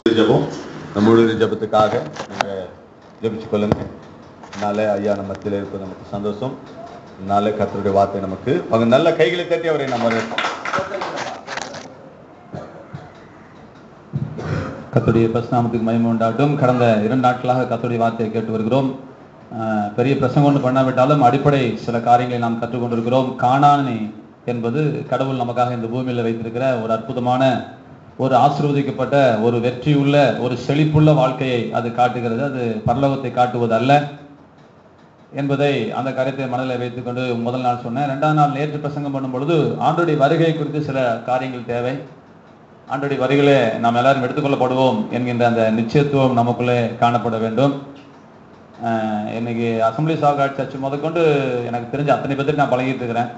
ஜெபம் நம்மளுடைய ஜெபத்துக்காக நீங்கள் ஜெபிச்சு கொள்ளுங்க. நாளே ஐயா நம்ம மத்தியில் இருப்பது நமக்கு சந்தோஷம். நாளே கர்த்தருடைய வார்த்தை நமக்கு அவங்க நல்ல கைகளை தட்டி அவரை நம்ம கர்த்தருடைய பரிசுநாமத்துக்கு மகிமை உண்டாகட்டும். கடந்த 2 நாட்களாக கர்த்தருடைய வார்த்தையை கேட்டு வருகிறோம். பெரிய பிரசங்கம் ஒன்று பண்ணாவிட்டாலும் அடிப்படை சில காரியங்களை நாம் கற்றுக்கொண்டிருக்கிறோம். கானானி என்பது கடவுள் நமக்காக இந்த பூமியில் வைத்திருக்கிற ஒரு அற்புதமான, ஒரு ஆசீர்வதிக்கப்பட்ட, ஒரு வெற்றியுள்ள, ஒரு செழிப்புள்ள வாழ்க்கையை அது காட்டுகிறது. அது பரலோகத்தை காட்டுவது அல்ல என்பதை, அந்த காரியத்தை மனதில் வைத்துக்கொண்டு முதல் நாள் சொன்னேன். 2ஆம் நாள் நேற்று பிரசங்கம் பண்ணும் பொழுது ஆண்டவருடைய வருகை குறித்து சில காரியங்கள் தேவை. ஆண்டவருடைய வருகையிலே நாம் எல்லாரும் எடுத்துக்கொள்ளப்படுவோம் என்கின்ற அந்த நிச்சயத்துவம் நமக்குள்ளே காணப்பட வேண்டும். இன்னைக்கு அசம்பிளி சாகாட் சர்ச் முதற்கொண்டு எனக்கு தெரிஞ்ச அத்தனை பேருக்கு நான் பழகிட்டு இருக்கிறேன்.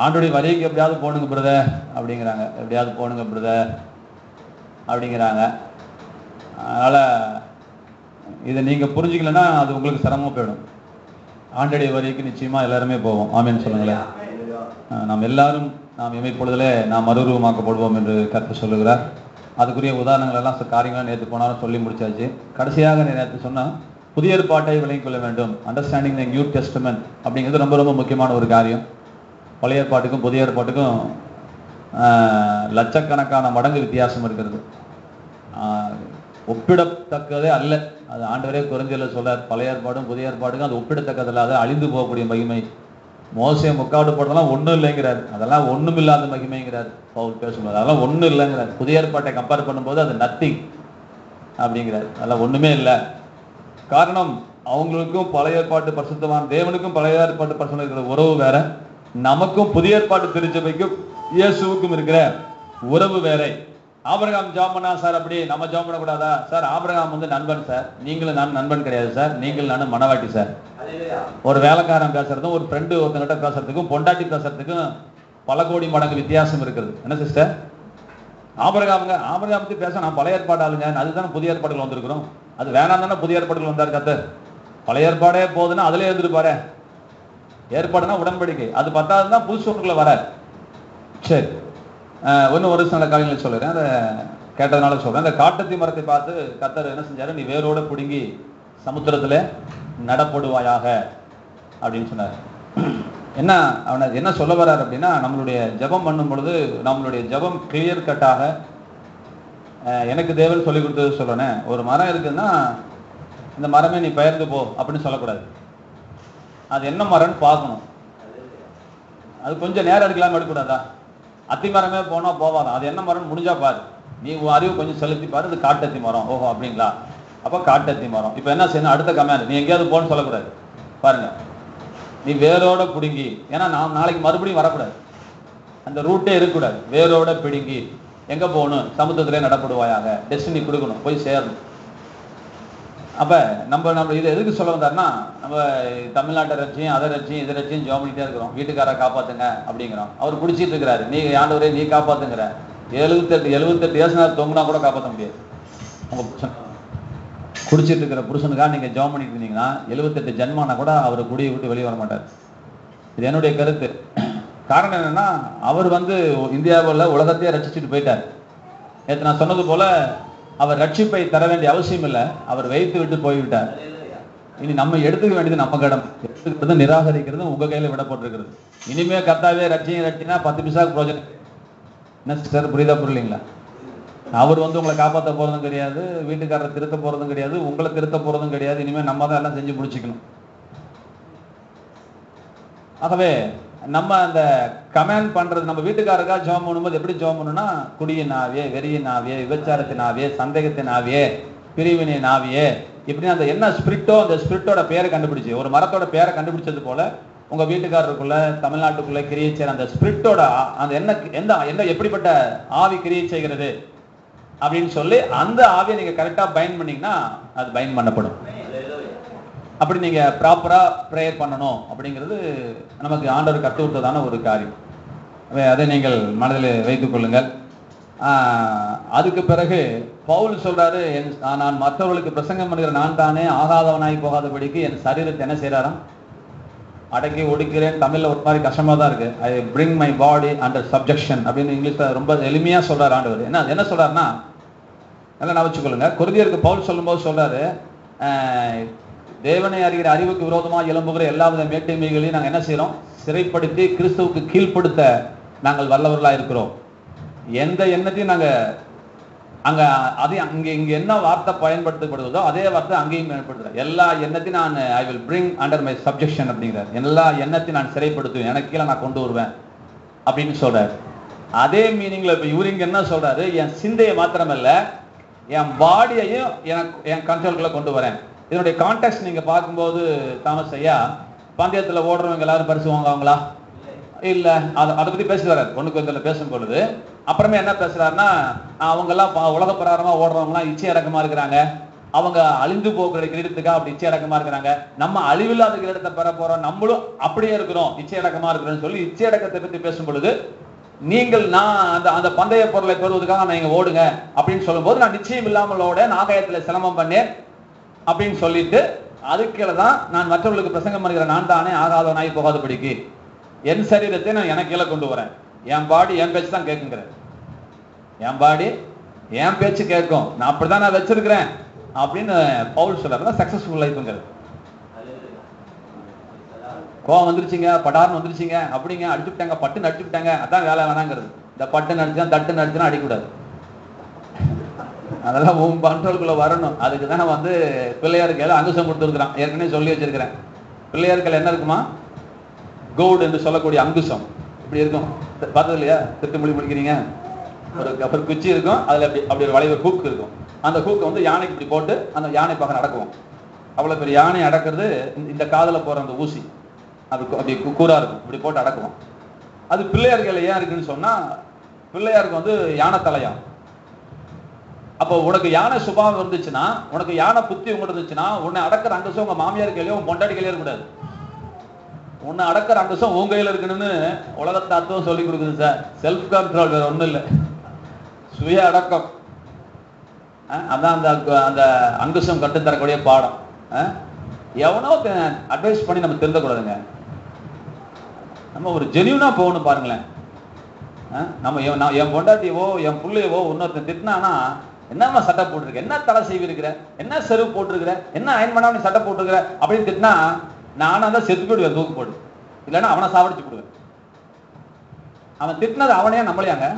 ஆண்டவருடைய வருகைக்கு எப்படியாவது போனுங்க பிரதர் அப்படிங்கிறாங்க, எப்படியாவது போனுங்க பிரதர் அப்படிங்கிறாங்க. அதனால் இதை நீங்கள் புரிஞ்சுக்கலன்னா அது உங்களுக்கு சிரமமாக போயிடும். ஆண்டவருடைய வருகைக்கு நிச்சயமாக எல்லாருமே போவோம். ஆமேன்னு சொல்லுங்களேன். நாம் எல்லாரும் நாம் இமைப்பொழுதிலே நாம் மறுரூபமாக்கப்படுவோம் என்று கர்த்தர் சொல்லுகிறார். அதுக்குரிய உதாரணங்கள் எல்லாம் சில காரியங்களாக நேற்று போனாலும் சொல்லி முடிச்சாச்சு. கடைசியாக நேற்று சொன்னால் புதிய ஏற்பாட்டை விளங்கிக் கொள்ள வேண்டும். அண்டர்ஸ்டாண்டிங் த நியூ டெஸ்டமெண்ட் அப்படிங்கிறது ரொம்ப ரொம்ப முக்கியமான ஒரு காரியம். பழைய ஏற்பாட்டுக்கும் புதிய ஏற்பாட்டுக்கும் லட்சக்கணக்கான மடங்கு வித்தியாசம் இருக்கிறது. ஒப்பிடத்தக்கதே அல்ல. அது ஆண்டவரே குறைஞ்சல சொல்றார். பழைய ஏற்பாடும் புதிய ஏற்பாடுக்கும் அது ஒப்பிடத்தக்கதில்லை. அது அழிந்து போகக்கூடிய மகிமை. மோசே முக்காடு போட்டதெல்லாம் ஒன்றும் இல்லைங்கிறார். அதெல்லாம் ஒன்றும் இல்லாத மகிமைங்கிறார் பவுல் பேசும்போது. அதெல்லாம் ஒன்றும் இல்லைங்கிறார். புதிய ஏற்பாட்டை கம்பேர் பண்ணும்போது அது நத்திங் அப்படிங்கிறார். அதெல்லாம் ஒன்றுமே இல்லை. காரணம், அவங்களுக்கும் பழைய ஏற்பாட்டு பரிசுத்தமான தேவனுக்கும் பழைய ஏற்பாட்டு பரிசுத்தம் இருக்கிற உறவு வேற, நமக்கும் புதிய ஏற்பாட்டு திருச்சபைக்கும் இயேசுவுக்கும் இருக்கிற உறவு வேற. ஆபிரகாம் ஜாம் பண்ணா சார், அப்படி நம்ம ஜாம் பண்ணக்கூடாதா சார்? ஆபிரகாம் வந்து நண்பன் சார், நீங்களும் நான் நண்பன் கிடையாது சார், நீங்கள் நானும் மனவாட்டி சார். ஒரு வேலைக்காரன் பேசுறதும் ஒரு ஃப்ரெண்டு ஒருத்தங்கிட்ட பேசுறதுக்கும் பொண்டாட்டி பேசுறதுக்கும் பல கோடி மடங்கு வித்தியாசம் இருக்கிறது. என்ன சிஸ்டர்? ஆபிரகாமுக்கு பேச நான் பழைய ஏற்பாடு ஆளுங்க, அதுதானே புதிய ஏற்பாடுகள் வந்திருக்கிறோம். அது வேணாம் தானே புதிய ஏற்பாடுகள் வந்தார் கர்த்தர். பழைய ஏற்பாடே போதுன்னா அதுல இருந்துருப்பாரு. ஏற்பாடுனா உடன்படிக்கை, அது பத்தாதுதான் புதுசு ஒன்றுக்குள்ள வர. சரி, இன்னும் ஒரு சில காரியங்களை சொல்லுறேன். அதை கேட்டதுனால சொல்றேன். அந்த காட்டத்தி மரத்தை பார்த்து கர்த்தர் என்ன செஞ்சாரு? நீ வேரோட பிடுங்கி சமுத்திரத்துல நடப்படுவாயாக அப்படின்னு சொன்னார். என்ன அவனை என்ன சொல்ல வர்றார் அப்படின்னா, நம்மளுடைய ஜெபம் பண்ணும் பொழுது நம்மளுடைய ஜெபம் கிளியர் கட்டாக, எனக்கு தேவன் சொல்லி கொடுத்தது சொல்றேன். ஒரு மரம் இருக்குன்னா இந்த மரமே நீ பெயர்ந்து போ அப்படின்னு சொல்லக்கூடாது. அது என்ன மரம்னு பார்க்கணும். அது கொஞ்சம் நேரம் எடுக்கலாம எடுக்கக்கூடாதா? அத்தி மரமே போனா போவாதான். அது என்ன மரம் முடிஞ்சா பாரு, நீ அறிவு கொஞ்சம் செலுத்தி பாரு. இது காட்டத்தி மரம். ஓஹோ அப்படிங்களா, அப்போ காட்டத்தி மரம். இப்போ என்ன செய்யணும்? அடுத்த கமெண்ட், நீ எங்கேயாவது போன்னு சொல்லக்கூடாது. பாருங்க, நீ வேரோட பிடுங்கி, ஏன்னா நாம் நாளைக்கு மறுபடியும் வரக்கூடாது, அந்த ரூட்டே இருக்கக்கூடாது. வேரோட பிடுங்கி எங்க போகணும்? சமுத்திரத்திலே நடப்படுவாயாக. டெஸ்டினி கொடுக்கணும், போய் சேரணும். அப்ப நம்ம இதை எதுக்கு சொல்ல வந்தாருன்னா, நம்ம தமிழ்நாட்டை ரட்சியும் அதை ரட்சியும் இதை ரட்சியும் ஜெபம் பண்ணிட்டே இருக்கிறோம். வீட்டுக்கார காப்பாத்துங்க அப்படிங்கிறோம். அவர் குடிச்சிட்டு இருக்கிறாரு. நீ ஆண்டவரே நீ காப்பாத்துங்கிற. 78 ஏசுனார் தொங்குனா கூட காப்பாற்ற முடியாது. உங்க புருஷன் குடிச்சிட்டு இருக்கிற புருஷனுக்காக நீங்க ஜெபம் பண்ணிட்டு இருந்தீங்கன்னா 78 ஜென்மானா கூட அவர் குடியை விட்டு வெளியே வர மாட்டார். இது என்னுடைய கருத்து. காரணம் என்னன்னா, அவர் இந்தியாவில் உலகத்தையே ரட்சிச்சுட்டு போயிட்டார். நேற்று நான் சொன்னது போல அவர் ரட்சிப்பை தர வேண்டிய அவசியம் இல்லை, அவர் வைத்து விட்டு போய்விட்டார். இனி நம்ம எடுத்துக்க வேண்டியது நம்ம கடன். எடுத்துக்கிறது நிராகரிக்கிறது உங்க கையில விடப்பட்டிருக்கிறது. இனிமே கர்த்தாவே ரட்சினா 10 பைசாக்கு ப்ராஜெக்ட். என்ன சிஸ்டர், புரியுதா புரியலீங்களா? அவர் உங்களை காப்பாற்ற போறதும் கிடையாது, வீட்டுக்காரரை திருத்த போறதும் கிடையாது, உங்களை திருத்த போறதும் கிடையாது. இனிமே நம்ம தான் எல்லாம் செஞ்சு முடிச்சுக்கணும். ஆகவே நம்ம அந்த கமெண்ட் பண்றது, நம்ம வீட்டுக்காரருக்காக ஜெபம் பண்ணும்போது எப்படி ஜெபம் பண்ணணும்னா, குடியின் ஆவியே, வெறியின் ஆவியே, விபச்சாரத்தின் ஆவியே, சந்தேகத்தின் ஆவியே, பிரிவினின் ஆவியே, இப்படி அந்த என்ன ஸ்பிரிட்டோ அந்த ஸ்பிரிட்டோட பேரை கண்டுபிடிச்சு, ஒரு மரத்தோட பேரை கண்டுபிடிச்சது போல உங்க வீட்டுக்காரருக்குள்ள, தமிழ்நாட்டுக்குள்ள கிரியை செய்யற அந்த ஸ்பிரிட்டோட அந்த என்ன எப்படிப்பட்ட ஆவி கிரியை செய்கிறது அப்படின்னு சொல்லி அந்த ஆவியை நீங்க கரெக்டா பைண்ட் பண்ணீங்கன்னா அது பைண்ட் பண்ணப்படும். அப்படி நீங்க ப்ராப்பரா ப்ரேயர் பண்ணணும் அப்படிங்கிறது நமக்கு ஆண்டவர் கற்றுக் கொடுத்ததான ஒரு காரியம். அதை நீங்கள் மனதில் வைத்துக் கொள்ளுங்கள். அதுக்கு பிறகு பவுல் சொல்றாரு, நான் மற்றவர்களுக்கு பிரசங்கம் பண்ணுகிற நான் தானே ஆகாதவனாய் போகாதபடிக்கு என் சரீரத்தை என்ன செய்யறாராம்? அடக்கி ஒடுக்கிறேன். தமிழ்ல ஒரு மாதிரி கஷ்டமா தான் இருக்கு. I bring my body under subjection அப்படின்னு இங்கிலீஷ்ல ரொம்ப எளிமையா சொல்றாரு ஆண்டவர். என்ன சொல்றாருன்னா, நல்லா நான் வச்சுக்கொள்ளுங்க. கொரிந்தியருக்கு பவுல் சொல்லும்போது சொல்றாரு, தேவனை அறிகிற அறிவுக்கு விரோதமாக எழும்புகிற எல்லாவித மேட்டிமைகளையும் நாங்கள் என்ன செய்யறோம்? சிறைப்படுத்தி கிறிஸ்துவுக்கு கீழ்ப்படுத்த நாங்கள் வல்லவர்களா இருக்கிறோம். எந்த எண்ணத்தையும் நாங்க அங்க அது இங்க என்ன வார்த்தை பயன்படுத்தப்படுவதோ அதே வார்த்தை அங்கேயும் பயன்படுத்துறேன். எல்லா எண்ணத்தையும் நான் I will bring under my subjection அப்படிங்கிறார். எல்லா எண்ணத்தையும் நான் சிறைப்படுத்துவேன், எனக்கு கீழே நான் கொண்டு வருவேன் அப்படின்னு சொல்றாரு. அதே மீனிங்ல இப்ப இவரு இங்க என்ன சொல்றாரு? என் சிந்தையை மாத்திரமல்ல, என் பாடியையும் என் கண்ட்ரோல்குள்ள கொண்டு வரேன். இதனுடைய கான்டெக்ட் நீங்க பார்க்கும்போது, தாமஸ் ஐயா, பந்தயத்துல ஓடுறவங்க எல்லாரும் பரிசு வாங்குவாங்களா? இல்ல. அதை பத்தி பேசுறாரு ஒண்ணுக்கு வந்து பேசும் பொழுது. அப்புறமே என்ன பேசுறாருன்னா, அவங்க எல்லாம் உலக பிரகாரமா ஓடுறவங்க எல்லாம் இச்சை அடக்கமா இருக்கிறாங்க, அவங்க அழிந்து போகிற கிரீடத்துக்காக அப்படி இச்சை அடக்கமா இருக்கிறாங்க, நம்ம அழிவில்லாத கிரீடத்தை பெற போறோம், நம்மளும் அப்படியே இருக்கிறோம், இச்சை அடக்கமா இருக்கிறோம்னு சொல்லி இச்சை அடக்கத்தை பத்தி பேசும் பொழுது, நீங்கள் நான் அந்த பந்தய பொருளை பெறுவதற்காக நீங்க ஓடுங்க அப்படின்னு சொல்லும் போது, நான் நிச்சயம் இல்லாமல் ஓட நாகயத்துல சிரமம் பண்ணேன் அப்படின்னு சொல்லிட்டு, அதுக்கீழே தான் நான் மற்றவர்களுக்கு பிரசங்கம் பண்ணுகிற நான் தானே ஆகாதவனாய் போகாதபடிக்கு என் சரீரத்தை நான் எனக்கு கீழே கொண்டு வரேன். என் பாடி என் பேச்சு தான் கேட்குங்கிறேன். என் பாடி என் பேச்சு கேட்கும், நான் அப்படிதான் நான் வச்சிருக்கிறேன் அப்படின்னு பவுல் சொல்றாரு. சக்சஸ்ஃபுல் லைஃப்ங்கிறது. கோவம் வந்துருச்சுங்க, படார்னு வந்துருச்சுங்க, அப்படிங்க அடிச்சுட்டாங்க, பட்டுன்னு அடிச்சுட்டாங்க, அதான் வேலை வேணாங்கிறது. இந்த பட்டுன்னு அடிச்சுனா தட்டுன்னு அடிச்சுனா அடிக்கூடாது. அதெல்லாம் உன் கண்ட்ரோலுக்குள்ள வரணும். அதுக்கு தான் நான் வந்து பிள்ளையாருக்கு அங்குசம் கொடுத்துருக்குறான். ஏற்கனவே சொல்லி வச்சிருக்கிறேன். பிள்ளையார்கள் என்ன இருக்குமா? கோல்டு என்று சொல்லக்கூடிய அங்குசம் இப்படி இருக்கும். பார்த்தது இல்லையா? திருட்டு மொழி முடிக்கிறீங்க, ஒரு குச்சி இருக்கும், அதுல அப்படி ஒரு வளைவு ஹூக் இருக்கும். அந்த ஹூக்கை வந்து யானைக்கு இப்படி போட்டு அந்த யானை பக்கம் நடக்குவோம். அவ்வளவு பெரிய யானை அடக்கிறது இந்த காதல போற அந்த ஊசி அப்படி கூரா இருக்கும், இப்படி போட்டு அடக்குவோம். அது பிள்ளையார்கள் ஏன் இருக்குன்னு சொன்னா, பிள்ளையாருக்கு வந்து யானை தலையாம். அப்போ உனக்கு யானை சுபாவம் இருந்துச்சுன்னா, உனக்கு யானை புத்தி உங்கள்கிட்ட இருந்துச்சுன்னா, உன்னை அடக்கிற அங்குசம் உங்க மாமியார் கையிலயோ உங்க பொண்டாட்டி கையிலோ இருக்கக்கூடாது. உன்னை அடக்கிற அங்குசம் உன் கையில இருக்கணும்னு உலகத்தை அர்த்தம் சொல்லி கொடுக்குது சார். செல்ஃப் கண்ட்ரோல் வேற ஒண்ணும் இல்லை, சுய அடக்கம். அதான் அந்த அங்குசம் கட்டுத்தரக்கூடிய பாடம். எவனோ அட்வைஸ் பண்ணி நம்ம திருந்தக்கூடாதுங்க. நம்ம ஒரு ஜெனியூனா போகணும். பாருங்களேன், நம்ம என் பொண்டாட்டியவோ என் பிள்ளையவோ இன்னொருத்தன் திட்டினானா, என்னம்மா சட்டை போட்டிருக்க, என்ன தலை செய்வி இருக்கிற, என்ன செருப்பு போட்டிருக்கிற, என்ன அயன் பண்ணா நீ சட்டை போட்டிருக்கிற அப்படின்னு திட்டினா, நானும் தான் செத்து போயிடுவேன், தூக்கு போடு. இல்லைன்னா அவனை சாவடிச்சு போடுவேன். அவன் திட்டினது அவனையா நம்மளையாங்க?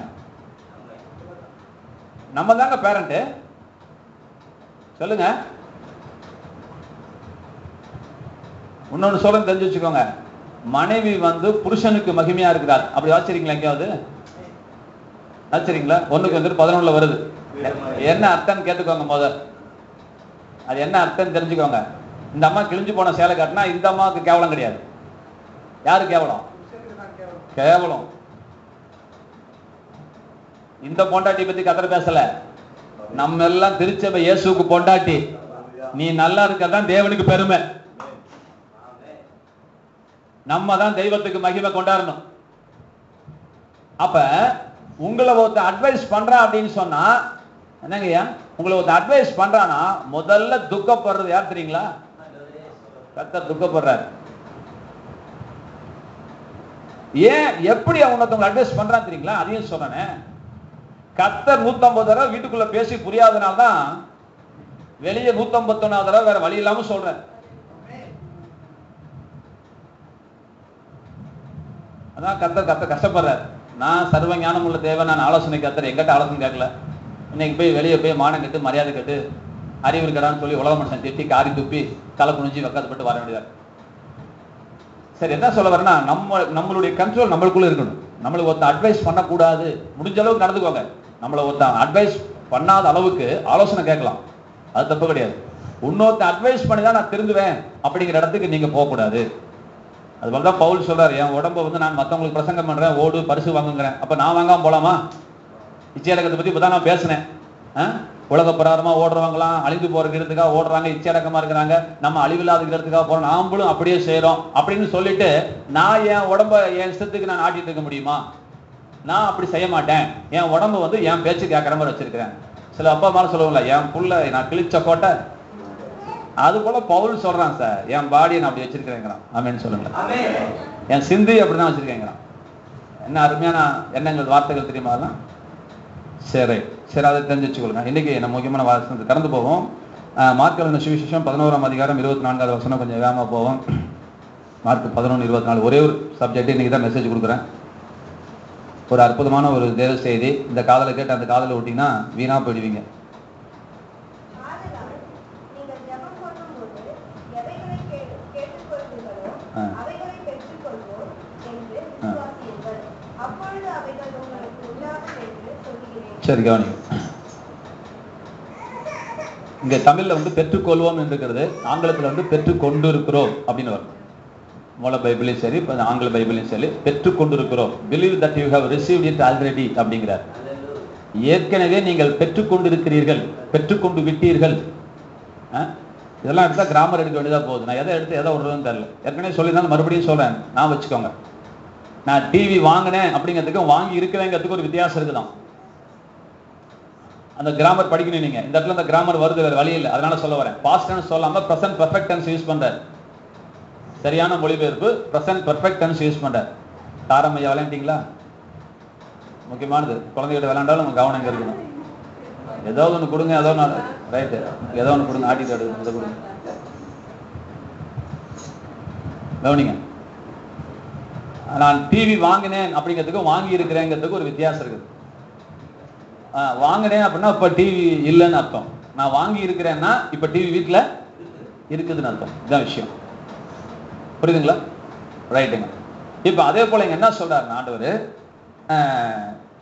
நம்ம தாங்க பேரண்ட். சொல்லுங்க. இன்னொன்னு சொல்ல தெரிஞ்சு வச்சுக்கோங்க. மனைவி வந்து புருஷனுக்கு மகிமையா இருக்கிறார். அப்படி வாசிக்கிறீங்களா? எங்கேயாவது வாசிக்கிறீங்களா? 1:11 வருது. என்ன அர்த்தம் கேட்டுக்கோங்க. முதல் அது என்ன அர்த்தம் தெரிஞ்சுக்கோங்க. இந்த அம்மா கிழிஞ்சு போன சேலை காட்டினா இந்த அம்மாவுக்கு கேவலம் கிடையாது. யாரு கேவலம்? கேவலம். இந்த பொண்டாட்டி பத்தி கதற பேசல. நம்ம எல்லாம் திருச்சபை இயேசுவுக்கு பொண்டாட்டி. நீ நல்லா இருக்கதான் தேவனுக்கு பெருமை. நம்ம தான் தெய்வத்துக்கு மகிமை கொண்டாடணும். அப்ப உங்களை ஒருத்த அட்வைஸ் பண்றா அப்படின்னு சொன்னா என்னங்கய்யா, உங்களை ஒருத்த அட்வைஸ் பண்றானா முதல்ல துக்கப்படுறது யார் தெரியுங்களா? கர்த்தர் துக்கப்படுறாரு. ஏன் எப்படி அவனொருத்தவங்க அட்வைஸ் பண்றான்னு தெரியுங்களா? அதையும் சொல்றேனே. கர்த்தர் 150 தடவை வீட்டுக்குள்ள பேசி புரியாதனால்தான் வெளியே 151 தடவை வேற வழி இல்லாம சொல்றேன். அதான் கர்த்தர் கஷ்டப்படுறாரு. நான் சர்வ ஞானம் உள்ள தேவை, நான் ஆலோசனை கர்த்தர் எங்கிட்ட ஆலோசனை கேட்கல. இன்னைக்கு போய் வெளியே போய் மானம் கட்டு மரியாதை கட்டு அறிவு இருக்கிறான்னு சொல்லி உலக மனுஷன் திட்டி காரி துப்பி தலை குனிஞ்சு வெக்காதப்பட்டு வர வேண்டியதா. சரி, என்ன சொல்ல வரேன்னா, நம்மளுடைய கண்ட்ரோல் நம்மளுக்குள்ள இருக்கணும். நம்மளுக்கு ஒருத்தன் அட்வைஸ் பண்ணக்கூடாது. முடிஞ்ச அளவுக்கு நடந்துக்கோங்க. நம்மளை ஒருத்தன் அட்வைஸ் பண்ணாத அளவுக்கு ஆலோசனை கேட்கலாம், அது தப்பு கிடையாது. இன்னொருத்தன் அட்வைஸ் பண்ணி தான் நான் திருந்துவேன் அப்படிங்கிற இடத்துக்கு நீங்க போகக்கூடாது. அது போலதான் பவுல் சொல்றாரு, என் உடம்பை வந்து நான் மற்றவங்களுக்கு பிரசங்கம் பண்றேன், ஓடு பரிசு வாங்குங்கிறேன். அப்ப நான் வாங்காம போலாமா? இச்சையடக்கத்தை பத்தி இப்பதான் நான் பேசினேன். உலக பிரகாரமா ஓடுறவங்களாம் அழிந்து போறதுக்காக ஓடுறாங்க, இச்சையடக்கமா இருக்கிறாங்க, நம்ம அழிவில்லாததுக்காக போறோம், நாமளும் அப்படியே செய்யறோம் அப்படின்னு சொல்லிட்டு நான் என் உடம்ப என் இஷ்டத்துக்கு நான் ஆட்டிட்டு இருக்க முடியுமா? நான் அப்படி செய்ய மாட்டேன். என் உடம்பு வந்து என் பேச்சு கேட்கற மாதிரி வச்சிருக்கிறேன். சில அப்பா அம்மா சொல்லுவாங்களா, என் புள்ள நான் கிழிச்ச கோட்டை, அது போல பவுல் சொல்றான், சார் என் பாடியை நான் அப்படி வச்சிருக்கிறேங்கிறான். ஆமென் சொல்லுங்க. என் சிந்தி அப்படிதான் வச்சிருக்கேங்கிறான். என்ன அருமையான எண்ணங்கள், வார்த்தைகள் தெரியுமா? சரி சரி, அதை தெரிஞ்சு வச்சுக்கொள்ளுங்க. இன்னைக்கு நம்ம முக்கியமான வாசனத்தை கடந்து போவோம். மார்க் எழுதின சுவிசேஷம் 11ஆம் அதிகாரம் 24வது வசனம். கொஞ்சம் வேகமாக போவோம். மார்க் 11:24. ஒரே ஒரு சப்ஜெக்ட் இன்னைக்கு தான் மெசேஜ் கொடுக்குறேன். ஒரு அற்புதமான ஒரு தேவ செய்தி. இந்த காதலை கேட்டு அந்த காதலை விட்டீங்கன்னா வீணா போயிடுவீங்க. சரி கவனிங்க. இங்க தமிழ்ல வந்து பெற்றுக்கொள்வோம் என்று இருக்கிறது, ஆங்கிலத்துல வந்து பெற்றுக்கொண்டு இருக்கிறோம் அப்படின்னு வரும். மூல பைபிளையும் சரி, ஆங்கில பைபிளையும் சரி, பெற்றுக்கொண்டு இருக்கிறோம். Believe that you have received it already அப்படிங்கிறார். ஏற்கனவே நீங்கள் பெற்றுக்கொண்டிருக்கிறீர்கள், பெற்றுக்கொண்டு விட்டீர்கள். இதெல்லாம் எடுத்தா கிராமர் எடுக்க வேண்டியதா போகுது. நான் எதை எடுத்து எதை விடுறதுன்னு தெரியல. ஏற்கனவே சொல்லியிருந்தாலும் மறுபடியும் சொல்றேன், நான் வச்சுக்கோங்க. நான் டிவி வாங்கினேன் அப்படிங்கிறதுக்கும் வாங்கி இருக்கிறேங்கிறதுக்கு ஒரு வித்தியாசம் இருக்குதான். அந்த கிராமர் படிக்கணும் நீங்க. இந்த இடத்துல அந்த கிராமர் வருது, வேற வழி இல்லை, அதனால சொல்ல வரேன். பாஸ்ட் டென்ஸ் சொல்லாம பிரசன்ட் பெர்ஃபெக்ட் டென்ஸ் யூஸ் பண்றார். சரியான மொழிபெயர்ப்பு பிரசன்ட் பெர்ஃபெக்ட் டென்ஸ் யூஸ் பண்றார். தாரமையா விளையாண்டீங்களா? முக்கியமானது. குழந்தைகிட்ட விளையாண்டாலும் நம்ம கவனம் எங்க இருக்கணும். ஏதோ ஒன்று கொடுங்க, ஏதோ ஒன்று ரைட்டு, ஏதோ ஒன்று கொடுங்க, ஆட்டிட்டு அதை கொடுங்க. கவனிங்க. நான் டிவி வாங்கினேன் அப்படிங்கிறதுக்கு வாங்கி இருக்கிறேங்கிறதுக்கு ஒரு வித்தியாசம் இருக்குது. வாங்கினேன் அப்படின்னா இப்ப டிவி இல்லைன்னு அர்த்தம். நான் வாங்கி இருக்கிறேன்னா இப்ப டிவி வீட்டுல இருக்குதுன்னு அர்த்தம். இதுதான் விஷயம். புரியுதுங்களா? ரைட்டுங்க. இப்ப அதே போல இங்க என்ன சொல்றாரு ஆண்டவர்?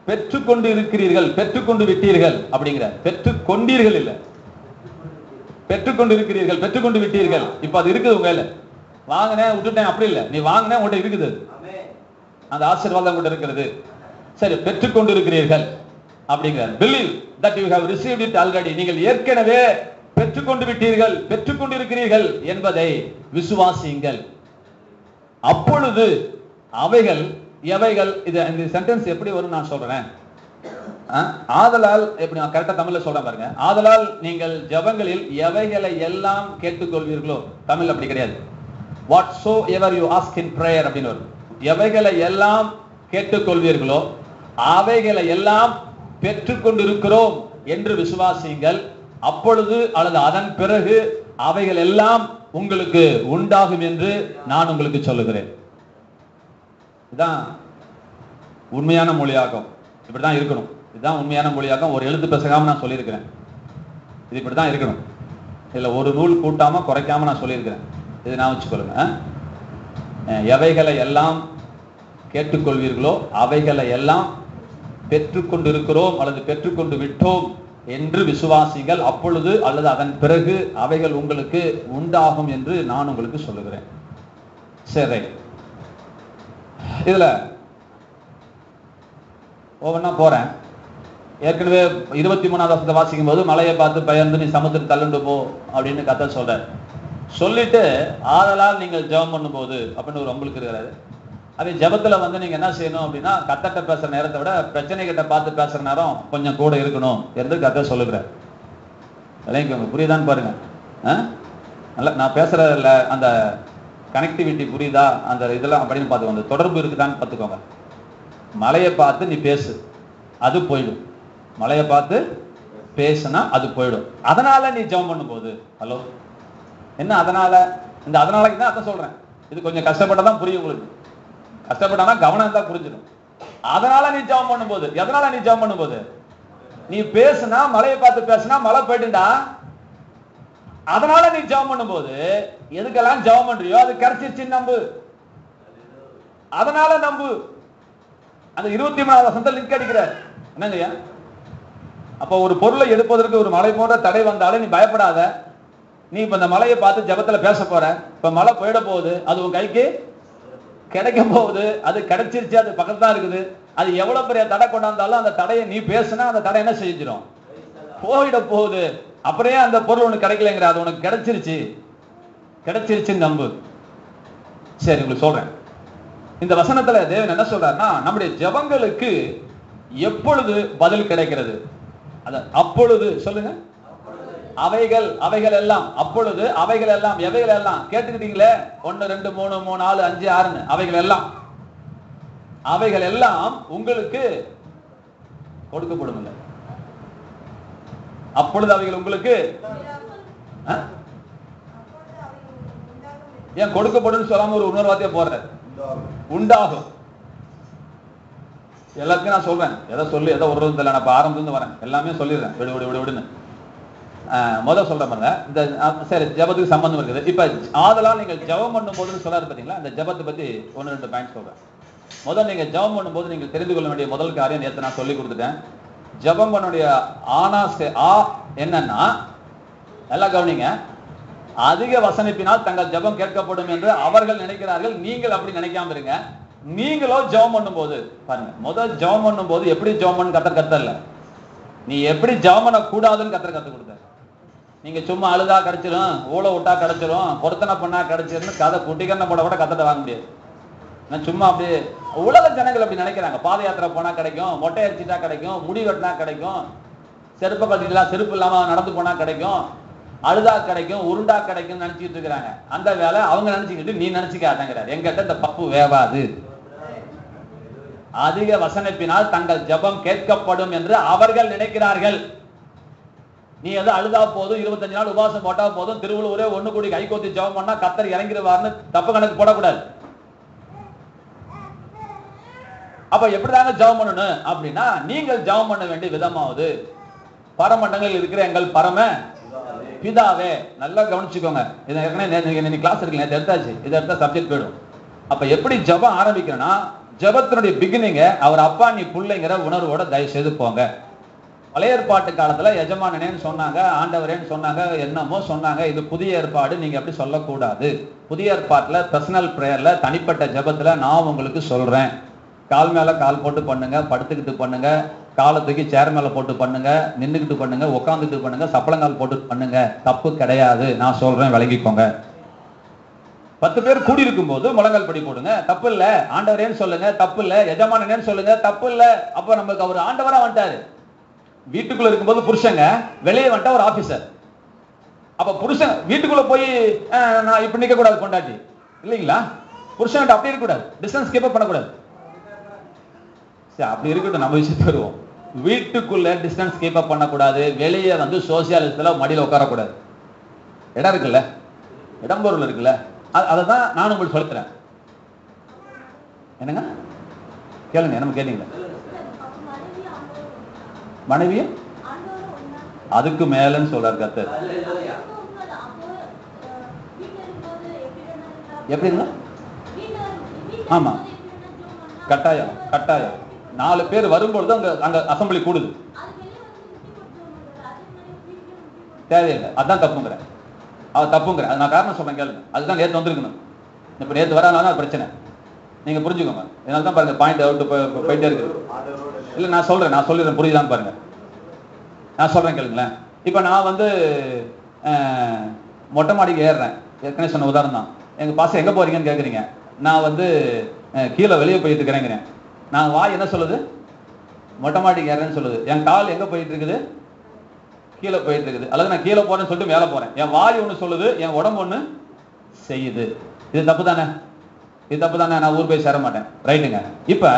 பெற்றுக்கொண்டு இருக்கிறீர்கள், பெற்றுக்கொண்டு விட்டீர்கள் அப்படிங்கிறார். பெற்றுக்கொண்டீர்கள் இல்ல, பெற்றுக்கொண்டு இருக்கிறீர்கள், பெற்றுக்கொண்டு விட்டீர்கள். இப்ப அது இருக்குது உங்க கையில. வாங்கினேன் விட்டுட்டேன் அப்படி இல்லை, நீ வாங்கினேன் உங்கள்கிட்ட இருக்குது, அந்த ஆசீர்வாதம் உங்கள்கிட்ட இருக்கிறது. சரி, பெற்றுக்கொண்டு இருக்கிறீர்கள் அப்படிங்கிறார். Believe that you have received it already. நீங்கள் ஏற்கனவே பெற்றுக்கொண்டு விட்டீர்கள், பெற்றுக்கொண்டு இருக்கிறீர்கள் என்பதை விசுவாசியுங்கள். அப்பொழுது அவைகள் எவைகள், இது இந்த சென்டென்ஸ் எப்படி வரும் நான் சொல்றேன். ஆதலால், எப்படி நான் கரெக்டா தமிழ்ல சொல்றேன் பாருங்க. ஆதலால் நீங்கள் ஜெபங்களில் எவைகளை எல்லாம் கேட்டுக்கொள்வீர்களோ, தமிழ் அப்படி கிடையாது. whatsoever you ask in prayer அப்படின்னு வரும். எவைகளை எல்லாம் கேட்டுக்கொள்வீர்களோ அவைகளை எல்லாம் பெற்றுக்கொண்டிருக்கிறோம் என்று விசுவாசியுங்கள். அப்பொழுது அல்லது அதன் பிறகு அவைகள் எல்லாம் உங்களுக்கு உண்டாகும் என்று நான் உங்களுக்கு சொல்லுகிறேன். இதுதான் உண்மையான மொழியாக்கம். இப்படிதான் இருக்கணும். இதுதான் உண்மையான மொழியாக்கம். ஒரு எழுத்து பேசாம நான் சொல்லியிருக்கிறேன். இது இப்படிதான் இருக்கணும். இதுல ஒரு நூல் கூட்டாம குறைக்காம நான் சொல்லியிருக்கிறேன். இது நான் வச்சுக்கொள்ளுங்க. எவைகளை எல்லாம் கேட்டுக்கொள்வீர்களோ அவைகளை எல்லாம் பெற்றுக்கொண்டிருக்கிறோம் அல்லது பெற்றுக்கொண்டு விட்டோம் என்று விசுவாசிகள். அப்பொழுது அல்லது அதன் பிறகு அவைகள் உங்களுக்கு உண்டாகும் என்று நான் உங்களுக்கு சொல்லுகிறேன். சரி, இதுல ஒவ்வொன்னா போறேன். ஏற்கனவே 23வது வசனத்தை வாசிக்கும் போது மலையை பார்த்து பயந்து நீ சமுத்திரம் தள்ளுண்டு போ அப்படின்னு கர்த்தர் சொல்றாரு. சொல்லிட்டு ஆதலால் நீங்கள் ஜெபம் பண்ணும் போது அப்படின்னு ஒரு உங்களுக்கு இருக்கிறாரு. அதே ஜெபத்துல வந்து நீங்க என்ன செய்யணும் அப்படின்னா, கர்த்தர்ட்ட பேசுற நேரத்தை விட பிரச்சனை கிட்ட பார்த்து பேசுற நேரம் கொஞ்சம் கூட இருக்கணும் என்று கர்த்தர் சொல்லுகிறார். விளைவிக்கோங்க, புரியுதான்னு பாருங்க. நல்லா நான் பேசுறதுல அந்த கனெக்டிவிட்டி புரியுதா, அந்த இதெல்லாம் அப்படின்னு பார்த்துக்கோங்க, அந்த தொடர்பு இருக்குதான்னு பார்த்துக்கோங்க. மலையை பார்த்து நீ பேசு, அது போயிடும். மலையை பார்த்து பேசுனா அது போயிடும். அதனால நீ ஜெபம் பண்ணும் போது, ஹலோ என்ன அதனால, இந்த அதனாலக்கு தான் அதான் சொல்றேன். இது கொஞ்சம் கஷ்டப்பட்டதான் புரியும் உங்களுக்கு. கஷ்டப்பட்டானா கவனம் தான் புரிஞ்சிடும். அதனால நீ ஜெபம் பண்ணும்போது, எதனால நீ ஜெபம் பண்ணும்போது, நீ பேசுனா மலையை பார்த்து பேசுனா மழை போயிட்டுண்டா. அதனால நீ ஜெபம் பண்ணும்போது எதுக்கெல்லாம் ஜெபம் பண்றியோ அது கிடைச்சிருச்சு நம்பு. அதனால நம்பு. அந்த 23வது வசனத்தை லிங்க் அடிக்கிறார். என்னங்கய்யா? அப்ப ஒரு பொருளை எடுப்பதற்கு ஒரு மலை போன்ற தடை வந்தாலும் நீ பயப்படாத. நீ இப்ப இந்த மலையை பார்த்து ஜெபத்துல பேச போற. இப்ப மழை போயிட போகுது, அது உன் கைக்கு கிடைக்க போகுது. அது கிடைச்சிருச்சு, அது பக்கத்துல தான் இருக்குது. அது எவ்வளவு பெரிய தடை கொண்டாந்தாலும் அந்த தடையை நீ பேசுனா அந்த தடை என்ன செஞ்சிடும், போயிட போகுது. அப்புறம் அந்த பொருள் உனக்கு கிடைக்கலங்கிற, அது உனக்கு கிடைச்சிருச்சு, கிடைச்சிருச்சுன்னு நம்பு. சரி, உங்களுக்கு சொல்றேன். இந்த வசனத்துல தேவன் என்ன சொல்றாருன்னா, நம்முடைய ஜெபங்களுக்கு எப்பொழுது பதில் கிடைக்கிறது, அத அப்பொழுது சொல்லுங்க. அவைகள், அவைகள் எல்லாம், அப்பொழுது அவைகள் எல்லாம், எவைகள் எல்லாம் கேட்டுக்கிட்டீங்களே, 1 2 3 3 4 5 6ன்னு அவைகள் எல்லாம், அவைகள் எல்லாம் உங்களுக்கு கொடுக்கப்படும். அப்பொழுது அவைகள் உங்களுக்கு ஏன் கொடுக்கப்படும் சொல்லாம ஒரு இன்னொரு வார்த்தையை போடுற உண்டாகும். எல்லாத்தையும் நான் சொல்றேன், எதை சொல்லி எதை விடுறது தெரியல. நான் இப்ப ஆரம்பத்துல வரேன், எல்லாமே சொல்லிடுறேன் விடு விடு விடு விடுன்னு. முதல் சொல்ற பாருங்க, இந்த சரி ஜபத்துக்கு சம்பந்தம் இருக்குது. இப்ப ஆதலால் நீங்கள் ஜபம் பண்ணும் போதுன்னு சொல்லாரு பாத்தீங்களா, இந்த ஜபத்தை பத்தி 1-2 பாயிண்ட் சொல்றேன். முதல் நீங்க ஜபம் பண்ணும்போது நீங்கள் தெரிந்து கொள்ள வேண்டிய முதல் காரியம் நேற்று நான் சொல்லி கொடுத்துட்டேன். ஜபம் பண்ணுடைய என்னன்னா, நல்லா கவனிங்க, அதிக வசனிப்பினால் தங்கள் ஜபம் கேட்கப்படும் என்று அவர்கள் நினைக்கிறார்கள், நீங்கள் அப்படி நினைக்காம இருங்க. நீங்களோ ஜபம் பண்ணும் போது பாருங்க, முதல் ஜபம் பண்ணும் போது எப்படி ஜபம் பண்ணு கத்தல, நீ எப்படி ஜபம் பண்ண கூடாதுன்னு கத்து கொடுத்த. நீங்க சும்மா அழுதா கிடைச்சிரும், ஊழ விட்டா கிடைச்சிரும், பொருத்தனை பண்ணா கிடைச்சிருன்னு கதை குட்டிக்கண்ண போட கூட கத்தத்தை வாங்க முடியாது. நான் சும்மா அப்படியே உலக ஜனங்கள் அப்படி நினைக்கிறாங்க. பாத யாத்திரை போனா கிடைக்கும், மொட்டை அடிச்சுட்டா கிடைக்கும், முடி வெட்டினா கிடைக்கும், செருப்பை கட்டிக்கலாம், செருப்பு இல்லாம நடந்து போனா கிடைக்கும், அழுதா கிடைக்கும், உருண்டா கிடைக்கும் நினைச்சிட்டு இருக்கிறாங்க. அந்த வேலை அவங்க நினைச்சுக்கிட்டு நீ நினைச்சுக்காதங்கிறார். எங்கிட்ட இந்த பப்பு வேவாது. அதிக வசனிப்பினால் தங்கள் ஜபம் கேட்கப்படும் என்று அவர்கள் நினைக்கிறார்கள். நீ எது அழுதா போதும், 25 நாள் உபாசம் போட்டா போதும், திருவள்ளுவரே ஒண்ணு கூடி கை கோத்தி ஜபம் பண்ணா கத்தர் இறங்கிடுவார்னு தப்பு கணக்கு போடக்கூடாது. அப்ப எப்படிதாங்க ஜபம் பண்ணணும் அப்படின்னா, நீங்கள் ஜபம் பண்ண வேண்டிய விதமாவது, பரமண்டங்களில் இருக்கிற எங்கள் பரம பிதாவே. நல்லா கவனிச்சுக்கோங்க, இதை ஏற்கனவே கிளாஸ் இருக்கு, நேற்று எடுத்தாச்சு, இதை எடுத்தா சப்ஜெக்ட் போயிடும். அப்ப எப்படி ஜபம் ஆரம்பிக்கிறேன்னா, ஜபத்தினுடைய பிகினிங்க அவர் அப்பா நீ பிள்ளைங்கிற உணர்வோட தயவு செய்து போங்க. பழைய ஏற்பாட்டு காலத்துல எஜமானனேன்னு சொன்னாங்க, ஆண்டவரேன்னு சொன்னாங்க, என்னமோ சொன்னாங்க. இது புதிய ஏற்பாடு, நீங்க அப்படி சொல்லக்கூடாது. புதிய ஏற்பாட்டுல பர்சனல் பிரேயர்ல, தனிப்பட்ட ஜபத்துல நான் உங்களுக்கு சொல்றேன், கால் மேல கால் போட்டு பண்ணுங்க, படுத்துக்கிட்டு பண்ணுங்க, காலத்துக்கு சேர் மேல போட்டு பண்ணுங்க, நின்றுக்கிட்டு பண்ணுங்க, உட்காந்துட்டு பண்ணுங்க, சப்பளங்கால் போட்டு பண்ணுங்க, தப்பு கிடையாது. நான் சொல்றேன், விளங்கிக்கோங்க. 10 பேர் கூடி இருக்கும் போது முழங்கால் படி போடுங்க, தப்பு இல்ல. ஆண்டவரேன்னு சொல்லுங்க, தப்பு இல்ல. எஜமானனேன்னு சொல்லுங்க, தப்பு இல்ல. அப்ப நமக்கு அவர் ஆண்டவரா வந்துட்டாரு. வீட்டுக்குள்ள இருக்கும்போது புருஷங்க, வெளியே வந்துட்டா ஒரு ஆபீசர். அப்ப புருஷன் வீட்டுக்குள்ள போய் நான் இப்படி நிக்க கூடாது கொண்டாட்டி இல்லைங்களா, புருஷன் அப்படி இருக்க கூடாது, டிஸ்டன்ஸ் கீப் பண்ணக்கூடாது. அப்படி இருக்கட்டும், நம்ம விஷயத்துக்கு வருவோம். வீட்டுக்குள்ள டிஸ்டன்ஸ் கீப் அப் பண்ணக்கூடாது, வெளியே வந்து சோசியலிஸ்ட்ல மடியில உட்காரக்கூடாது. இடம் இருக்குல்ல, இடம்பொருள் இருக்குல்ல, அதைதான் நான் உங்களுக்கு சொல்லித்தரேன். என்னங்க கேளுங்க, என்ன கேட்டீங்களா? மனைவியும் அதுக்கு மேலன்னு சொல்றாரு கர்த்தர். எப்படிங்க? ஆமா, கட்டாயம் கட்டாயம். 4 பேர் வரும்பொழுது அங்க அசம்பிளி கூடுது, தேவையில்லை. அதான் தப்புங்கிறேன், அவ தப்புங்கிறேன். அது நான் காரணம் சொல்றேன் கேளுங்க. அதுதான் நேற்று வந்திருக்கணும். இப்ப நேற்று வரானால அது பிரச்சனை, நீங்க புரிஞ்சுக்கோங்க. இதனால தான் பாருங்க பாயிண்ட் அவுட் போயிட்டே இருக்கு. இல்ல நான் சொல்லிடுறேன், புரியுதான்னு பாருங்க. நான் சொல்றேன் கேளுங்களேன். இப்ப நான் வந்து மொட்டை மாடிக்கு ஏறுறேன், ஏற்கனவே சொன்ன உதாரணம் தான். எங்க பாசம் எங்க போறீங்கன்னு கேக்குறீங்க. நான் வந்து கீழே வெளியே போயிட்டு இருக்கிறேங்கிறேன். நான் வாய் என்ன சொல்லுது? மொட்டை மாடிக்கு ஏறேன்னு சொல்லுது. என் கால் எங்க போயிட்டு இருக்குது? கீழே போயிட்டு இருக்குது. அல்லது நான் கீழே போறேன்னு சொல்லிட்டு மேலே போறேன். என் வாய் ஒண்ணு சொல்லுது, என் உடம்பு ஒண்ணு செய்யுது. இது தப்பு தானே? இது தப்பு தானே? நான் ஊர் போய் சேர மாட்டேன், ரைட்டுங்க. இப்ப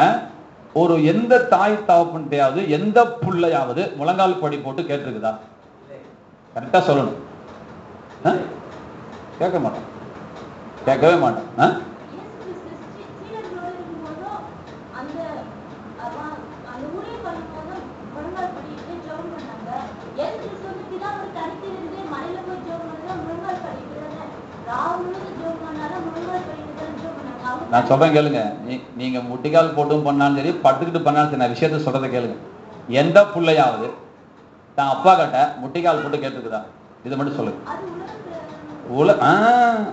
ஒரு எந்த தாய் தகப்பன்டையாவது எந்த புள்ளையாவது முழங்கால் படி போட்டு கேட்டிருக்குதா? கரெக்டா சொல்லணும். கேட்க மாட்டோம், கேட்கவே மாட்டோம். நான் சொல்றேன் கேளுங்க. நீங்க முட்டிக்கால் போட்டும் பண்ணாலும் சரி, படுத்துக்கிட்டு பண்ணாலும் சரி, நான் விஷயத்த சொல்றதை கேளுங்க. எந்த பிள்ளையாவது தான் அப்பா கிட்ட முட்டிக்கால் போட்டு கேட்டுருக்குதா? இதை மட்டும் சொல்லுங்க.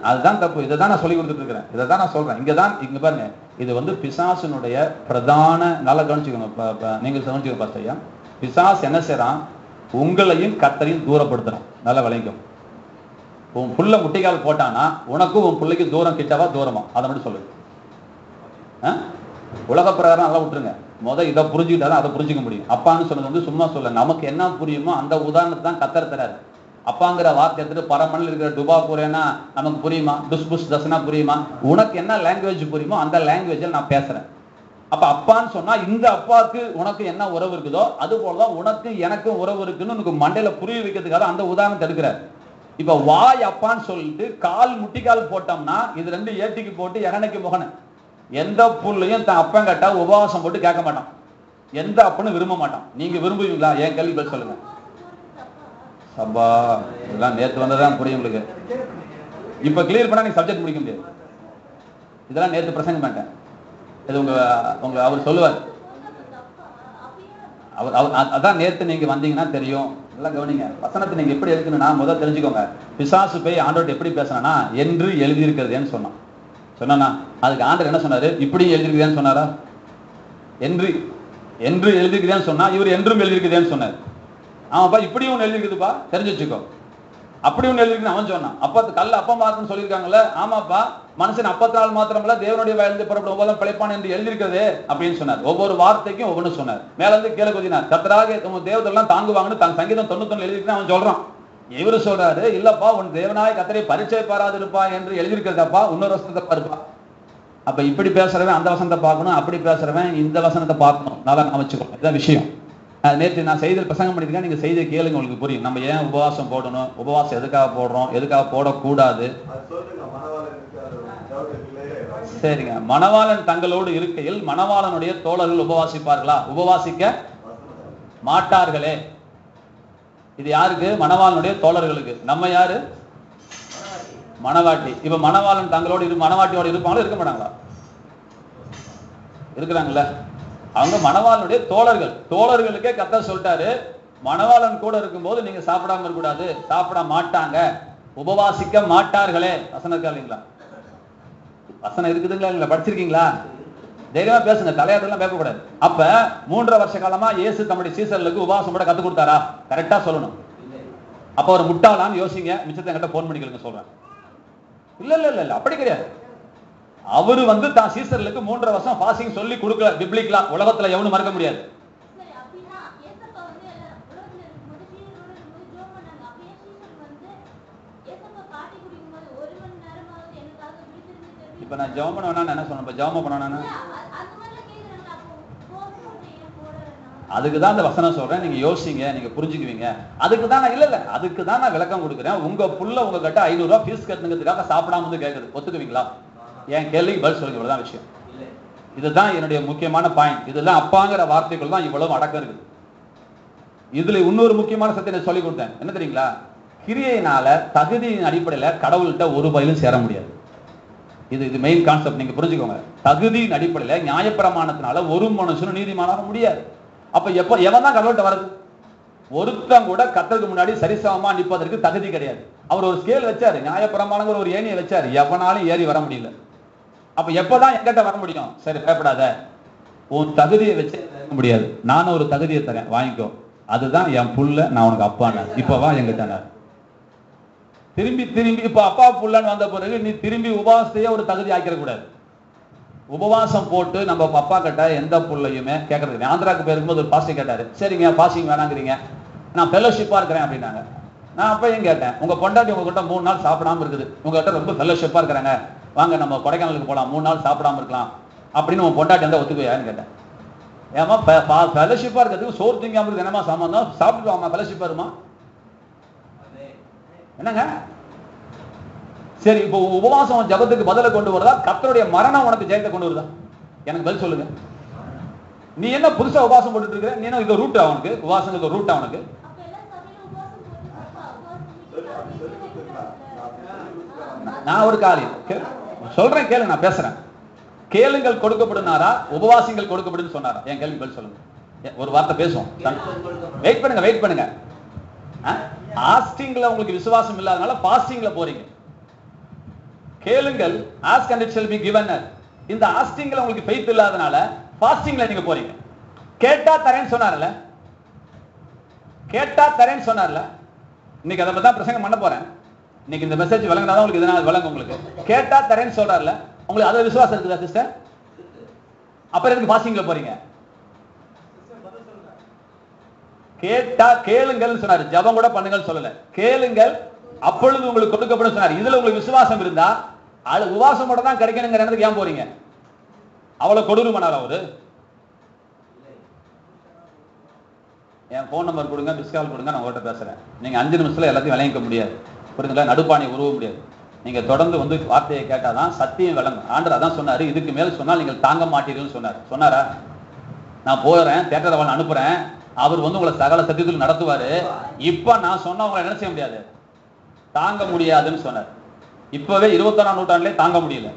அதுதான் தப்பு. இதை தான் நான் சொல்லி கொடுத்துட்டு இருக்கிறேன், இதை தான் நான் சொல்றேன். இங்க பாருங்க, இது வந்து பிசாசுனுடைய பிரதான, நல்லா கவனிச்சுக்கோங்க. நீங்க கவனிச்சுக்கோங்க பாஸ்டர் ஐயா. பிசாசு என்ன செய்யறான்? உங்களையும் கர்த்தரையும் தூரப்படுத்துறான். நல்லா விளங்கும். உன் புள்ள முட்டிக்கால் போட்டானா உனக்கும் உன் பிள்ளைக்கு தூரம் கிட்டவா தூரமா? அதை மட்டும் சொல்லு. உலக பிரகாரம் நல்லா விட்டுருங்க. இதை புரிஞ்சுக்கிட்டாதான் அதை புரிஞ்சுக்க முடியும். அப்பான்னு சொன்னது வந்து சும்மா சொல்ல, நமக்கு என்ன புரியுமோ அந்த உதாரணத்தை தான் கத்தர் தராரு. அப்பாங்கிற வார்த்தை எடுத்துட்டு பரமணில் இருக்கிற டுபா புரியனா நமக்கு புரியுமா? டுஸ் புஷ் தஸ்னா புரியுமா? உனக்கு என்ன லாங்குவேஜ் புரியுமோ அந்த லாங்குவேஜில் நான் பேசுறேன். அப்ப அப்பான்னு சொன்னா இந்த அப்பாவுக்கு உனக்கு என்ன உறவு இருக்குதோ அது போலதான் உனக்கு எனக்கும் உறவு இருக்குன்னு உனக்கு மண்டையில புரிய வைக்கிறதுக்காக அந்த உதாரணத்தை எடுக்கிறார். இப்ப வாய் அப்பான்னு சொல்லிட்டு கால் முட்டிக்கால் போட்டோம்னா இது ரெண்டு ஏட்டிக்கு போட்டு இறனைக்கு முகன எந்த புள்ளையும் தன் அப்பன் கேட்டா உபவாசம் போட்டு கேட்க மாட்டான், எந்த அப்பனும் விரும்ப மாட்டான். நீங்க விரும்புவீங்களா? என் கேள்வி பதில் சொல்லுங்க. சபா இதெல்லாம் நேற்று வந்ததான் புரியும் உங்களுக்கு. இப்ப கிளியர் பண்ணா நீங்க சப்ஜெக்ட் முடிக்க முடியாது. இதெல்லாம் நேற்று பிரசங்கம் பண்ணிட்டேன். இது உங்க அவர் சொல்லுவார். அதான் நேற்று நீங்க வந்தீங்கன்னா தெரியும். எல்லாம் கவனிங்க. வசனத்தை நீங்க எப்படி எடுக்கணும்னா முதல் தெரிஞ்சுக்கோங்க. பிசாசு போய் ஆண்டவர்கிட்ட எப்படி பேசினா என்று எழுதியிருக்கிறதுன்னு சொன்னா அதுக்கு ஆண்டவர் என்ன சொன்னாரு? இப்படி எழுதியிருக்கிறேன்னு சொன்னாரா? என்று எழுதியிருக்கிறேன்னு சொன்னா இவர் என்றும் எழுதியிருக்கிறேன்னு சொன்னார். ஆமாப்பா இப்படி ஒன்று எழுதிருக்குதுப்பா தெரிஞ்சு வச்சுக்கோ. அப்படி ஒன்று எழுதிருக்கு அவன் சொன்னான். அப்ப கல்ல அப்பா மாத்திரம் சொல்லியிருக்காங்கல்ல. ஆமாப்பா மனுஷன் 54 மாத்திரமல்ல தேவனுடைய வயலிருந்து புறப்படும் ஒவ்வொரு பிழைப்பான் என்று எழுதியிருக்கிறது அப்படின்னு சொன்னார். ஒவ்வொரு வார்த்தைக்கும் ஒவ்வொன்று சொன்னார். மேல இருந்து கீழே கொதினார். கர்த்தராக தேவதெல்லாம் தாங்குவாங்கன்னு தான் சங்கீதம் 91 எழுதிருக்குன்னு அவன் சொல்றான். இவரு சொல்றாரு இல்லப்பா உன் தேவனாய் கர்த்தரை பரீட்சை பாராது இருப்பா என்று எழுதியிருக்கிறதப்பா இன்னொரு வசனத்தை பாருப்பா. அப்ப இப்படி பேசுறவன் அந்த வசனத்தை பார்க்கணும், அப்படி பேசுறவன் இந்த வசனத்தை பார்க்கணும். நல்லா அமைச்சுக்கணும். இதுதான் விஷயம். நேற்று நான் செய்தி பிரசங்கம் பண்ணிருக்கேன். நீங்க செய்தியை கேளுங்க, உங்களுக்கு புரியும். நம்ம ஏன் உபவாசம் போடணும், உபவாசம் எதுக்காக போடுறோம், எதுக்காக போடக்கூடாது. சரிங்க. மணவாளன் தங்களோடு இருக்கையில் மணவாளனுடைய தோழர்கள் உபவாசிப்பார்களா? உபவாசிக்க மாட்டார்களே. இது யாருக்கு? மணவாளனுடைய தோழர்களுக்கு. நம்ம யாரு? மணவாட்டி. இப்ப மணவாளன் தங்களோடு மணவாட்டியோட இருப்பாங்களா இருக்க மாட்டாங்களா? இருக்கிறாங்கல்ல. அவங்க மணவாளனுடைய தோழர்கள். தோழர்களுக்கே கர்த்தர் சொல்லிட்டாரு மணவாளன் கூட இருக்கும்போது நீங்க சாப்பிடாம இருக்க கூடாது. சாப்பிட மாட்டாங்க, உபவாசிக்க மாட்டார்களே. வசனம் இருக்கா இல்லைங்களா? வசனம் இருக்குதுங்களா இல்லைங்களா? படிச்சிருக்கீங்களா? தைரியமா பேசுங்க, தலையாட்டெல்லாம் பேசக்கூடாது. அப்ப 3.5 வருஷ காலமா இயேசு தம்முடைய சீசர்களுக்கு உபவாசம் கூட கத்து கொடுத்தாரா? கரெக்டா சொல்லணும். அப்ப ஒரு முட்டாளான்னு யோசிங்க. மிச்சத்தை என்கிட்ட போன் பண்ணிக்கலுங்க சொல்றேன். இல்ல அப்படி கிடையாது. அவரு தான் சீசர்களுக்கு 3.5 வருஷம் பாசிங் சொல்லி கொடுக்கல. பிப்ளிக்லா உலகத்துல எவனும் மறக்க முடியாது. இப்ப நான் ஜெபம் பண்ண வேணாம்னு என்ன சொன்னேன்? இப்ப ஜெபம் பண்ணணும்னா அதுக்குதான் அந்த வசனம் சொல்றேன். நீங்க யோசிங்க, நீங்க புரிஞ்சுக்குவீங்க. அதுக்குதான் நான் இல்ல அதுக்குதான் நான் விளக்கம் கொடுக்குறேன். உங்க புள்ள உங்ககிட்ட 500 ரூபாய் ஃபீஸ் கட்டுங்கிறதுக்காக சாப்பிடாம வந்து கேட்குது. ஒத்துக்குவீங்களா? என் கேள்விக்கு பதில் சொல்லுங்க. இவ்வளவுதான் விஷயம். இதுதான் என்னுடைய முக்கியமான பாயிண்ட். இதெல்லாம் அப்பாங்கிற வார்த்தைக்குள் தான் இவ்வளவு அடக்கம் இருக்குது. இதுல இன்னொரு முக்கியமான சத்தியத்தை சொல்லி கொடுத்தேன். என்ன தெரியுங்களா? கிரியையினால தகுதியின் அடிப்படையில கடவுள்கிட்ட ஒரு பயிலும் சேர முடியாது. இது மெயின் கான்செப்ட். நீங்க புரிஞ்சுக்கோங்க. தகுதியின் அடிப்படையில நியாயப்பிரமாணத்தினால ஒரு மனுஷனும் நீதிமானாக முடியாது. அப்ப எவன் தான் கடவுள்கிட்ட வர்றது? ஒருத்தன் கூட கர்த்தருக்கு முன்னாடி சரிசமமா நிற்பதற்கு தகுதி கிடையாது. அவர் ஒரு ஸ்கேல் வச்சாரு, நியாயப்பிரமாணங்கிற ஒரு ஏணியை வச்சாரு. எவனாலும் ஏறி வர முடியல. அப்ப எப்பதான் என்கிட்ட வர முடியும்? சரி பயப்படாத, உன் தகுதியை வச்சு முடியாது. நானும் ஒரு தகுதியை தரேன், வாங்கிக்கோ. அதுதான் என் புள்ள, நான் உனக்கு அப்பான. இப்பவா எங்கிட்ட திரும்பி இப்ப அப்பா புள்ளன்னு வந்த பிறகு நீ திரும்பி உபவாசத்தையே ஒரு தகுதி ஆக்கிட கூடாது. உபவாசம் போட்டு நம்ம அப்பா கிட்ட எந்த புள்ளையுமே கேட்கறது. ஆந்திராக்கு போயிருக்கும்போது ஒரு பாஸ்டிங் கேட்டாரு. சரிங்க பாஸ்டிங் வேணாங்கிறீங்க, நான் ஃபெல்லோஷிப்பா இருக்கிறேன் அப்படின்னாங்க. நான் அப்பயும் கேட்டேன், உங்க பொண்டாட்டி உங்ககிட்ட 3 நாள் சாப்பிடாம இருக்குது, உங்ககிட்ட ரொம்ப ஃபெல்லோஷிப்பா இருக்கிறாங்க, வாங்க நம்ம கொடைக்கானலுக்கு போலாம், 3 நாள் சாப்பிடாம இருக்கலாம் அப்படின்னு உங்க பொண்டாட்டி இருந்தா ஒத்துக்குவியான்னு கேட்டேன். ஏமா ஃபெல்லோஷிப்பா இருக்கிறதுக்கு சோறு திங்காம இருக்கு என்னமா சம்பந்தம்? சாப்பிட்டு வாமா, ஃபெல்லோஷிப்பா இருமா என்னங்க? சரி, இப்போ உபவாசம் ஜபத்துக்கு பதில கொண்டு வருதா, கர்த்தருடைய மரணம் உனக்கு ஜெயத்தை கொண்டு வருதா? எனக்கு பதில் சொல்லுங்க. நீ என்ன புதுசா உபவாசம் போட்டுட்டு இருக்க? நீ என்ன இது ரூட் அவனுக்கு? உபவாசம் இது ரூட் அவனுக்கு? நான் ஒரு காரியம் சொல்றேன், கேளு, நான் பேசுறேன். கேளுங்கள் கொடுக்கப்படுனாரா, உபவாசிங்கள் கொடுக்கப்படும் சொன்னாரா? என் கேள்வி பதில் சொல்லுங்க. ஒரு வார்த்தை பேசுவோம். வெயிட் பண்ணுங்க. ஆஸ்டிங்ல உங்களுக்கு விசுவாசம் இல்லாதனால பாஸ்டிங்ல போறீங்க. கேளுங்கள், ask and it shall be given. இந்த ஆஸ்டிங்ல உங்களுக்கு ஃபெய்த் இல்லாதனால பாஸ்டிங்ல நீங்க போறீங்க. கேட்டா தரேன்னு சொன்னார்ல, இன்னைக்கு அதை பத்தி தான் பிரசங்கம் பண்ண போறேன். இன்னைக்கு இந்த மெசேஜ் விளங்கினாதான் உங்களுக்கு இதனால விளங்கும். உங்களுக்கு கேட்டா தரேன்னு சொல்றாருல, உங்களுக்கு அது விசுவாசம் இருக்குதா சிஸ்டர்? அப்புறம் எதுக்கு பாஸ்டிங்ல போறீங்க? கேட்டா கேளுங்கள் சொன்னாரு, ஜபம் கூட பண்ணுங்கள் சொல்லல. கேளுங்கள் அப்பொழுது உங்களுக்கு கொடுக்கப்படும் சொன்னார். இதுல உங்களுக்கு விசுவாசம் இருந்தா அது உபவாசம் மட்டும் தான் கிடைக்கணுங்கிற இடத்துக்கு ஏன் போறீங்க? அவ்வளவு கொடூரமானார் அவரு. என் போன் நம்பர் கொடுங்க, மிஸ் கால் கொடுங்க, நான் உங்கள்கிட்ட பேசுறேன். நீங்க 5 நிமிஷத்துல எல்லாத்தையும் விளங்கிக்க முடியாது, புரியுதுங்களா? நடுப்பானை உருவ முடியாது. நீங்க தொடர்ந்து வந்து வார்த்தையை கேட்டாதான் சத்தியம் விளங்கும். ஆண்டவர் அதான் சொன்னாரு, இதுக்கு மேல் சொன்னால் நீங்கள் தாங்க மாட்டீர்கள்னு சொன்னார். சொன்னாரா? நான் போறேன், தேட்டரை அனுப்புறேன், அவர் வந்து உங்களை சகல சத்தியத்தில் நடத்துவாரு. இப்ப நான் சொன்னா உங்களை என்ன செய்ய முடியாது, தாங்க முடியாதுன்னு சொன்னார். இப்பவே 21ஆம் நூற்றாண்டுல தாங்க முடியல.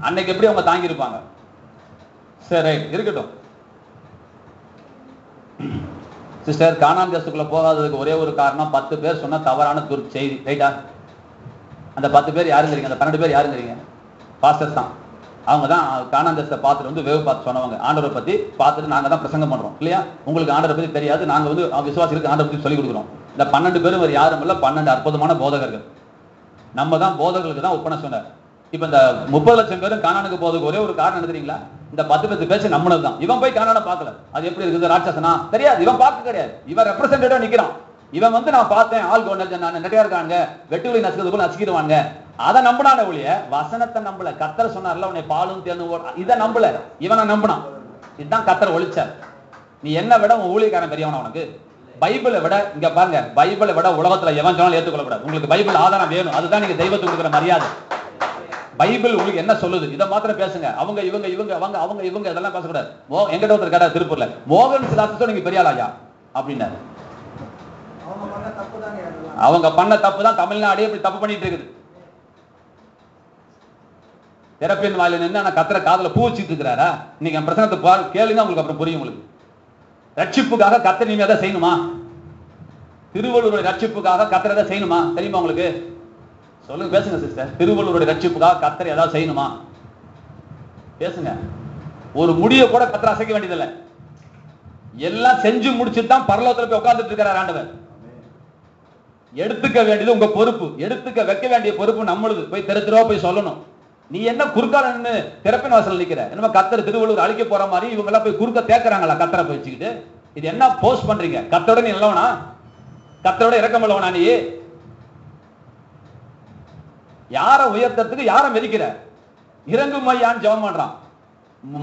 அன்னைக்கு எப்படி அவங்க தாங்கி இருப்பாங்க? சரி, இருக்கட்டும் சிஸ்டர். கானான் தேசத்துக்குள்ள போகாததுக்கு ஒரே ஒரு காரணம், 10 பேர் சொன்ன தவறான செய்தி, ரைட்டா? அந்த 10 பேர் யாருங்கிறீங்க? அந்த 12 பேர் யாருங்கிறீங்க? பாஸ்டர்ஸ் தான். அவங்க தான் கானான் தேசத்தை பார்த்துட்டு வந்து வேவு பார்த்து சொன்னவங்க. ஆண்டவரை பத்தி பார்த்துட்டு நாங்க தான் பிரசங்கம் பண்றோம் இல்லையா? உங்களுக்கு ஆண்டவரை பத்தி தெரியாது, நாங்க வந்து விசுவாசிகளுக்கு ஆண்டவரை பத்தி சொல்லிக் கொடுக்குறோம். இந்த 12 பேரும் வேறு யாரும் இல்ல, 12 அற்புதமான போதகர்கள். நம்ம தான் போதகர்களுக்கு தான் ஒப்பனை சொன்னார். இப்ப இந்த 30 லட்சம் பேரும் கானானுக்கு போறதுக்கு ஒரே ஒரு காரணம் என்ன தெரியுங்களா? இந்த 10 பேச்சு நம்மளதுதான். இவன் போய் கானான பார்க்கல, அது எப்படி இருக்குது, ராட்சசனா தெரியாது, இவன் பார்க்க கிடையாது. இவன் ரெப்ரசன்டேட்டிவா நிக்கிறான். இவன் வந்து நான் பார்த்தேன், ஆள் நிறைய இருக்காங்க, வெட்டுவலி நசுக்கிறதுக்குள்ள நசுக்கிடுவாங்க, அதை நம்பினான ஒழிய வசனத்தை நம்பல. கத்தர் சொன்னார்ல, உன்னை பாலும் தேர்ந்து இதை நம்பல, இவனை நம்பினான். இதுதான் கத்தர் ஒழிச்சார். நீ என்ன விட உன் ஊழியக்காரன் பெரியவனா உனக்கு? பைபிளை விட, இங்க பாருங்க, பைபிளை விட உலகத்துல எவன் சொன்னாலும் ஏற்றுக்கொள்ளக்கூடாது. உங்களுக்கு பைபிள் ஆதாரம் வேணும், அதுதான் நீங்க தெய்வத்துக்கு கொடுக்குற மரியாதை. பைபிள் உங்களுக்கு என்ன சொல்லுது, இதை மாத்திரம் பேசுங்க. அவங்க இவங்க இவங்க அவங்க அவங்க இவங்க இதெல்லாம் பேசக்கூடாது. எங்கிட்ட ஒருத்தர் கேட்டார் திருப்பூர்ல, மோகன் சிலாசத்தோ நீங்க பெரிய ஆளாயா அப்படின்னாரு. அவங்க பண்ண தப்பு தான் தமிழ்நாடே இப்படி தப்பு பண்ணிட்டு இருக்குது. திறப்பின் வாயில நின்று கத்திர காதல பூ வச்சுட்டு இருக்கிறாரா? இன்னைக்கு என் பிரச்சனை கேளுங்க, உங்களுக்கு அப்புறம் புரியும். உங்களுக்கு ரட்சிப்புக்காக கத்தர் நீங்க எதை செய்யணுமா? திருவள்ளுவருடைய ரட்சிப்புக்காக கத்தர் எதை செய்யணுமா தெரியுமா உங்களுக்கு? சொல்லுங்க, பேசுங்க சிஸ்டர். திருவள்ளுவருடைய ரட்சிப்புக்காக கத்தர் ஏதாவது செய்யணுமா? பேசுங்க. ஒரு முடிய கூட கத்தர் அசைக்க வேண்டியதில்லை, எல்லாம் செஞ்சு முடிச்சுட்டு தான் பரலோகத்துல போய் உட்கார்ந்துட்டு இருக்கிறார் ஆண்டவர். எடுத்துக்க வேண்டியது உங்க பொறுப்பு, எடுத்துக்க வைக்க வேண்டிய பொறுப்பு நம்மளுது. போய் தெருவா போய் சொல்லணும். நீ என்ன குறுக்கால நின்று திறப்பின் வாசல் நிக்கிற? என்ன கத்தர் திருவள்ளுவர் அழிக்க போற மாதிரி இவங்க எல்லாம் போய் குறுக்க தேக்குறாங்களா கத்தரை போய் வச்சுக்கிட்டு? இது என்ன போஸ்ட் பண்றீங்க? கத்தோட நீ நல்லவனா? கத்தோட இறக்கம் உள்ளவனா? நீ யார உயர்த்தத்துக்கு யார மிதிக்கிற? இறங்கும் ஐயான்னு ஜெபம் பண்றான்,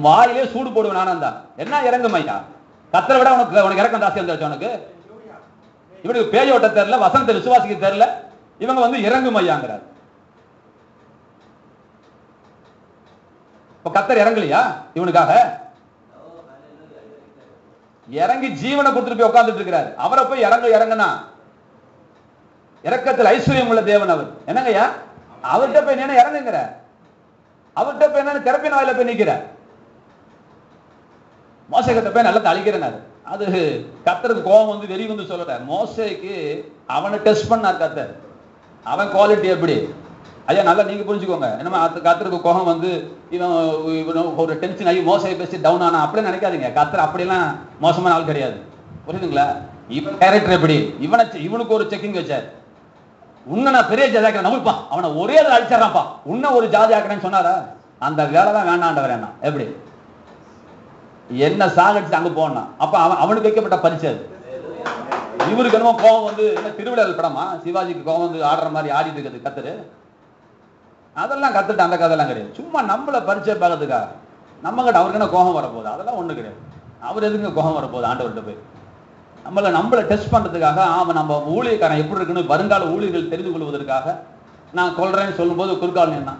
வாயிலே சூடு போடுவேன் நானா? என்ன இறங்கும் ஐயா? கத்தரை விட உனக்கு இறக்கம் ஜாஸ்தி வந்துருச்சு உனக்கு. இவனுக்கு பேய் ஓட்ட தெரியல, வசனத்தை விசுவாசிக்க தெரியல, இவங்க வந்து இறங்கும் ஐயாங்கிறார். கத்தர் இறங்கலையா இவனுக்காக? இறங்கி ஜீவனை கொடுத்துட்டு போய் உட்கார்ந்துட்டு இருக்கிறார். அவரை போய் இறங்குனா இறக்கத்தில் ஐஸ்வர்யம் உள்ள தேவன் அவர். என்னங்கய்யா அவர்கிட்ட போய் என்ன இறங்குங்கிற? அவர்கிட்ட போய் என்ன திறப்பின் வாயில போய் நிக்கிற? மோசேகிட்ட போய் நல்லா அழிக்கிறேன். அது கத்தருக்கு கோபம் வந்து வெறி வந்து சொல்ற. மோசேக்கு அவனை டெஸ்ட் பண்ணார் கத்தர். அவன் குவாலிட்டி எப்படி? ஐயா நல்லா நீங்க புரிஞ்சுக்கோங்க. என்னமா கத்தருக்கு கோபம் வந்து இவன் ஒரு டென்ஷன் ஆகி மோசையை பேசி டவுன் ஆனா அப்படியே நினைக்காதீங்க. கத்தர் அப்படியெல்லாம் மோசமான ஆள் கிடையாது, புரியுதுங்களா? இவன் கேரக்டர் எப்படி? இவனுக்கு ஒரு செக்கிங் வச்சார். உன்னை நான் பெரிய ஜாதி ஆக்கிறேன், நம்பிப்பா அவனை ஒரே அழிச்சிடறான்ப்பா, உன்ன ஒரு ஜாதி ஆக்கிறேன்னு சொன்னாரா? அந்த வேலை தான் வேண்டாண்டவர். என்ன எப்படி என்ன சாகடிச்சு அங்க போனா? அப்ப அவனுக்கு வைக்கப்பட்ட பரிசு அது. இவருக்கு என்னமோ கோபம் வந்து என்ன திருவிழா படமா? சிவாஜிக்கு கோபம் வந்து ஆடுற மாதிரி ஆடிட்டு இருக்குது கத்தரு. அதெல்லாம் கத்துட்டு அந்த கதையெல்லாம் கிடையாது. சும்மா நம்மள பரிச்சை பார்க்கறதுக்காக நம்ம கிட்ட அவருக்கு என்ன கோபம் வரப்போகுது? அதெல்லாம் ஒண்ணு கிடையாது. அவர் எதுங்க கோபம் வரப்போகுது? ஆண்டவர்கிட்ட போய் நம்மளை டெஸ்ட் பண்றதுக்காக, அவன் நம்ம ஊழியக்காரன் எப்படி இருக்குன்னு வருங்கால ஊழியர்கள் தெரிந்து கொள்வதற்காக நான் கொள்றேன்னு சொல்லும் போது குறுக்கால் நின்னா,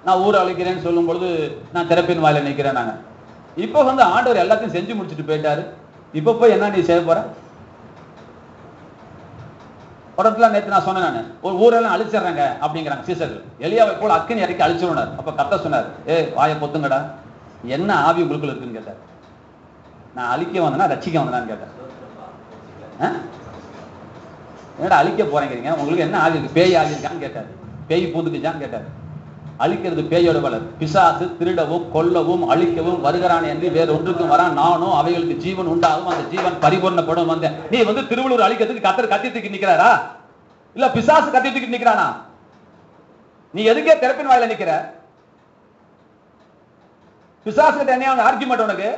நான் ஊர் அழைக்கிறேன்னு சொல்லும் பொழுது நான் திறப்பின் வாயில நிற்கிறேன். நாங்க இப்போ வந்து ஆண்டவர் எல்லாத்தையும் செஞ்சு முடிச்சுட்டு போயிட்டாரு. இப்ப போய் என்ன நீ செய்ய போற? உடத்துல நேற்று நான் சொன்னேன், நான் ஒரு ஊரெல்லாம் அழிச்சிடுறாங்க அப்படிங்கிறாங்க சீசர்கள். எலியாவை போல அக்கினி இறக்கி அழிச்சிருந்தார். அப்ப கத்த சொன்னார், வாயை பொத்துங்கடா, என்ன ஆவி உங்களுக்குள்ள இருக்குன்னு கேட்டார். நான் அழிக்க வந்தேன்னா ரட்சிக்க வந்தேனான்னு கேட்டார். என்னடா அழிக்க போறேங்கிறீங்க, உங்களுக்கு என்ன ஆவி இருக்கு? பேய் ஆவி இருக்கான்னு கேட்டார். பேய் பூந்துக்குச்சான்னு கேட்டார். அழிக்கிறது பேயோட வளர். பிசாசு திருடவும் கொல்லவும் அழிக்கவும் வருகிறான் என்று வேற ஒன்றுக்கும் வரான். நானும் அவைகளுக்கு ஜீவன் உண்டாகும், அந்த ஜீவன் பரிபூர்ணப்படும் வந்தேன். நீ வந்து திருவள்ளுவர் அழிக்கிறதுக்கு கத்தர் கத்தி தூக்கி நிக்கிறாரா? இல்ல பிசாசு கத்தி தூக்கி நிக்கிறானா? நீ எதுக்கே திறப்பின் வாயில நிக்கிற? பிசாசு கிட்ட என்ன ஆர்கியூமெண்ட் உனக்கு?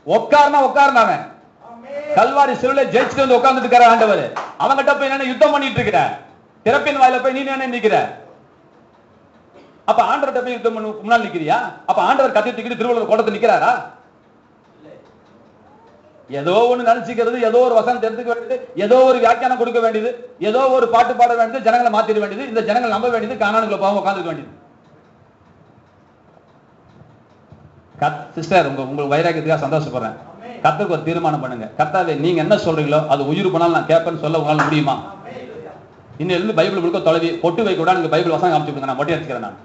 உட்கார்னாவன் கல்வாரி சிலுவையில ஜெயிச்சுட்டு வந்து உட்கார்ந்துட்டு இருக்கிற ஆண்டவர். அவங்கிட்ட போய் என்ன யுத்தம் பண்ணிட்டு இருக்கிற? திறப்பின் வாயில போய் நீ என்ன நிக்கிற? அப்ப ஆண்டவர்கிட்ட போய் முன்னால் நிக்கிறியா? அப்ப ஆண்டவர் கத்தி தூக்கிட்டு திருவள்ளுவர் கோட்டத்தில் நிக்கிறாரா? ஏதோ ஒண்ணு நினைச்சுக்கிறது, ஏதோ ஒரு வசனம் தெரிஞ்சுக்க வேண்டியது, ஏதோ ஒரு வியாக்கியானம் கொடுக்க வேண்டியது, ஏதோ ஒரு பாட்டு பாட வேண்டியது, ஜனங்களை மாத்திட வேண்டியது, இந்த ஜனங்கள் நம்ப வேண்டியது, கானானுக்குள்ள போக உட்காந்துக்க வேண்டியது. சிஸ்டர், உங்களுக்கு வைராக்கியத்துக்காக சந்தோஷப்படுறேன். கர்த்தருக்கு ஒரு தீர்மானம் பண்ணுங்க. கர்த்தாவே, நீங்க என்ன சொல்றீங்களோ அது உயிர் போனாலும் நான் கேட்பேன்னு சொல்ல உங்களால முடியுமா? இன்னிலிருந்து பைபிள் முழுக்க தொலைவி பொட்டு வைக்க கூட நீங்க பைபிள் வசனம் காமிச்சு கொடுங்க, நான் மொட்டை அடிச்சுக்கிறேன். நான்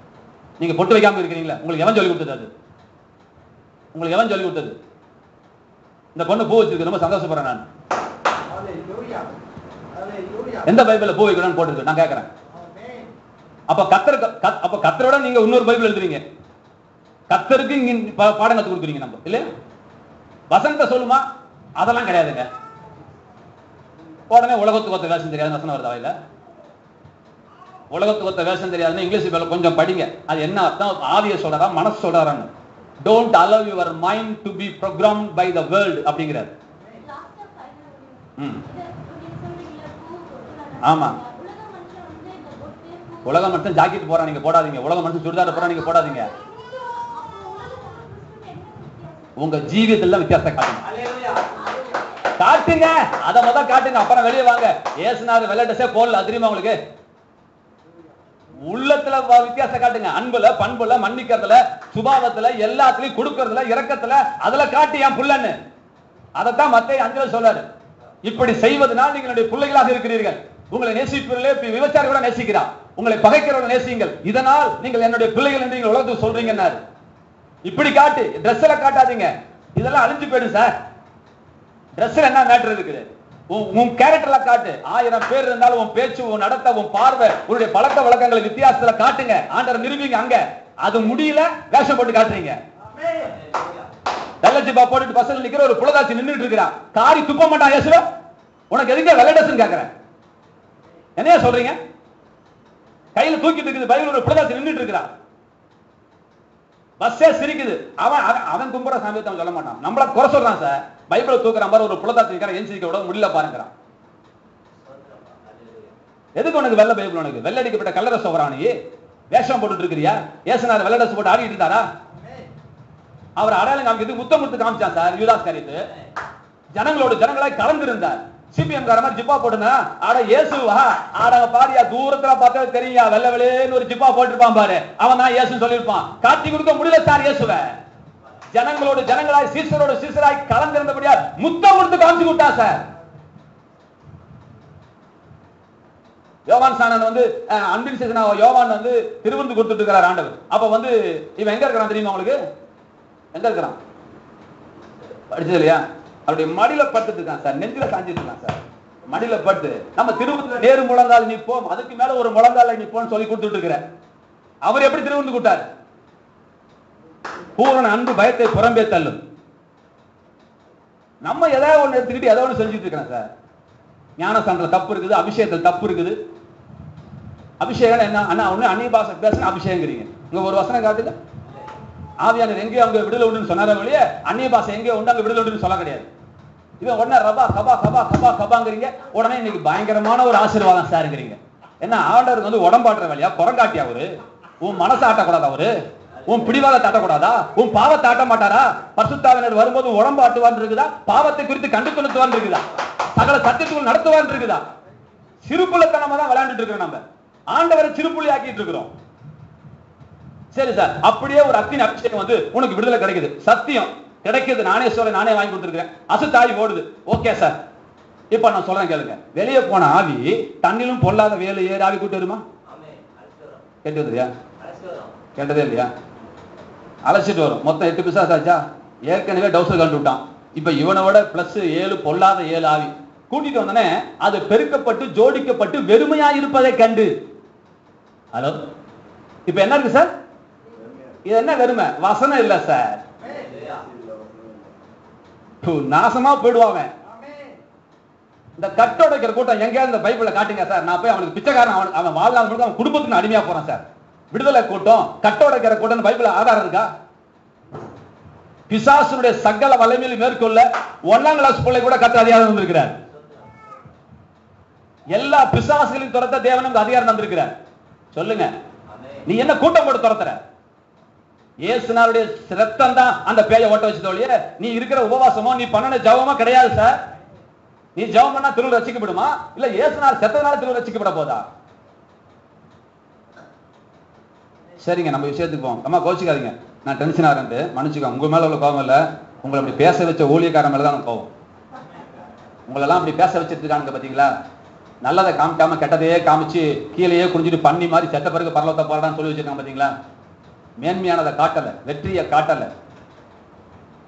நீங்க பொட்டு வைக்காம இருக்கிறீங்களா? உங்களுக்கு எவன் சொல்லி கொடுத்தது? அது உங்களுக்கு எவன் சொல்லி கொடுத்தது? இந்த பொண்ணு பூ வச்சிருக்கு, ரொம்ப சந்தோஷப்படுறேன். நான் எந்த பைபிள்ல பூ வைக்கணும்னு போட்டுருக்கு நான் கேட்கறேன். அப்ப கர்த்தரோட நீங்க இன்னொரு பைபிள் எழுதுறீங்க. கர்த்தருக்கு இங்க பாடம் கத்து கொடுக்குறீங்க. நம்ம இல்ல வசனத்தை சொல்லுமா? அதெல்லாம் கிடையாதுங்க. உடனே உலகத்துக்கு ஒத்த வேஷம் தெரியாது வசனம் வருதா? இல்ல உலகத்துக்கு ஒத்த வேஷம் தெரியாதுன்னு இங்கிலீஷ் கொஞ்சம் படிங்க. அது என்ன அர்த்தம்? ஆவிய சொல்றாரா மனசு சொல்றாரான்னு. Don't allow your mind to be programmed by the world அப்படிங்கிறார். ஆமா, உலக மனுஷன் ஜாக்கெட் போறா நீங்க போடாதீங்க. உலக மனுஷன் சுடிதார் போறா நீங்க போடாதீங்க. உங்க ஜீவியத்துல வித்தியாசத்தை காட்டுங்க. அத முதல்ல காட்டுங்க, அப்புறம் வெளியே வாங்க. ஏசுனாரு வெள்ளை ட்ரெஸ்ஸே போடல, தெரியுமா உங்களுக்கு? உள்ளத்துல வித்தியாசம் காட்டுங்க. அன்புல, பண்புல, மன்னிக்கிறதுல, சுபாவத்துல, எல்லாத்துலயும் கொடுக்கறதுல, இரக்கத்துல, அதுல காட்டி என் புள்ளன்னு. அதைத்தான் மத்தேயு 5 சொல்றாரு. இப்படி செய்வதனால் நீங்களுடைய பிள்ளைகளாக இருக்கிறீர்கள். உங்களை நேசிப்பவர்களே விபச்சாரியோட நேசிக்கிறார், உங்களை பகைக்கிறவர்கள் நேசியுங்கள், இதனால் நீங்கள் என்னுடைய பிள்ளைகள் என்று நீங்கள் உலகத்துக்கு சொல்றீங்கன்னாரு. இப்படி காட்டு, ட்ரெஸ்ல காட்டாதீங்க. இதெல்லாம் அழிஞ்சு போயிடும் சார். ட்ரெஸ்ல என்ன மேட்டர் இருக்குது? உன் கேரக்டர்ல காட்டு. 1000 பேர் இருந்தாலும் உன் பேச்சு, உன் நடத்த, உன் பார்வை, உன்னுடைய பழக்க வழக்கங்களை வித்தியாசத்துல காட்டுங்க. ஆண்டவர் நிரூபிங்க. அங்க அது முடியல, வேஷம் போட்டு காட்டுறீங்க. வெள்ளச்சிப்பா போட்டுட்டு பஸ்ல நிக்கிற ஒரு புலதாச்சி நின்றுட்டு இருக்கிறான். காரி துப்ப மாட்டான் இயேசுவ. உனக்கு எதுங்க வெள்ளை ட்ரெஸ் கேக்குறேன்? என்னையா சொல்றீங்க? கையில தூக்கிட்டு இருக்குது பைபிள், ஒரு புலதாச்சி நின்றுட்டு இருக்கிறான். பஸ்ஸே சிரிக்குது. அவன் கும்புற சமயத்தை சொல்ல மாட்டான், நம்மள குறை சொல்றான் சார். பைபிளை தூக்குறான் பாரு, ஒரு புலதாச்சி எஞ்சிக்க விட முடியல பாருங்கிறான். எதுக்கு உனக்கு வெள்ளை பைபிள்? உனக்கு வெள்ளடிக்கப்பட்ட கல்லறை சோறானி வேஷம் போட்டுட்டு இருக்கிறியா? ஏசுனார் வெள்ளை ட்ரெஸ் போட்டு ஆடிட்டு இருந்தாரா? அவர் அடையாளம் காமிக்கிறது முத்தம் கொடுத்து காமிச்சான் சார். யூதாஸ் காரியத்து ஜனங்களோட ஜனங்களாய் கலந்திருந்தார். சிபிஎம் கார மாதிரி ஜிப்பா போட்டுனா ஆட இயேசுவா ஆட பாரியா, தூரத்துல பார்த்தா தெரியா வெள்ளை வெள்ளேன்னு ஒரு ஜிப்பா போட்டுருப்பான் பாரு, அவன் தான் இயேசு சொல்லியிருப்பான். காட்டி கொடுக்க முடியல சார் இயேசுவ. ஜனங்களோட ஜனங்களாய் சீசரோட சீசராய் கலந்திருந்தபடியா முத்தம் கொடுத்து காமிச்சு விட்டா சார். யோவான் சாணன் வந்து அன்பின் சீசனா யோவான் வந்து திருவிருந்து கொடுத்துட்டு இருக்கிறார் ஆண்டவர். அப்ப வந்து இவன் எங்க இருக்கிறான் தெரியுமா உங்களுக்கு? எங்க இருக்கிறான்? படிச்சது இல்லையா? அவருடைய மடியில படுத்துட்டு இருக்கான் சார், நெஞ்சில சாஞ்சிட்டு இருக்கான் சார். மடியில படுத்து நம்ம திருவிருந்து நேரு முழங்கால் நிற்போம், அதுக்கு மேல ஒரு முழங்கால நிற்போம்னு சொல்லி கொடுத்துட்டு இருக்கிற அவர் எப்படி திருவிருந்து கொடுத்தாரு? பூரண அன்பு பயத்தை புறம்பே தள்ளும். நம்ம ஏதாவது ஒண்ணு எடுத்துக்கிட்டு ஏதோ ஒண்ணு செஞ்சுட்டு இருக்கிறோம் சார். ஞானஸ்தானத்துல தப்பு இருக்குது, அபிஷேகத்துல தப்பு இருக்குது. அபிஷேகம் என்ன? அண்ணா ஒண்ணு அந்நிய பாஷை பேசுன அபிஷேகங்கிறீங்க. இங்க ஒரு வசனம் காட்டுங்க. ஆவியானவர் எங்கேயோ அங்க விடுதலை உண்டுன்னு சொன்னாரே ஒழிய அந்நிய பாஷை எங்கேயோ உண்டு அங்க விடுதலை உண்டுன்னு சொல்ல கிடையாது. இவன் உடனே ரபா கபா கபா கபா கபாங்கிறீங்க. உடனே இன்னைக்கு பயங்கரமான ஒரு ஆசீர்வாதம் சாருங்கிறீங்க. என்ன ஆண்டவருக்கு வந்து உடம்பாட்டுற வேலையா? புறங்காட்டி அவரு? உன் மனசை ஆட்டக்கூடாது அவரு? உன் பிடிவாதத்தை ஆட்டக்கூடாதா? உன் பாவத்தை ஆட்ட மாட்டாரா? பரிசுத்தாவினர் வரும்போது உடம்பு ஆட்டுவான் இருக்குதா? பாவத்தை குறித்து கண்டு கொளுத்துவான் இருக்குதா? சகல சத்தியத்துக்குள் நடத்துவான் இருக்குதா? சிறுபுள்ளத்தனமா தான் விளையாண்டுட்டு இருக்கிறோம். நம்ம ஆண்டவரை சிறுபுள்ளி ஆக்கிட்டு இருக்கிறோம். சரி சார், அப்படியே ஒரு அக்கினி அபிஷேகம் வந்து உனக்கு விடுதலை கிடைக்குது, சத்தியம் கிடைக்குது, நானே சொல்ல நானே வாங்கி கொடுத்துருக்கேன், அசுத்தாய் ஓடுது. ஓகே சார், இப்ப நான் சொல்றேன் கேளுங்க. வெளியே போன ஆவி தண்ணிலும் பொல்லாத வேலை ஏறி ஆவி கூட்டு வருமா? கேட்டது இல்லையா? கேட்டதே இல்லையா? அழைச்சிட்டு வரும். மொத்தம் 8 பிசாசாச்சா? ஏற்கனவே டவுசர் கண்டு விட்டான். இப்ப இவனோட பிளஸ் 7 பொல்லாத 7 ஆவி கூட்டிட்டு வந்தனே, அது பெருக்கப்பட்டு ஜோடிக்கப்பட்டு வெறுமையா இருப்பதை கண்டு. ஹலோ, இப்ப என்ன இருக்கு சார்? இது என்ன வெறுமை? வசனம் இல்ல சார். நாசமா போயிடுவாங்க. இந்த கட்டோடைக்கிற கூட்டம் எங்கேயாவது இந்த பைபிளை காட்டுங்க சார். நான் போய் அவனுக்கு பிச்சைக்காரன், அவன் வாழ்நாள் முழுக்க அவன் குடும்பத்துக்கு அடிமையா போறான் சார். விடுதலை கூட்டம், கட்டோடைக்கிற கூட்டம் பைபிள் ஆதாரம் இருக்கா? பிசாசுடைய சகல வல்லமையில் மேற்கொள்ள 1ஆம் கிளாஸ் பிள்ளை கூட கத்த அதிகாரம் வந்திருக்கிறார். எல்லா பிசாசுகளையும் துரத்த தேவன் நமக்கு அதிகாரம் தந்திருக்கிறார். சொல்லுங்க. நீ என்ன கூட்டம் போட்டு துரத்துற? இயேசுனாருடைய ரத்தம் தான் அந்த பேயை ஓட்ட வச்சதோலிய நீ இருக்கிற உபவாசமோ நீ பண்ணன ஜெபமோ கிடையாது சார். நீ ஜெபம் பண்ணா திருவுள் ரட்சிக்கப்படுமா? இல்ல இயேசுனார் செத்ததனால திருவுள் ரட்சிக்கப்பட போதா? சரிங்க, நம்ம விஷயத்துக்கு போவோம். அம்மா கோச்சிக்காதீங்க, நான் டென்ஷன் ஆகிறேன்ட்டு மன்னிச்சுக்கோங்க. உங்க மேல உள்ள கோபம் இல்ல, உங்களை அப்படி பேச வச்ச ஊழியக்காரன் மேல தான் எனக்கு கோபம். உங்களெல்லாம் அப்படி பேச வச்சுட்டு இருக்காங்க பாத்தீங்களா? நல்லதை காமிக்காம கெட்டதையே காமிச்சு கீழேயே குடிஞ்சிட்டு பண்ணி மாதிரி செத்த பிறகு பரலோகத்தை போறான்னு சொல்லி வச்சிருக்காங்க பாத்தீங்களா? மேன்மையானதை காட்டல, வெற்றியை காட்டல.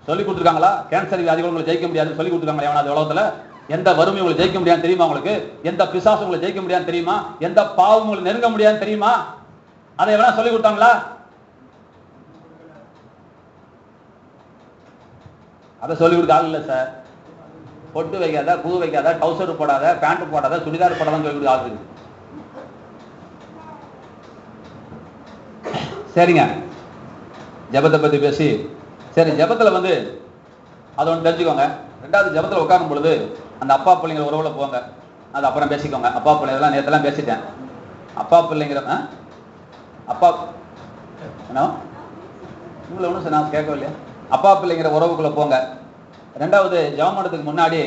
சொல்லி கொடுத்துருக்காங்களா? கேன்சர் வியாதிகள் உங்களை ஜெயிக்க முடியாதுன்னு சொல்லி கொடுத்துருக்காங்க எவனாவது உலகத்துல? எந்த வறுமை உங்களை ஜெயிக்க முடியாதுன்னு தெரியுமா உங்களுக்கு? எந்த பிசாசு உங்களை ஜெயிக்க முடியாதுன்னு தெரியுமா? எந்த பாவம் உங்களை நெருங்க முடியாதுன்னு தெரியுமா? அதை எவனா சொல்லி கொடுத்தாங்களா? அதை சொல்லி கொடுக்க ஆள் இல்ல சார். பொட்டு வைக்காத, பூ வைக்காத, டவுசர் போடாத, பேண்ட் போடாத, சுடிதார் போடாதான் சொல்லி கொடுக்க ஆள் இருக்கு. சரிங்க, ஜெபத்தை பத்தி பேசி சரி, ஜெபத்துல வந்து அதை ஒன்று தெரிஞ்சுக்கோங்க. ரெண்டாவது, ஜெபத்துல உட்காரும் பொழுது அந்த அப்பா பிள்ளைங்கிற உறவுல போங்க. அது அப்புறம் பேசிக்கோங்க. அப்பா பிள்ளைங்கலாம் நேற்றெல்லாம் பேசிட்டேன். அப்பா பிள்ளைங்கிற அப்பா என்ன உங்களை ஒன்றும் நான் கேட்கவே இல்லையா? அப்பா பிள்ளைங்கிற உறவுக்குள்ள போங்க. ரெண்டாவது, ஜெபம் பண்ணுறதுக்கு முன்னாடி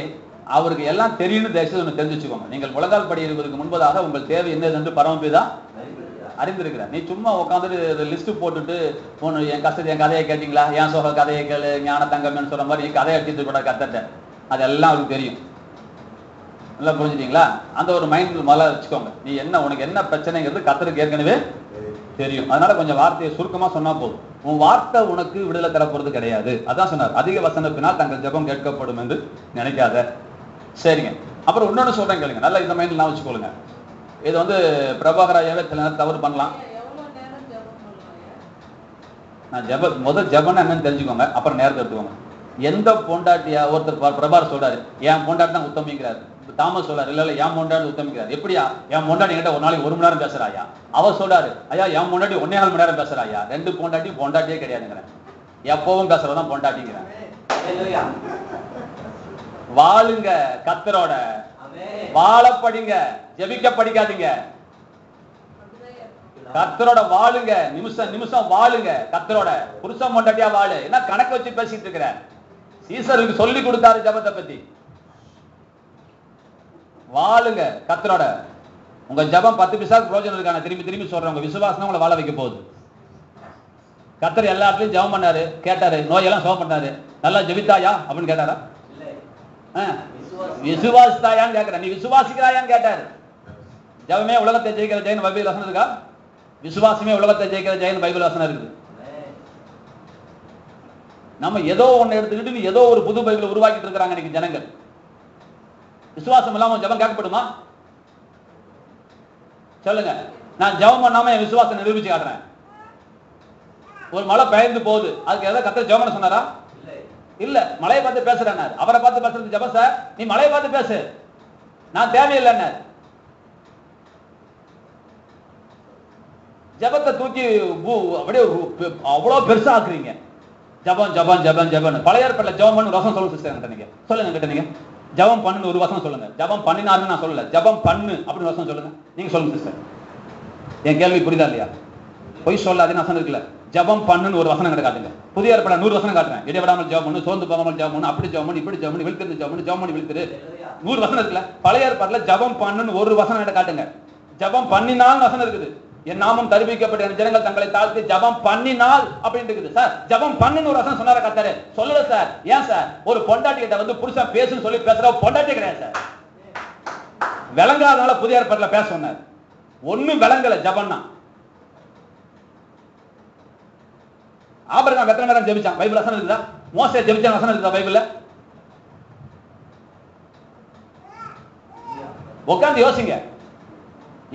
அவருக்கு எல்லாம் தெரியும்னு தயவுசெய்து ஒன்று தெரிஞ்சு வச்சுக்கோங்க. நீங்கள் முழங்கால் படி இருப்பதற்கு முன்பதாக உங்கள் தேவை என்னது என்று பரமபிதா அறிந்திருக்கிறேன். நீ சும்மா உட்காந்துட்டு லிஸ்ட் போட்டுட்டு என் கஷ்டத்தை, என் கதையை கேட்டீங்களா, என் சோக கதையை கேளு, ஞான தங்கம்னு சொல்ற மாதிரி கதையை எடுத்துட்டு கூட கத்தட்ட அதெல்லாம் அவருக்கு தெரியும். நல்லா புரிஞ்சுட்டீங்களா? அந்த ஒரு மைண்ட் முதல்ல வச்சுக்கோங்க. நீ என்ன, உனக்கு என்ன பிரச்சனைங்கிறது கத்தருக்கு ஏற்கனவே தெரியும். அதனால கொஞ்சம் வார்த்தையை சுருக்கமா சொன்னா போதும். உன் வார்த்தை உனக்கு விடுதலை தரப்போறது கிடையாது. அதான் சொன்னார், அதிக வசனத்தினால் தங்கள் ஜெபம் கேட்கப்படும் என்று நினைக்காத. சரிங்க, அப்புறம் இன்னொன்னு சொல்றேன் கேளுங்க, நல்லா இந்த மைண்ட்ல நான் வச்சுக்கொள்ளுங்க. இது வந்து பிரபாகராயாவே சில நேரம் தவறு பண்ணலாம். நான் முதல் ஜெபம்னா என்னன்னு தெரிஞ்சுக்கோங்க, அப்புறம் நேரத்தை எடுத்துக்கோங்க. எந்த பொண்டாட்டியா ஒருத்தர் பிரபார் சொல்றாரு என் பொண்டாட்டி தான் உத்தமிக்கிறாரு, தாமஸ் சொல்றாரு இல்ல என் பொண்டாட்டி உத்தமிக்கிறாரு. எப்படியா என் பொண்டாட்டி கிட்ட ஒரு நாளைக்கு 1 மணி நேரம் பேசுறாயா? அவர் சொல்றாரு ஐயா என் பொண்டாட்டி 1.25 மணி நேரம் பேசுறாயா. 2 பொண்டாட்டியே கிடையாதுங்கிறேன், எப்பவும் பேசுறதான் பொண்டாட்டிங்கிறேன். வாழுங்க கர்த்தரோட, வாழ படிங்க, ஜெபிக்க படிக்காதீங்க. கர்த்தரோட வாழுங்க, நிமிஷம் வாழுங்க கர்த்தரோட. புருஷன் பொண்டாட்டியா வாழு. என்ன கணக்கு வச்சு பேசிட்டு இருக்கிற? சீசருக்கு சொல்லி கொடுத்தாரு ஜெபத்தை பத்தி. வாழுங்க கர்த்தரோட. உங்க ஜெபம் 10 பைசாக்கு பிரயோஜனம் இருக்கான? திரும்பி சொல்றேன், உங்க விசுவாசம் உங்களை வாழ வைக்க போகுது. கர்த்தர் எல்லா இடத்துலயும் ஜெபம் பண்ணாரு, கேட்டாரு, நோயெல்லாம் சுகம் பண்ணாரு. நல்லா ஜெபித்தாயா அப்படின்னு கேட்டாரா? விசுவாசித்தாயான்னு கேட்கிறேன். நீ விசுவாசிக்கிறாயான்னு கேட்டாரு. ஜெபமே உலகத்தை ஜெயிக்கிற ஜெயன் பைபிள் வசனம் இருக்கா? விசுவாசமே உலகத்தை ஜெயிக்கிற ஜெயன் பைபிள் வசனம் இருக்குது. நம்ம ஏதோ ஒண்ணு எடுத்துக்கிட்டு ஏதோ ஒரு புது பைபிள் உருவாக்கிட்டு இருக்கிறாங்க இன்னைக்கு ஜனங்கள். விசுவாசம் இல்லாம ஜெபம் கேட்கப்படுமா? சொல்லுங்க. நான் ஜெபம் பண்ணாம என் விசுவாசம் நிரூபிச்சு காட்டுறேன். ஒரு மழை பெயர்ந்து போகுது, அதுக்கு ஏதாவது கர்த்தர் ஜெபம் பண்ண சொன்னாரா? இல்ல. மழையை பார்த்து பேசுறேன், அவரை பார்த்து பேசுறது ஜெபம் சார். நீ மழையை பார்த்து பேசு, நான் தேவையில்லை. ஜெபத்தை தூக்கி அப்படியே அவ்வளவு பெருசா ஆக்குறீங்க. ஜெபம் ஜெபம் ஜெபம் ஜெபம். பழைய ஏற்பாட்டுல ஜெபம் பண்ணு வசனம் சொல்லுங்க சிஸ்டர். நீங்க சொல்லுங்க கிட்ட, நீங்க ஜெபம் பண்ணு ஒரு வசனம் சொல்லுங்க. ஜெபம் பண்ணினாருன்னு நான் சொல்லல, ஜெபம் பண்ணு அப்படின்னு வசனம் சொல்லுங்க. நீங்க சொல்லுங்க சிஸ்டர். என் கேள்வி புரியுதா இல்லையா? பொய் சொல்லாதீன்னு வசனம் இருக்குல்ல, ஜெபம் பண்ணுன்னு ஒரு வசனம் காட்டுங்க. புதிய ஏற்பாடு 100 வசனம் காட்டுறேன். இடைவிடாமல் ஜெபம் பண்ணு, சோர்ந்து போகாமல் ஜெபம் பண்ணு, அப்படி ஜெபம் பண்ணு, இப்படி ஜெபம் பண்ணு, விழுத்துறது ஜெபம் பண்ணு, ஜெபம் பண்ணி விழுத்துரு. 100 வசனம் இருக்குல்ல. பழைய ஏற்பாட்டுல ஜெபம் பண்ணுன்னு ஒரு வசனம் காட்டுங்க. ஜெபம் பண்ணினால் வசனம் இருக்குது. என் நாமம் தரிபிக்கப்பட்ட ஜனங்கள் தங்களை தாழ்த்தி ஜெபம் பண்ணினால் அப்படின்னு இருக்குது. சார் ஜெபம் பண்ணுன்னு ஒரு வசனம் சொன்னார கர்த்தர்? சொல்லல சார். ஏன் சார்? ஒரு பொண்டாட்டி கிட்ட வந்து புருஷன் பேசுன்னு சொல்லி பேசுற பொண்டாட்டி கிடையாது சார். விளங்காதனால புதிய ஏற்பாட்டுல பேச சொன்னார். ஒண்ணும் விளங்கல ஜெபம்னா. ஆபிரகாம் எத்தனை நேரம் ஜெபிச்சான்? பைபிள் வசனம் இருக்குதா? மோசே ஜெபிச்சான் வசனம் இருக்குதா பைபிள்ல? உட்கார்ந்து யோசிங்க.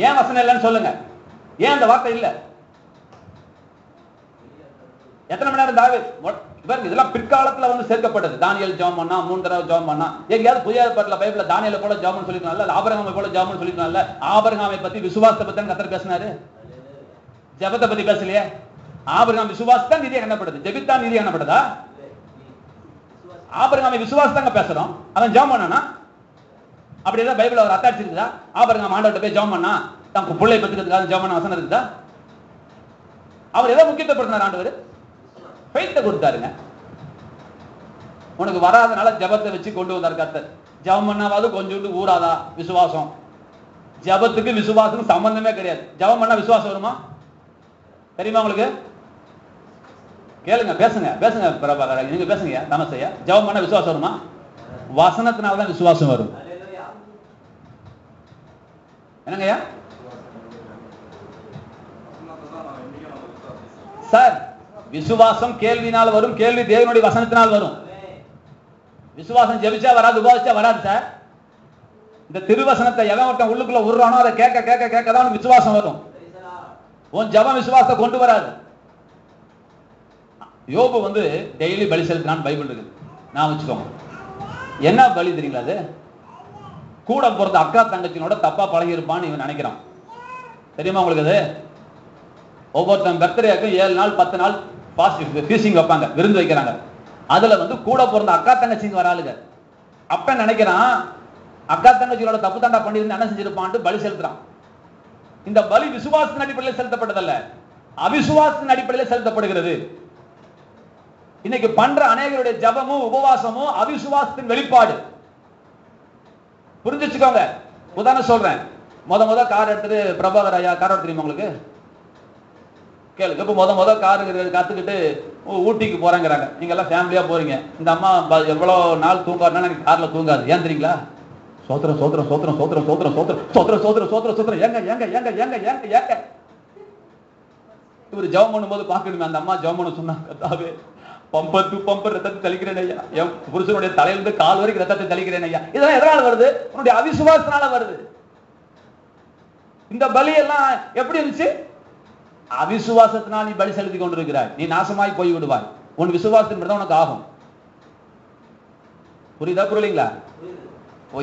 ஏன் வசனம் இல்லைன்னு சொல்லுங்க. ஏன் அந்த வார்த்தை இல்ல? எத்தனை மணி நேரம் தாவீது? இதெல்லாம் பிற்காலத்துல வந்து சேர்க்கப்பட்டது. தானியேல் ஜெபம் பண்ணா, 3 தடவை ஜெபம் பண்ணா. எங்கேயாவது புதிய ஏற்பாட்டுல பைபிள்ல தானியேலை போல ஜெபம் சொல்லிருக்கனால, ஆபிரகாமை போல ஜெபம் சொல்லிருக்கனால, ஆபிரகாமை பத்தி விசுவாசத்தை பத்தி கர்த்தர் பேசினாரு, ஜெபத்தை பத்தி பேசலையே. ஆபிரகாம் விசுவாசத்தான் நீதியாக எண்ணப்படுது, ஜெபித்தான் நீதியாக எண்ணப்படுதா? ஆபிரகாமை விசுவாசத்தாங்க பேசுறோம். அவன் ஜெபம் பண்ணானா? அப்படி ஏதாவது பைபிள் அவர் அத்தாட்சி இருக்குதா? ஆபிரகாம் ஆண்டவர்கிட்ட போய் ஜெபம் பண்ணா, தான் பிள்ளை பத்துக்கிறதுக்காக ஜெபம் பண்ண வசனம் இருக்குதா? அவர் எதை முக்கியத்துவப்படுத்தினார் ஆண்டவர்? ஃபெய்த்தை கொடுத்தாருங்க. உனக்கு வராதனால ஜபத்தை வச்சு கொண்டு வந்தார் கர்த்தர். ஜபம் பண்ணாவது கொஞ்சோண்டு ஊறாதா விசுவாசம்? ஜபத்துக்கு விசுவாசத்துக்கு சம்பந்தமே கிடையாது. ஜபம் பண்ணா விசுவாசம் வருமா? தெரியுமா உங்களுக்கு? கேளுங்க, பேசுங்க பேசுங்க பிரபாகர், நீங்க பேசுங்க தமசையா. ஜபம் பண்ணா விசுவாசம் வருமா? வசனத்தினால்தான் விசுவாசம் வரும். என்னங்கய்யா சார்? விசுவாசம் கேள்வினால் வரும், கேள்வி தேவனுடைய வசனத்தினால் வரும். விசுவாசம் ஜெபிச்சா வராது, உபவாசிச்சா வராது சார். இந்த திருவசனத்தை எவன் ஒருத்தன் உள்ளுக்குள்ள உருறானோ அதை கேட்க கேட்க கேட்கதான் விசுவாசம் வரும். உன் ஜபம் விசுவாசத்தை கொண்டு வராது. யோபு டெய்லி பலி செலுத்தினான்னு பைபிள் இருக்கு, நான் வச்சுக்கோங்க. என்ன பலி தெரியுங்களா? அது கூட பிறந்த அக்கா தங்கச்சினோட தப்பா பழகி இருப்பான்னு இவன் நினைக்கிறான். தெரியுமா உங்களுக்கு? அது ஒவ்வொருத்தன் பர்த்டேக்கும் 7 நாள் 10 நாள் ஃபீஸ்டிங் வைப்பாங்க, விருந்து வைக்கிறாங்க. அதுல கூட பிறந்த அக்கா தங்கச்சிங்க வராளுங்க. அப்ப நினைக்கிறான் அக்கா தங்கச்சியோட தப்பு தாண்டா பண்ணிருந்து என்ன செஞ்சிருப்பான்ட்டு பலி செலுத்துறான். இந்த பலி விசுவாசத்தின் அடிப்படையில் செலுத்தப்பட்டதல்ல, அவிசுவாசத்தின் அடிப்படையில் செலுத்தப்படுகிறது. இன்னைக்கு பண்ற அநேகருடைய ஜபமும் உபவாசமும் அவிசுவாசத்தின் வெளிப்பாடு. புரிஞ்சுச்சுக்கோங்க. உதாரணம் சொல்றேன். முத கார் எடுத்துட்டு பிரபாகர் ஐயா கார் ஓட்ட தெரியுமா உங்களுக்கு? கேளுங்க. இப்ப முத கார் கத்துக்கிட்டு ஊட்டிக்கு போறாங்கிறாங்க. நீங்க எல்லாம் ஃபேமிலியா போறீங்க. இந்த அம்மா எவ்வளவு நாள் தூங்காதுன்னா எனக்கு கார்ல தூங்காது. ஏன் தெரியுங்களா? சோத்திரம் சோத்திரம் சோத்திரம் சோத்திரம் சோத்திரம் சோத்திரம் சோத்திரம் சோத்திரம் சோத்திரம் சோத்திரம் ஏங்க ஏங்க ஏங்க ஏங்க ஏங்க ஏங்க. இவர் ஜெபம் பண்ணும்போது பாக்கணுமே, அந்த அம்மா ஜெபம் பண்ண சொன்னா, கர்த்தாவே பம்பர் டு பம்பர் ரத்தத்தை தெளிக்கிறேன் ஐயா, என் புருஷனுடைய தலையிலிருந்து கால் வரைக்கும் ரத்தத்தை தெளிக்கிறேன் ஐயா. இதெல்லாம் எதனால வருது? உன்னுடைய அவிசுவாசத்தினால வருது. இந்த பலி எல்லாம் எப்படி இருந்துச்சு? அவிசுவாசத்தினால் நீ பலி செலுத்தி கொண்டிருக்கிறாய், நீ நாசமாய் போய் விடுவாய். உன் விசுவாசத்தின் தான் உனக்கு ஆகும். புரியுதா புரியலீங்களா?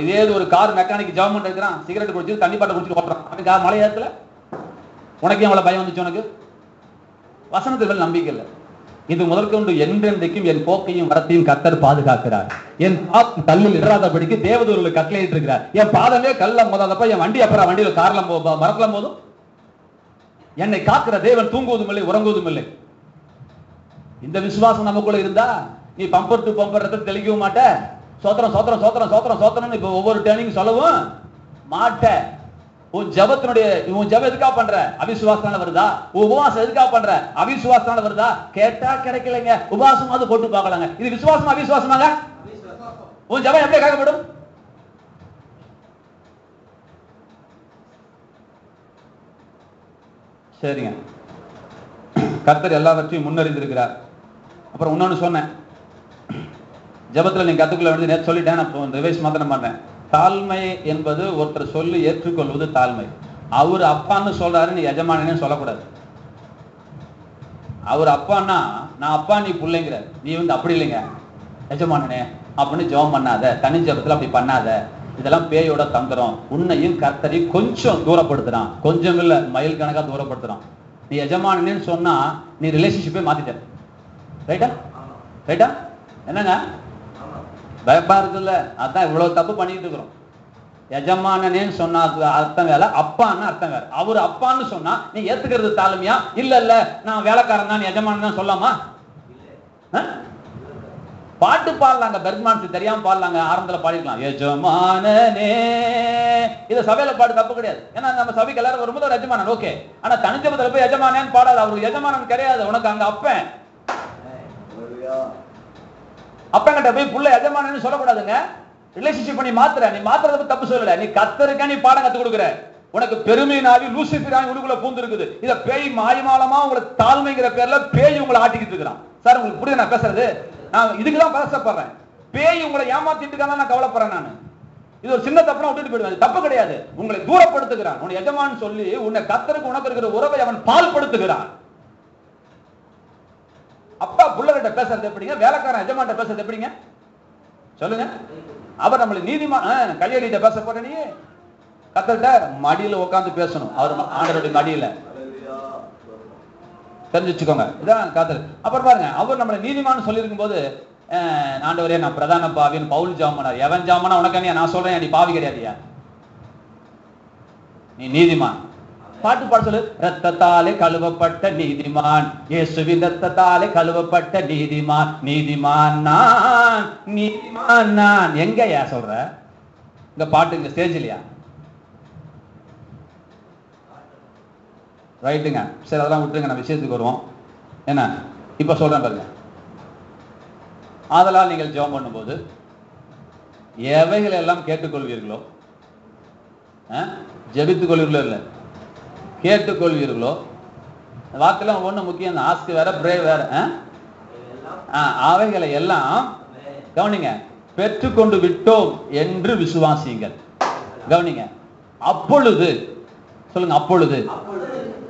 இதே ஒரு கார் மெக்கானிக் ஜெபம் பண்ணி இருக்கிறான், சிகரெட் குடிச்சு தண்ணி பாட்டை குடிச்சு ஓட்டுறான். அவனுக்கு மழை ஏத்துல உனக்கு எவ்வளவு பயம் வந்துச்சு? உனக்கு வசனத்தில் நம்பிக்கை இல்லை. இது முதற்கொண்டு என்றென்றைக்கும் என் போக்கையும் வரத்தையும் கர்த்தர் பாதுகாக்கிறார். என் கல்லில் இடாதபடிக்கு தேவதூர்களுக்கு கட்டளையிட்டு இருக்கிறார். என் பாதமே கல்ல மோதாதப்ப என் வண்டி அப்புறம் வண்டியில கார்ல மறக்கலாம் போதும். என்னை காக்கிற தேவன் தூங்குவதும் இல்லை உறங்குவதும் இல்லை. இந்த விசுவாசம் நமக்குள்ள இருந்தா நீ பம்பர் டு பம்பர் ரத்தத்தை தெளிக்கவும் மாட்ட. சோத்திரம் சோத்திரம் சோத்திரம் சோத்திரம் சோத்திரம் இப்ப ஒவ்வொரு டேர்னிங் சொல்லவும் மாட்ட. உன் ஜெபம் எதுக்கா பண்ற? அவிசுவாசத்தால வருதா? உபவாசம் எதுக்கா பண்ற? அவிசுவாசத்தால வருதா? கேட்டா கிடைக்கலைங்க, உபவாசமாவது போட்டு பார்க்கலாங்க. இது விசுவாசமா அவிசுவாசமாங்க? உன் ஜெபம் எப்படி கேட்கப்படும்? சரிங்க, கர்த்தர் எல்லாவற்றையும் முன்னறிந்திருக்கிறார். அப்புறம் இன்னொன்னு சொன்னேன், ஜெபத்துல நீங்க கத்துக்குள்ள வேண்டியது நேற்று சொல்லிட்டேன், நான் ரிவைஸ் மாத்திரம் பண்றேன். தாழ்மை என்பது ஒருத்தர் சொல்லி ஏற்றுக்கொள்வது தாழ்மை. அவர் அப்பான்னு சொல்றாரு, நீ எஜமானே சொல்லக்கூடாது. அவர் அப்பான்னா நான் அப்பா நீ பிள்ளைங்கிற, நீ அப்படி இல்லைங்க எஜமானனே அப்படின்னு ஜெபம் பண்ணாத, தனி ஜெபத்துல அப்படி பண்ணாத. இதெல்லாம் பேயோட தந்திரம். உன்னையும் கர்த்தரையும் கொஞ்சம் தூரப்படுத்துறான், கொஞ்சம் இல்ல மைல் கணக்கா தூரப்படுத்துறான். நீ எஜமானனே சொன்னா நீ ரிலேஷன்ஷிப்பே மாத்திட்ட. ரைட்டா ரைட்டா? என்னங்க பயப்பா இருக்குல்ல? அதான் இவ்வளவு தப்பு பண்ணிட்டு இருக்கிறோம். எஜமானனே சொன்னா அர்த்தம் வேலை, அப்பான்னு அர்த்தம் வேற. அவரு அப்பான்னு சொன்னா நீ ஏத்துக்கிறது தாழ்மையா? இல்ல இல்ல நான் வேலைக்காரன் தான் எஜமானன் தான் சொல்லாமா? பாட்டு பாடலாங்க, பெர்க்மான்ஸ் தெரியாம பாடலாங்க, ஆரம்பத்துல பாடிக்கலாம் எஜமானனே. இத சபையில பாடு தப்பு கிடையாது. ஏன்னா நம்ம சபைக்கு எல்லாரும் வரும்போது ஒரு எஜமானன் ஓகே. ஆனா தனிச்சபத்துல போய் எஜமானேன்னு பாடாது. அவரு எஜமானன் கிடையாது, உனக்கு அங்க அப்பன். அப்பங்கிட்ட போய் புள்ள எஜமானன்னு சொல்லக்கூடாதுங்க. ரிலேஷன்ஷிப் பண்ணி மாத்துற, நீ மாத்துறது தப்பு சொல்லல. நீ கத்தருக்கா நீ பாடம் கத்து கொடுக்குற. உனக்கு பெருமையினாவி லூசிஃபராவி உங்களுக்குள்ள பூந்து இருக்குது. இத பேய் மாயமாலமா உங்களுக்கு தாழ்மைங்கிற பேர்ல பேய் உங்களை ஆட்டிக்கிட்டு இருக்கிறான். சார் உங்களுக்கு புரியுது நான் பேசுறது? நான் இதுக்குதான் பேசப்படுறேன். பேய் உங்களை ஏமாத்திட்டு இருக்காங்க, நான் கவலைப்படுறேன். நான் இது ஒரு சின்ன தப்புனா விட்டுட்டு போயிடுவேன். தப்பு கிடையாது. உங்களை தூரப்படுத்துகிறான். உன்னை எஜமான்னு சொல்லி உன்னை கத்தருக்கு உனக்கு இருக்கிற உறவை அவன் பால்படுத்துகிறான். அப்பா புள்ளகிட்ட பேசுறது எப்படிங்க? வேலைக்காரன் எஜமான்ட்ட பேசுறது எப்படிங்க? சொல்லுங்க. அவர் நம்மள நீதிமான் கையடிட்ட பேச போற, நீ கத்தர்கிட்ட மடியில உட்காந்து பேசணும். அவர் ஆண்டவருடைய மடியில. தெரிஞ்சு வச்சுக்கோங்க, இதான் காத்தல். அப்புறம் பாருங்க, அவர் நம்மள நீதிமான் சொல்லி இருக்கும் போது ஆண்டவரே நான் பிரதான பாவின்னு பவுல் ஜாமனார். எவன் ஜாமனா உனக்கு நான் சொல்றேன், நீ பாவி கிடையாதியா, நீ நீதிமான். பாட்டு பாட சொல்லு. ரத்தத்தாலே கழுவப்பட்ட நீதிமான், இயேசுவின் ரத்தத்தாலே கழுவப்பட்ட நீதிமான், நீதிமான் நான், நீதிமான் நான். எங்கயா சொல்ற? இந்த பாட்டு இங்க ஸ்டேஜ் இல்லையா? ரைட்டுங்க, சரி அதெல்லாம் விட்டுருங்க, நம்ம விஷயத்துக்கு வருவோம். என்ன இப்ப சொல்றேன் பாருங்க. ஆதலால் நீங்கள் ஜெபம் பண்ணும்போது எவைகள் எல்லாம் கேட்டுக்கொள்வீர்களோ, ஜெபித்துக் கொள்வீர்களோ இல்லை, கேட்டுக்கொள்வீர்களோ, வாக்கெல்லாம் ஒண்ணு முக்கியம். ஆஸ்க் வேற, பிரே வேற. அவைகளை எல்லாம் கவனிங்க, பெற்றுக்கொண்டு விட்டோம் என்று விசுவாசியுங்கள். கவனிங்க, அப்பொழுது சொல்லுங்க, அப்பொழுது.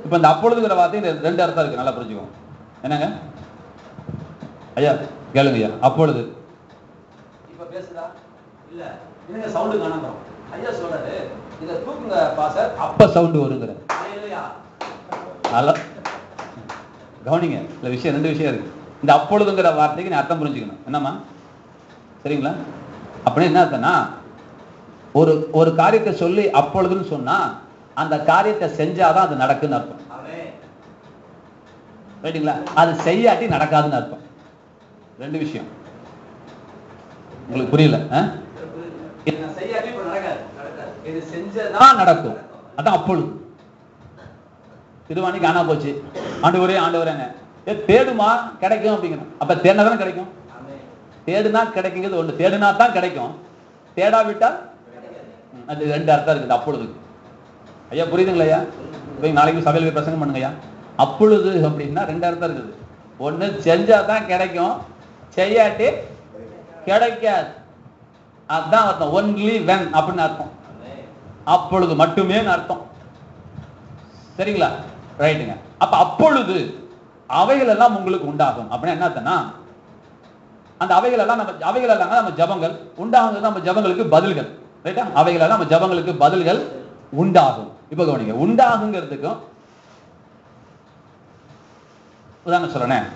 இப்ப இந்த அப்பொழுதுங்கிற வார்த்தை ரெண்டு அர்த்தம் இருக்கு, நல்லா புரிஞ்சுக்கோங்க. என்னங்க ஐயா கேளுங்க ஐயா. அப்பொழுது இப்ப பேசுதா இல்ல? என்னங்க சவுண்ட் காணோம். ஐயா சொல்றாரு இத தூக்குங்க பாஸ்டர், அப்ப சவுண்ட் வருங்கற. கவனிங்க, இல்ல விஷயம் ரெண்டு விஷயம் இருக்கு. இந்த அப்பொழுதுங்கிற வார்த்தைக்கு நீ அர்த்தம் புரிஞ்சுக்கணும். என்னம்மா சரிங்களா? அப்படின்னு என்ன அர்த்தம்னா, ஒரு காரியத்தை சொல்லி அப்பொழுதுன்னு சொன்னா அந்த காரியத்தை செஞ்சாதான் அது நடக்குன்னு அர்த்தம். ரைட்டுங்களா? அது செய்யாட்டி நடக்காதுன்னு அர்த்தம். ரெண்டு விஷயம் உங்களுக்கு புரியல? இது செஞ்சதான் நடக்கும், அதான் அப்பொழுது. திருவாணி காணா போச்சு, ஆண்டவரே ஆண்டவரேங்க, தேடுமா கிடைக்கும் அப்படிங்கிறோம். அப்ப தேடினாதான் கிடைக்கும். தேடுனா கிடைக்குங்கிறது ஒண்ணு, தேடுனா தான் கிடைக்கும், தேடாவிட்டால் அது ரெண்டு அர்த்தம் இருக்குது அப்பொழுது. ஐயா புரியுதுங்களா ஐயா? இப்ப நாளைக்கு சபையில் பிரசங்கம் பண்ணுங்க ஐயா. அப்பொழுது அப்படின்னா ரெண்டு அர்த்தம் இருக்குது. ஒண்ணு செஞ்சாதான் கிடைக்கும், செய்யாட்டி கிடைக்காது. அதுதான் அர்த்தம். ஒன்லி வென் அப்படின்னு அர்த்தம். அப்பொழுது மட்டுமே அர்த்தம். சரிங்களா? ரைட்டுங்க. அப்ப அப்பொழுது அவைகள் எல்லாம் உங்களுக்கு உண்டாகும் அப்படின்னா என்ன அர்த்தம்னா, அந்த அவைகள் எல்லாம் நம்ம ஜபங்கள் உண்டாகுது, நம்ம ஜபங்களுக்கு பதில்கள். ரைட்டா? அவைகள் எல்லாம் நம்ம ஜபங்களுக்கு பதில்கள் உண்டாகும். இப்ப கவனிங்க, உண்டாகுங்கிறதுக்கும் உதாரணம் சொல்றேன்.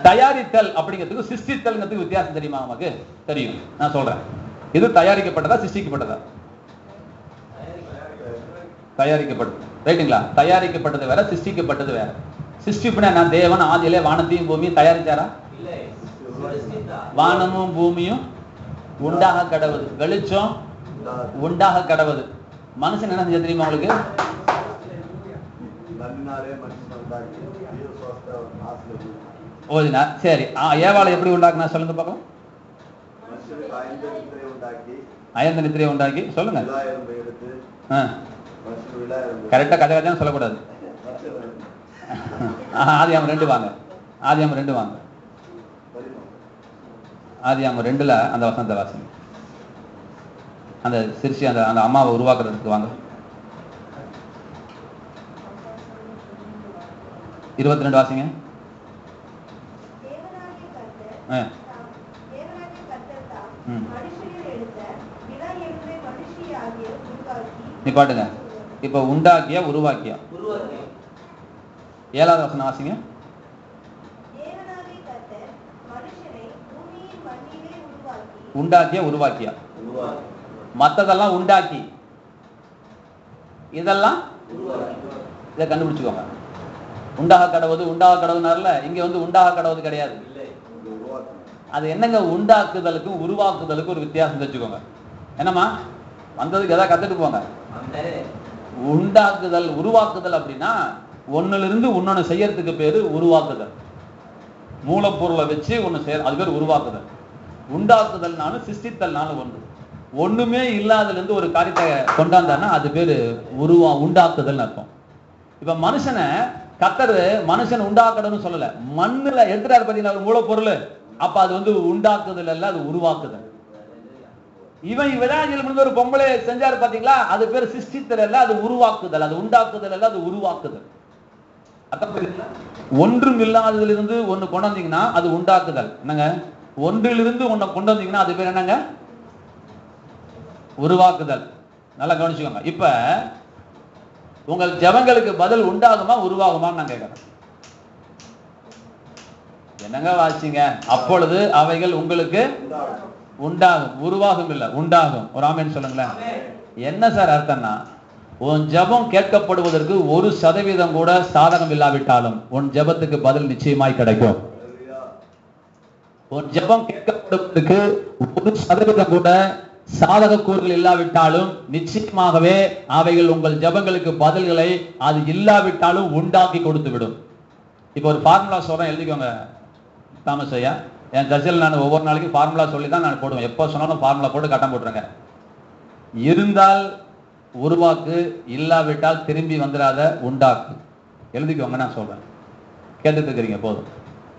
தயாரித்தல் அப்படிங்கிறதுக்கு சிருஷ்டித்தல்ங்கிறதுக்கு வித்தியாசம் தெரியுமா? நமக்கு தெரியும், நான் சொல்றேன். இது தயாரிக்கப்பட்டதா சிருஷ்டிக்கப்பட்டதா? தயாரிக்கப்பட்டது. ரைட்டுங்களா? தயாரிக்கப்பட்டது வேற, சிருஷ்டிக்கப்பட்டது வேற. சிருஷ்டிப்புனா நான் தேவன் ஆதியிலே வானத்தையும் பூமியும் தயாரிச்சாரா? வானமும் பூமியும் உண்டாக கடவுது, வெளிச்சம் உண்டாக கடவுது. மனுஷன் என்ன செஞ்ச தெரியுமா உங்களுக்கு? ஓதினா. சரி, ஏவாளை எப்படி உண்டாக்குனா சொல்லுங்க பார்க்கலாம். அயர்ந்த நித்திரையை உண்டாக்கி சொல்லுங்க. கரெக்டா கதை கதைன்னு சொல்லக்கூடாது. ஆதியாமம் 2 வாங்க. ஆதியாமம் 2 வாங்க. ஆதியாமம் 2ல அந்த வசனத்தை வாசிங்க. அந்த சிறுசி அந்த அம்மாவை உருவாக்குறதுக்கு வாங்க. 22 வாசிங்க. நீ பாட்டுங்க. இப்ப உண்டாக்கிய உருவாக்கியா? 7வது வசனம் வாசிங்க. உண்டாக்கிய உருவாக்கியா? மத்ததெல்லாம் உண்டாக்கி, இதெல்லாம் இதை கண்டுபிடிச்சுக்கோங்க. உண்டாக கடவுது உண்டாக கடவுனார்ல, இங்க வந்து உண்டாக கடவுது கிடையாது. அது என்னங்க, உண்டாக்குதலுக்கும் உருவாக்குதலுக்கும் ஒரு வித்தியாசம் தெரிஞ்சுக்கோங்க. என்னம்மா வந்ததுக்கு எதாவது கத்துட்டு போங்க. உண்டாக்குதல் உருவாக்குதல் அப்படின்னா ஒன்னுல இருந்து இன்னொன்னு செய்யறதுக்கு பேரு உருவாக்குதல். மூலப்பொருளை வச்சு ஒண்ணு செய்ய, அது பேர் உருவாக்குதல். உண்டாக்குதல்னாலும் சிருஷ்டித்தல்னாலும் ஒன்று. ஒண்ணுமே இல்லாததுல இருந்து ஒரு காரியத்தை கொண்டாந்தான்னா அது பேரு உண்டாக்குதல் அர்த்தம். இப்ப மனுஷனை கத்தரு மனுஷன் உண்டாக்கணும்னு சொல்லல, மண்ணுல எடுத்துட்டாரு பாத்தீங்களா ஒரு மூலப்பொருள், அப்ப அது வந்து உண்டாக்குதல் அல்ல, அது உருவாக்குதல். இவன் விதாஞ்சல் ஒரு பொம்பளை செஞ்சாரு பாத்தீங்களா, அது பேர் சிருஷ்டித்தல் அல்ல, அது உருவாக்குதல். அது உண்டாக்குதல் அல்ல, அது உருவாக்குதல். ஒன்றும் இல்லாததிலிருந்து ஒண்ணு கொண்டு வந்தீங்கன்னா அது உண்டாக்குதல். என்னங்க, ஒன்றிலிருந்து ஒண்ணு கொண்டு வந்தீங்கன்னா அது பேர் என்னங்க, உருவாக்குதல். நல்லா கவனிச்சுக்கோங்க. இப்ப உங்கள் ஜபங்களுக்கு பதில் உண்டாகுமா உருவாகுமான்னு நான் கேட்கிறேன். என்னங்க வாசிங்க? அப்பொழுது அவைகள் உங்களுக்கு உண்டாகும், உருவாகும் இல்ல உண்டாகும். ஒரு ஆமென் சொல்லுங்களேன். என்ன சார் அர்த்தம்னா, உன் ஜெபம் கேட்கப்படுவதற்கு 1% கூட சாதகம் இல்லாவிட்டாலும் உன் ஜெபத்துக்கு பதில் நிச்சயமாய் கிடைக்கும். உன் ஜெபம் கேட்கப்படுவதற்கு 1% கூட சாதக கூறுகள் இல்லாவிட்டாலும் நிச்சயமாகவே அவைகள் உங்கள் ஜெபங்களுக்கு பதில்களை அது இல்லாவிட்டாலும் உண்டாக்கி கொடுத்து விடும். இப்போ ஒரு ஃபார்முலா சொல்றேன், எழுதிக்கோங்க தாமஸ் ஐயா. என் சர்ச்சில் நான் ஒவ்வொரு நாளைக்கு ஃபார்முலா சொல்லி தான் நான் போடுவேன். எப்போ சொன்னாலும் ஃபார்முலா போட்டு கட்டம் போட்டுருங்க. இருந்தால் உருவாக்கு, இல்லாவிட்டால் திரும்பி வந்துடாத உண்டாக்கு. எழுதிக்கோங்க, நான் சொல்றேன், கேட்டுட்டு இருக்கிறீங்க போதும்.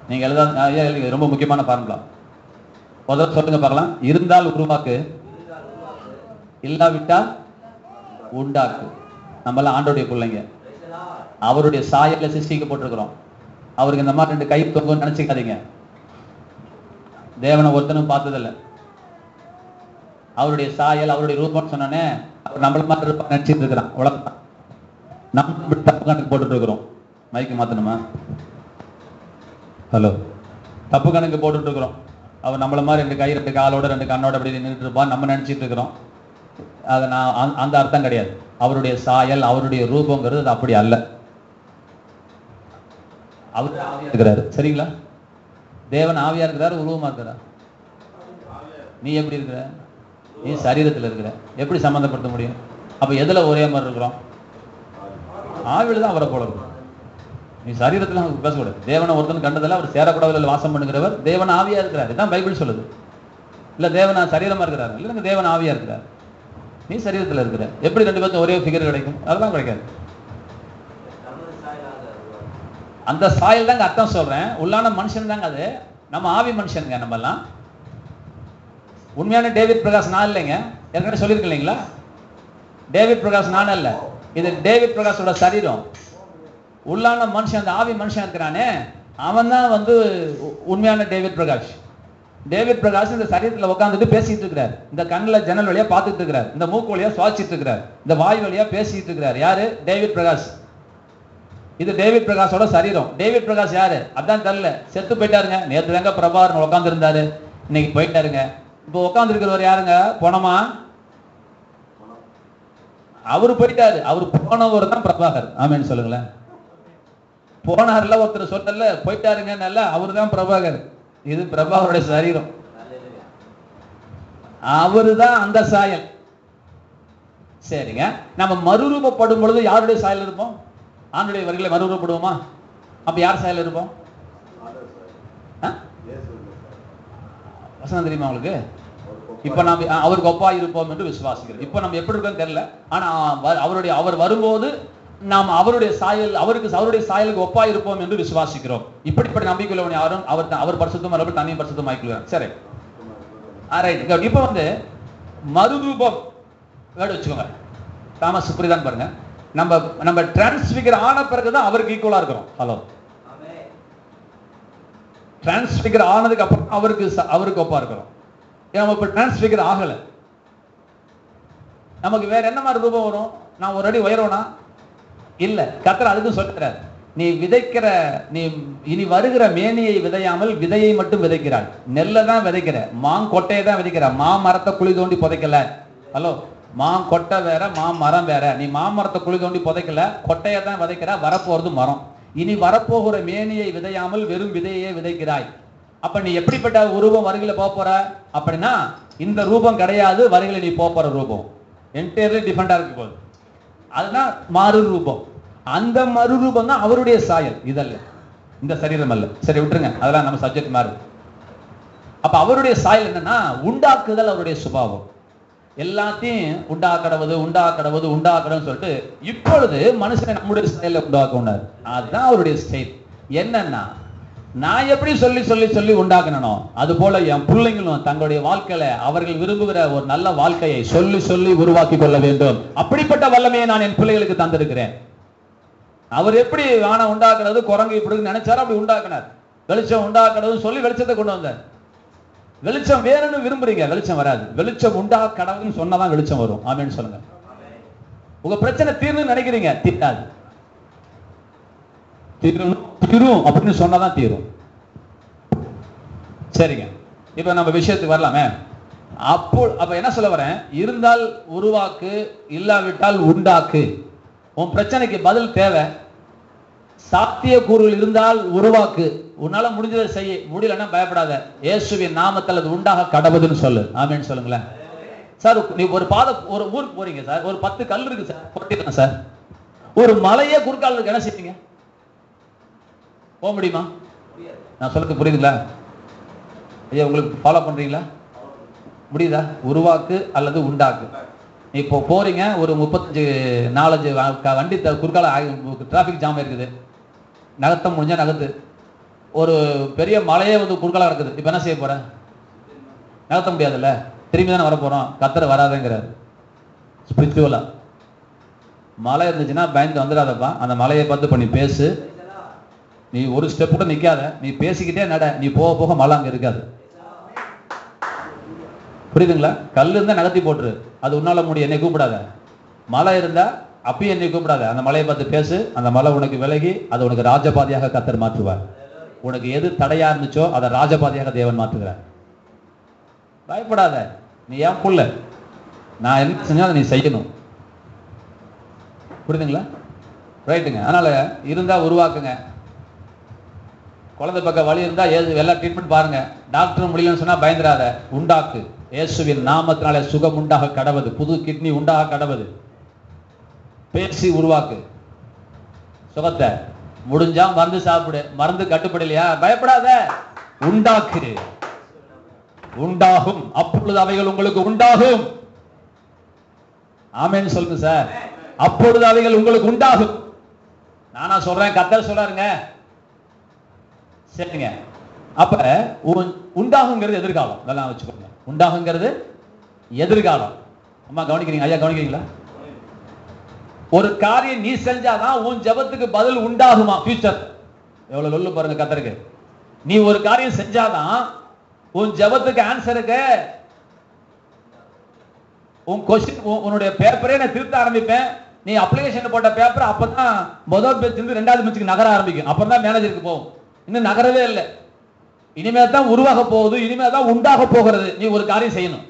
நீங்க எழுத ரொம்ப முக்கியமான ஃபார்முலா. முதல்ல சொல்லுங்க பார்க்கலாம். இருந்தால் உருவாக்கு, இல்லாவிட்டால் உண்டாக்கு. நம்மளாம் ஆண்டோடைய பிள்ளைங்க, அவருடைய சாயல்ல சிருஷ்டிக்கப்பட்டிருக்கிறோம். அவருக்கு இந்த மாதிரி 2 கை தொங்கும் நினைச்சுக்காதீங்க. தேவனை ஒருத்தனும் பார்த்ததில்லை. அவருடைய சாயல், அவருடைய ரூபம் சொன்னே அவர் நம்மள மாதிரி இருப்பா நினைச்சிட்டு இருக்கிறான். உலகம் நம்ம தப்பு கணக்கு போட்டுட்டு இருக்கிறோம். மைக்கு மாத்தணுமா? ஹலோ, தப்பு கணக்கு போட்டுட்டு இருக்கிறோம். அவர் நம்மள மாதிரி 2 கை 2 காலோட 2 கண்ணோட அப்படி நின்றுட்டு இருப்பான், நம்ம நினைச்சிட்டு இருக்கிறோம். அதை நான் அந்த அர்த்தம் கிடையாது. அவருடைய சாயல், அவருடைய ரூபங்கிறது அது அப்படி அல்ல. அவர் ஆவியா இருக்கிறாரு, சரிங்களா? தேவன் ஆவியா இருக்கிறாரு, உருவமா இருக்கிறார். நீ எப்படி இருக்கிற? நீ சரீரத்தில் இருக்கிற. எப்படி சம்பந்தப்படுத்த முடியும்? அப்ப எதுல ஒரே மாதிரி இருக்கிறோம்? ஆவியில தான் அவரை போல இருக்கும். நீ சரீரத்துல பேசக்கூடாது. தேவனை ஒருத்தன் கண்டதில்ல, அவர் சேரக்கூடாதுல வாசம் பண்ணுகிறவர் தேவன் ஆவியா இருக்கிறார். இதுதான் பைபிள் சொல்லுது. இல்ல தேவனா சரீரமா இருக்கிறாரு, இல்ல தேவன் ஆவியா இருக்கிறார். நீ சரீரத்துல இருக்கிற. எப்படி 2 பேருக்கு ஒரே ஃபிகர் கிடைக்கும்? அதெல்லாம் கிடைக்காது. அந்த சாயல் தாங்க அர்த்தம் சொல்றேன். உள்ளான மனுஷன் தாங்க அது. நம்ம ஆவி மனுஷனுங்க. நம்ம எல்லாம் உண்மையான டேவிட் பிரகாஷ் நான் இல்லைங்க. ஏற்கனவே சொல்லியிருக்கேன் இல்லைங்களா? டேவிட் பிரகாஷ் நான் அல்ல, இது டேவிட் பிரகாஷோட சரீரம். உள்ளான மனுஷன், அந்த ஆவி மனுஷன் இருக்கிறானே, அவன் தான் உண்மையான டேவிட் பிரகாஷ். டேவிட் பிரகாஷ் இந்த சரீரத்தில் உட்காந்துட்டு பேசிட்டு இருக்கிறார். இந்த கண்ணில் ஜன்னல் வழியா பார்த்துட்டு இருக்கிறார். இந்த மூக்கு வழியா சுவாசிட்டு இருக்கிறார். இந்த வாய் வழியா பேசிட்டு இருக்கிறார். யாரு? டேவிட் பிரகாஷ். இது டேவிட் பிரகாஷோட சரீரம். டேவிட் பிரகாஷ் யாரு? அதான் தெரியல, செத்து போயிட்டாருங்க. நேற்று தாங்க பிரபாகரன் உட்காந்து இருந்தாரு, இன்னைக்கு போயிட்டாருங்க. இப்போ உட்காந்து இருக்கிறவர் யாருங்க? போனமா? அவரு போயிட்டாரு. அவரு போனவர் தான் பிரபாகர். ஆமேன்னு சொல்லுங்களேன். போனார்ல ஒருத்தர் சொல்லல, போயிட்டாருங்க, நல்ல அவரு தான் பிரபாகர். இது பிரபாகருடைய சரீரம். அவரு தான் அந்த சாயல். சரிங்க. நம்ம மறுரூபப்படும் பொழுது யாருடைய சாயல் இருப்போம்? ஆண்டுடைய வரிகளை மறுரூபப்படுவோமா? அப்ப யார் சாயல் இருப்போம்? வசனம் தெரியுமா உங்களுக்கு? இப்ப நம்ம அவருக்கு ஒப்பா இருப்போம் என்று விசுவாசிக்கிறோம். இப்ப நம்ம எப்படி இருக்கோம் தெரியல. ஆனா அவர் வரும்போது நாம் அவருடைய சாயல், அவருடைய சாயலுக்கு ஒப்பா இருப்போம் என்று விசுவாசிக்கிறோம். இப்படிப்பட்ட நம்பிக்கையுள்ளவன் யாரும் அவர் பரிசுத்தமா இருப்பார், தன்னையும் பரிசுத்தமாக்கிக்குவார். சரி, ரைட். இப்ப மறுரூபம் வச்சுக்கோங்க. தாமஸ் புரியுதான் பாருங்க. நம்ம டிரான்ஸ்பிகர் ஆன பிறகுதான் அவருக்கு ஈக்குவலா இருக்கிறோம். ஹலோ, டிரான்ஸ்பிகர் ஆனதுக்கு அப்புறம் அவருக்கு ஒப்பா இருக்கிறோம். நம்ம இப்ப டிரான்ஸ்பிகர் ஆகல. நமக்கு வேற என்ன மாதிரி ரூபம் வரும்? நான் ஒரு அடி உயரோனா இல்ல. கர்த்தர் அதுக்கும் சொல்றார், நீ விதைக்கிற, நீ இனி வருகிற மேனியை விதையாமல் விதையை மட்டும் விதைக்கிறாய். நெல்லை தான் விதைக்கிற, மாங்கொட்டையை தான் விதைக்கிற, மாமரத்தை குழி தோண்டி புதைக்கல. ஹலோ, மாங்கொட்டை வேற, மாமரம் வேற. நீ மாமரத்தை குழி தோண்டி புதைக்கல, கொட்டையை தான் விதைக்கிற, வரப்போறது மரம். இனி வரப்போகிற மேனியை விதையாமல் வெறும் விதையே விதைக்கிறாய். அப்ப நீ எப்படிப்பட்ட ரூபம் வருகையில போற அப்படின்னா, இந்த ரூபம் கிடையாது. வருகையில நீ போற ரூபம் என்டையர்லி டிஃபரெண்டா இருக்கு போகுது. அதுதான் மறு ரூபம். அந்த மறுரூபம் தான் அவருடைய சாயல். இதல்ல, இந்த சரீரம் அல்ல. சரி, விட்டுருங்க, அதெல்லாம் நம்ம சப்ஜெக்ட் மாறு. அப்ப அவருடைய சாயல் என்னன்னா, உண்டாக்குதல் அவருடைய சுபாவம். எல்லாத்தையும் உண்டாக்கடவுன்னு சொல்லிட்டு இப்பொழுது மனுஷனை நம்முடைய சாயல்ல உண்டாக்குனார். அதுதான் அவருடைய ஸ்டைல். என்னன்னா, நான் எப்படி சொல்லி உண்டாக்கணும், அது போல என் பிள்ளைங்களும் தங்களுடைய வாழ்க்கையில அவர்கள் விரும்புகிற ஒரு நல்ல வாழ்க்கையை சொல்லி உருவாக்கி கொள்ள வேண்டும். அப்படிப்பட்ட வல்லமையை நான் என் பிள்ளைகளுக்கு தந்திருக்கிறேன். அவர் எப்படி வானம் உண்டாக்குறது, குரங்கு இப்படி நினைச்சாரு, அப்படி உண்டாக்குனார். வெளிச்சம் உண்டாக்குறதுன்னு சொல்லி வெளிச்சத்தை கொண்டு வந்தார். வெளிச்சம் வேணும்னு விரும்புறீங்க, வெளிச்சம் வராது. வெளிச்சம் உண்டாக்குறதுன்னு சொன்னதான் வெளிச்சம் வரும். ஆமேன்னு சொல்லுங்க. உங்க பிரச்சனை தீர்ந்து நினைக்கிறீங்க, தீராது. தீரும் அப்படின்னு சொன்னதான் தீரும். சரிங்க, இப்ப நம்ம விஷயத்துக்கு வரலாமே. அப்ப என்ன சொல்ல வரேன், இருந்தால் உருவாக்கு, இல்லாவிட்டால் உண்டாக்கு. உன் பிரச்சனைக்கு பதில் தேவை. சாத்திய கூறுகள் இருந்தால் உருவாக்கு, உன்னால முடிஞ்சதை செய்ய, முடியலன்னா பயப்படாத, இயேசுவின் நாமத்தில் அது உண்டாக கடவுதுன்னு சொல்லு. ஆமேன்னு சொல்லுங்களேன். சார் நீ ஒரு ஊருக்கு போறீங்க சார், ஒரு 10 கல் இருக்கு சார், கொட்டிடலாம் சார். ஒரு மலையே குறுக்கால இருக்கு, என்ன செய்வீங்க? போக முடியுமா? நான் சொல்றது புரியுதுங்களா ஐயா? உங்களுக்கு ஃபாலோ பண்றீங்களா? முடியுதா? உருவாக்கு அல்லது உண்டாக்கு. இப்போ போறீங்க, ஒரு 35-40 வண்டி குறுக்கால டிராபிக் ஜாம் இருக்குது, நகர்த்த முடிஞ்சா நகர்த்து. ஒரு பெரிய மலையே வந்து குறுக்கால நடக்குது, இப்ப என்ன செய்ய போற? நகர்த்த முடியாதுல்ல, திரும்பி தானே வர போறோம். கத்தர் வராதுங்கிறாரு. ஸ்பிரிச்சுவலா மலை இருந்துச்சுன்னா பயந்து வந்துடாதப்பா, அந்த மலையை பார்த்து பண்ணி பேசு. நீ ஒரு ஸ்டெப் கூட நிக்காத, நீ பேசிக்கிட்டே நட, நீ போக போக மலை அங்க இருக்காது. புரியுதுங்களா? கல் இருந்தா நகர்த்தி போட்டுரு, அது உன்னால முடியும், என்னை கூப்பிடாத. மலை இருந்தா அப்பயும் என்னை கூப்பிடாத, அந்த மலையை பார்த்து பேசு. அந்த மலை உனக்கு விலகி அது உனக்கு ராஜபாதையாக கத்தர் மாற்றுவார். உனக்கு எது தடையா இருந்துச்சோ அதை ராஜபாதையாக தேவன் மாற்றுகிறார். பயப்படாத, நீ ஏன் புள்ள, நான் என்ன செஞ்சாலும் நீ செய்யணும். புரியுதுங்களா? ரைட்டுங்க. அதனால இருந்தா உருவாக்குங்க. குழந்தை பக்கம் வலி இருந்தா எல்லா ட்ரீட்மெண்ட் பாருங்க. டாக்டர் முடியலன்னு சொன்னா பயந்துராத, உண்டாக்கு. இயேசுவின் நாமத்தினாலே சுகம் உண்டாக கடவுது, புது கிட்னி உண்டாக கடவுது. பேசி உருவாக்கு சுகத்தை. முடிஞ்சா மருந்து சாப்பிடு, மருந்து கட்டுப்படலையா பயப்படாத, உண்டாக்கு. உண்டாகும், அப்பொழுது அவைகள் உங்களுக்கு உண்டாகும். ஆமென் சொல்லுங்க சார். அப்பொழுது அவைகள் உங்களுக்கு உண்டாகும். நானா சொல்றேன், கர்த்தர் சொல்றாருங்க. சரிங்க. அப்ப உண்டாகுங்கிறது எதிர்காலம், இதெல்லாம் வச்சுக்கோங்க. உண்டாகுங்கிறது எதிர்காலம். அம்மா கவனிக்கிறீங்க? ஐயா கவனிக்கிறீங்களா? ஒரு காரியம் நீ செஞ்சாதான் உன் ஜெபத்துக்கு பதில் உண்டாகுமா? ஃபியூச்சர் எவ்வளவு லொல்லு பாருங்க கர்த்தருக்கு. நீ ஒரு காரியம் செஞ்சாதான் உன் ஜெபத்துக்கு ஆன்சருக்கு. உன் கொஸ்டின், உன்னுடைய பேப்பரே நான் திருத்த ஆரம்பிப்பேன். நீ அப்ளிகேஷன் போட்ட பேப்பர் அப்பதான் முதல் பேஜ் இருந்து 2வது பேஜுக்கு நகர ஆரம்பிக்கும். அப்பதான் மேனேஜருக்கு போகும். இன்னும் நகரவே இல்லை. இனிமே தான் உருவாக போகுது, இனிமே தான் உண்டாக போகிறது. நீ ஒரு காரியம் செய்யணும்.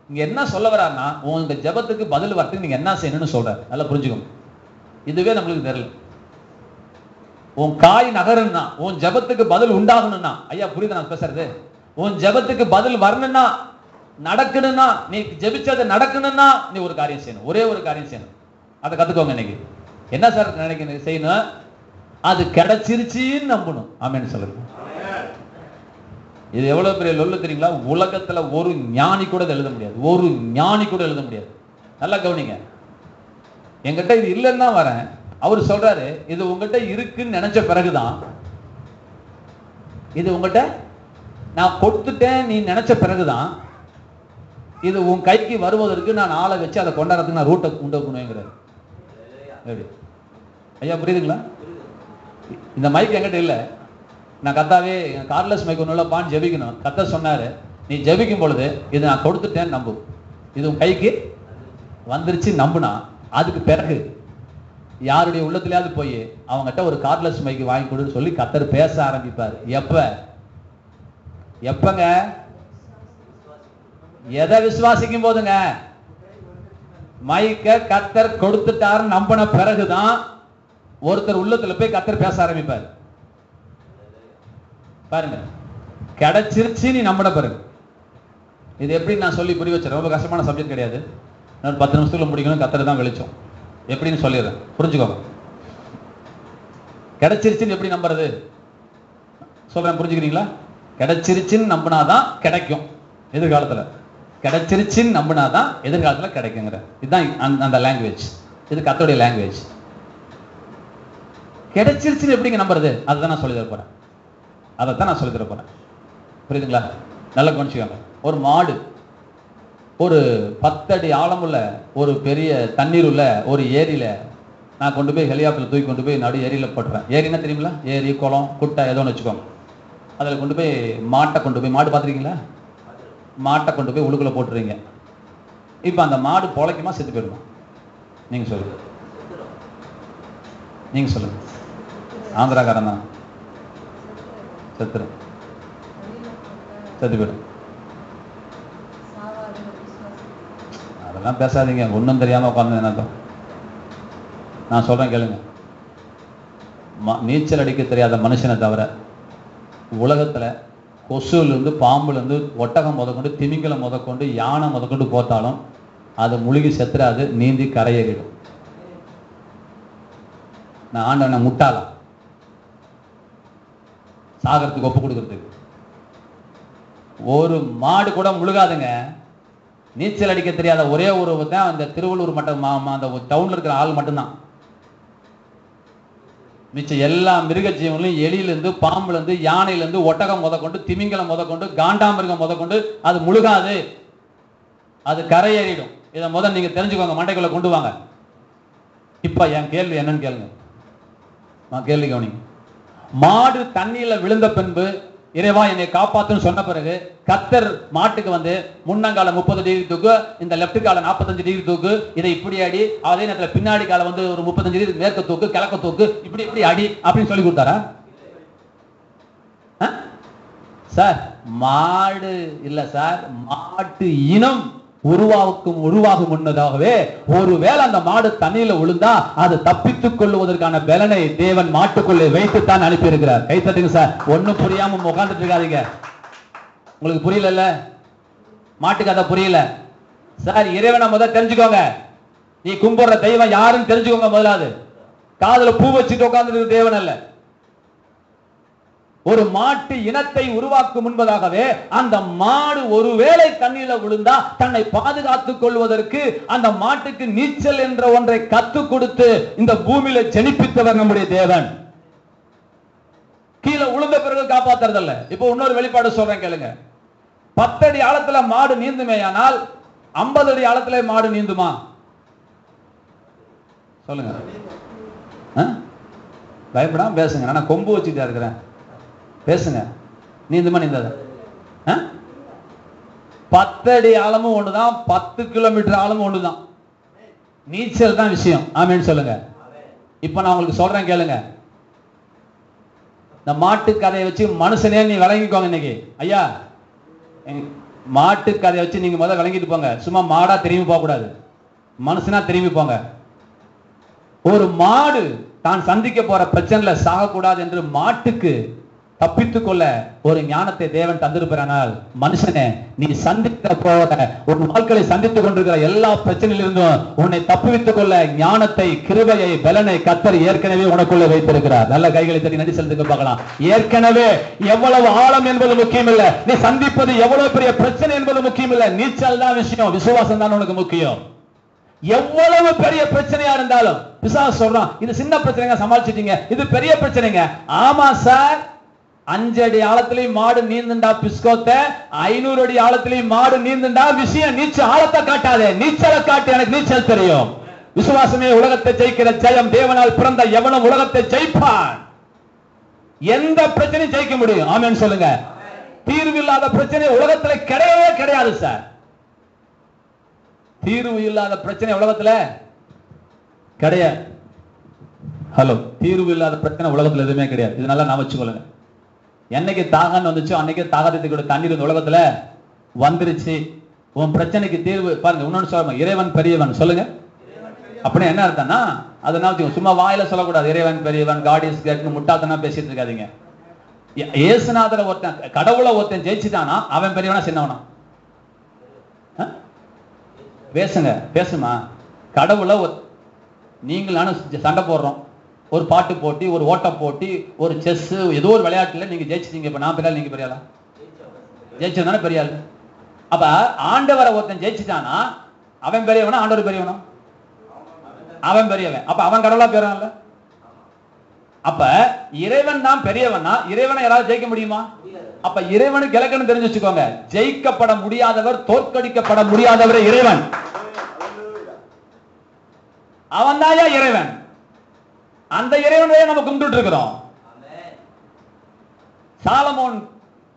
இங்க என்ன சொல்ல வரான்னா, உங்க ஜெபத்துக்கு பதில் வரதுக்கு நீங்க என்ன செய்யணும்னு சொல்றாரு. நல்லா புரிஞ்சுக்கோங்க. இதுவே நம்மளுக்கு தெரியல. உன் காய் நகருன்னா, உன் ஜெபத்துக்கு பதில் உண்டாகணும்னா, ஐயா புரியுது நான் பேசுறது? உன் ஜெபத்துக்கு பதில் வரணும்னா, நடக்கணும்னா, நீ ஜெபிச்சது நடக்கணும்னா நீ ஒரு காரியம் செய்யணும். ஒரே ஒரு காரியம் செய்யணும். அதை கத்துக்கோங்க இன்னைக்கு. என்ன சார் நினைக்க செய்யணும்? அது கிடைச்சிருச்சின்னு நம்பணும். ஆமென் சொல்லுங்க. இது எவ்வளவு பெரிய லொல்லு தெரியுங்களா? உலகத்துல ஒரு ஞானி கூட எழுத முடியாது, ஒரு ஞானி கூட எழுத முடியாது. நல்லா கவனிங்க. என்கிட்ட இது இல்லைன்னு தான் வரேன். அவர் சொல்றாரு, இது உங்ககிட்ட இருக்குன்னு நினைச்ச பிறகுதான், இது உங்ககிட்ட நான் கொடுத்துட்டேன் நீ நினைச்ச பிறகுதான் இது உன் கைக்கு வருவதற்கு நான் ஆளை வச்சு அதை கொண்டாடுறதுக்கு நான் ரூட்டை உண்டு பண்ணுவேங்கிறாரு. எப்படி ஐயா புரியுதுங்களா? இந்த மைக் என்கிட்ட இல்லை, நான் கத்தாவே கார்லெஸ் மைக் ஒன்றும் பான் ஜெபிக்கணும். கத்த சொன்னாரு, நீ ஜெபிக்கும் பொழுது இது நான் கொடுத்துட்டேன்னு நம்பு, இது உன் கைக்கு வந்துருச்சு நம்புனா, அதுக்கு பிறகு யாருடைய உள்ளத்திலேயாவது போய் அவங்ககிட்ட ஒரு கார்லெஸ் மைக் வாங்கி கொடுன்னு சொல்லி கத்தர் பேச ஆரம்பிப்பார். எப்பங்க? எதை விசுவாசிக்கும் போதுங்க? மைக்க கத்தர் கொடுத்துட்டாரு நம்பின பிறகுதான் ஒருத்தர் உள்ளத்துல போய் கத்தர் பேச ஆரம்பிப்பார். பாருங்க, கிடைச்சிருச்சு நீ நம்பின பிறகு. இது எப்படி நான் சொல்லி புரிய வச்சேன், ரொம்ப கஷ்டமான சப்ஜெக்ட் கிடையாது. நான் 10 நிமிஷத்துல முடிக்கணும், கத்தர் தான் வெளிச்சம். எப்படின்னு சொல்லிடுறேன், புரிஞ்சுக்கோங்க. கிடைச்சிருச்சுன்னு எப்படி நம்புறது சொல்றேன், புரிஞ்சுக்கிறீங்களா? கிடைச்சிருச்சுன்னு நம்பினாதான் கிடைக்கும் எதிர்காலத்துல. கிடைச்சிருச்சுன்னு நம்பினாதான் எதிர்காலத்துல கிடைக்குங்கிற இதுதான் அந்த லாங்குவேஜ். இது கர்த்தருடைய லாங்குவேஜ். கிடைச்சிருச்சுன்னு எப்படிங்க நம்புறது? அதுதான் நான் சொல்லி தர போறேன். அதைத்தான் நான் சொல்லி தர போறேன். புரியுதுங்களா? நல்லா கவனிச்சுக்கோங்க. ஒரு மாடு ஒரு 10 அடி ஆழமுள்ள ஒரு பெரிய தண்ணீர் உள்ள ஒரு ஏரியில நான் கொண்டு போய் ஹெலிகாப்டர்ல தூக்கி கொண்டு போய் நடு ஏரியில போட்டுறேன். ஏரின்னா தெரியுங்களா? ஏரி, குளம், குட்டை ஏதோ ஒன்று வச்சுக்கோங்க. அதில் கொண்டு போய் மாட்டை கொண்டு போய், மாடு பார்த்துருக்கீங்களா? மாட்டை கொண்டு போய் உள்ளுக்குள்ள போட்டுறீங்க. இப்போ அந்த மாடு பொழைக்குமா செத்து போயிடுமா? நீங்க சொல்லுங்க, நீங்க சொல்லுங்க. ஆந்திராக்காரன் தான், செத்து போயிடும். அதெல்லாம் பேசாதீங்க, ஒன்றும் தெரியாம உட்காந்து என்ன நான் சொல்றேன் கேளுங்க. நீச்சல் அடிக்க தெரியாத மனுஷனை தவிர உலகத்துல கொசுல இருந்து, பாம்புல இருந்து, ஒட்டகம் முதற்கொண்டு, திமிங்கலம் முதற்கொண்டு, யானை முதற்கொண்டு போட்டாலும் அது முழுகி செத்துறாது, நீந்தி கரையேறிடும். நான் ஆண்டவனை முட்டாளா சாகரத்துக்கு ஒப்பு கொடுக்கறதுக்கு? ஒரு மாடு கூட முழுகாதுங்க. நீச்சல் அடிக்க தெரியாத ஒரே ஒரு தான் அந்த திருவள்ளூர் மட்டும் அந்த டவுன்ல இருக்கிற ஆள் மட்டும்தான். மிச்சம் எல்லா மிருக ஜீவன்லையும் எலியிலிருந்து, பாம்புலேருந்து, யானையிலிருந்து, ஒட்டகம் முதற்கொண்டு, திமிங்கலம் முதற்கொண்டு, காண்டாமிருகம் முதற்கொண்டு அது முழுகாது, அது கரையேறிடும். இதை முதல் நீங்க தெரிஞ்சுக்கோங்க, மண்டைக்குள்ள கொண்டு வாங்க. இப்ப என் கேள்வி என்னன்னு கேளுங்க. நான் கேள்வி கவனிங்க. மாடு தண்ணியில விழுந்த பின்பு இறைவா என்னை காப்பாத்துன்னு சொன்ன பிறகு கர்த்தர் மாட்டுக்கு வந்து முன்னங்கால 30 டிகிரி தூக்கு, இந்த லெப்ட் கால 45 டிகிரி தூக்கு, இதை இப்படி அடி, அதே நேரத்தில் பின்னாடி கால வந்து ஒரு 35 டிகிரி மேற்க தூக்கு, கிழக்க தூக்கு, இப்படி இப்படி அடி அப்படின்னு சொல்லி கொடுத்தாரா சார்? மாடு இல்ல சார், மாட்டு இனம் உருவாகும் முன்னதாகவே ஒருவேளை அந்த மாடு தண்ணியில விழுந்தா அது தப்பித்துக் கொள்வதற்கான பலனை தேவன் மாட்டுக்குள்ளே வைத்துத்தான் அனுப்பி இருக்கிறார். கை தட்டுங்க சார். ஒன்னும் புரியாம உட்கார்ந்துட்டு இருக்காதீங்க. உங்களுக்கு புரியல? மாட்டுக்கு அதை புரியல சார். இறைவனை முதல்ல தெரிஞ்சுக்கோங்க. நீ கும்பிடுற தெய்வம் யாருன்னு தெரிஞ்சுக்கோங்க. முதலாவது காதுல பூ வச்சுட்டு உட்கார்ந்து தேவன் அல்ல. ஒரு மாட்டு இனத்தை உருவாக்கும் முன்பதாகவே அந்த மாடு ஒருவேளை தண்ணீர்ல விழுந்தா தன்னை பாதுகாத்துக் கொள்வதற்கு அந்த மாட்டுக்கு நீச்சல் என்ற ஒன்றை கற்றுக் கொடுத்து இந்த பூமியில ஜெனிப்பித்தவர் நம்முடைய தேவன். கீழே விழுந்த பிறகு காப்பாத்துறதல்ல. இப்போ இன்னொரு வெளிப்பாடு சொல்றேன் கேளுங்க. 10 அடி ஆழத்துல மாடு நீந்துமேயானால் 50 அடி ஆழத்துல மாடு நீந்துமா? சொல்லுங்க. பயப்படாம பேசுங்க. நான் கொம்பு வச்சுட்டா இருக்கிறேன். பேசுங்க. நீந்துமா நீந்தாத? 10 அடி ஆழமும் ஒண்ணுதான், 10 கிலோமீட்டர் ஆழமும் ஒண்ணுதான். நீச்சல் தான் விஷயம். ஆமேன்னு சொல்லுங்க. இப்ப நான் உங்களுக்கு சொல்றேன் கேளுங்க. இந்த மாட்டு கதையை வச்சு மனுஷனே நீ விளங்கிக்கோங்க. இன்னைக்கு ஐயா மாட்டு கதையை வச்சு நீங்க முதல்ல விளங்கிட்டு போங்க. சும்மா மாடா திரும்பி போக கூடாது, மனுஷனா திரும்பி போங்க. ஒரு மாடு தான் சந்திக்க போற பிரச்சனைல சாகக்கூடாது என்று மாட்டுக்கு தப்பித்துக் கொள்ள ஒரு ஞானத்தை தேவன் தந்திருப்பானால், மனுஷனே நீ சந்திக்க போற ஒரு நாட்களை சந்தித்துக் கொண்டிருக்கிற எல்லா பிரச்சனையிலிருந்தும் உன்னை தப்புவித்துக் கொள்ள ஞானத்தை, கிருபையை, பலனை கர்த்தர் ஏற்கனவே உனக்குள்ள வைத்திருக்கிறார். நல்ல கைகளை தட்டி நடி செலுத்துங்க பார்க்கலாம். ஏற்கனவே எவ்வளவு ஆழம் என்பது முக்கியம் இல்ல, நீ சந்திப்பது எவ்வளவு பெரிய பிரச்சனை என்பது முக்கியம் இல்ல. நீச்சல் தான் விஷயம், விசுவாசம் தான் உனக்கு முக்கியம். எவ்வளவு பெரிய பிரச்சனையா இருந்தாலும் பிசாசு சொல்றான், இது சின்ன பிரச்சனைங்க சமாளிச்சிட்டீங்க, இது பெரிய பிரச்சனைங்க. ஆமா சார், 5 அடி ஆழத்திலையும் மாடு நீந்துண்டா பிஸ்கோத்த, 500 அடி ஆழத்திலையும் மாடு நீந்துண்டா விஷயம். நீச்சல் ஆழத்தை காட்டாதே, நீச்சலை காட்டு. எனக்கு நீச்சல் தெரியும். விசுவாசமே உலகத்தை ஜெயிக்கிற ஜெயம். தேவனால் பிறந்த எவனும் உலகத்தை ஜெயிப்பான். எந்த பிரச்சனையும் ஜெயிக்க முடியும். ஆமென் சொல்லுங்க. தீர்வு இல்லாத பிரச்சனை உலகத்துல கிடையவே கிடையாது சார். தீர்வு இல்லாத பிரச்சனை உலகத்துல கிடையாது. ஹலோ, தீர்வு இல்லாத பிரச்சனை உலகத்துல எதுவுமே கிடையாது. இது நல்லா நான் வச்சுக்கொள்ளுங்க. என்னைக்கு தாகன்னு வந்துச்சு அன்னைக்கு தாகத்துக்கு தண்ணீர் இந்த உலகத்துல வந்துருச்சு. உன் பிரச்சனைக்கு தீர்வு பாருங்க. இன்னொன்னு சொல்லுங்க, இறைவன் பெரியவன். சொல்லுங்க. அப்படின்னா என்ன அர்த்தம்னா, அதனால சும்மா வாயில சொல்லக்கூடாது இறைவன் பெரியவன், காட் இஸ் கிரேட்னு முட்டாள்தனமா பேசிட்டு இருக்காதீங்க. இயேசுநாதரை ஒருத்தன், கடவுளை ஒருத்தன் ஜெயிச்சுட்டானா அவன் பெரியவனா சின்னவனா? பேசுங்க, பேசுமா. கடவுளை நீங்கள் நானும் சண்டை போடுறோம், ஒரு பாட்டு போட்டி, ஒரு ஓட்ட போட்டி, ஒரு செஸ், ஏதோ ஒரு விளையாட்டுல நீங்க ஜெயிச்சிட்டீங்க. இப்ப நான் பெரியாள், நீங்க பெரியாளா? ஜெயிச்சதுதானே பெரியாள். அப்ப ஆண்டவரை ஒருத்தன் ஜெயிச்சுட்டானா அவன் பெரியவனா, ஆண்டவர் பெரியவனா? அவன் பெரியவன். அப்ப அவன் கடவுளா பெரியவன்ல. அப்ப இறைவன் தான் பெரியவனா? இறைவனை யாராவது ஜெயிக்க முடியுமா? அப்ப இறைவனுக்கு இலக்கணம் தெரிஞ்சு வச்சுக்கோங்க. ஜெயிக்கப்பட முடியாதவர், தோற்கடிக்கப்பட முடியாதவரே இறைவன். அவன் தான் இறைவன். அந்த இறைவனையே நம்ம கும்பிட்டு இருக்கிறோம். சாலமோன்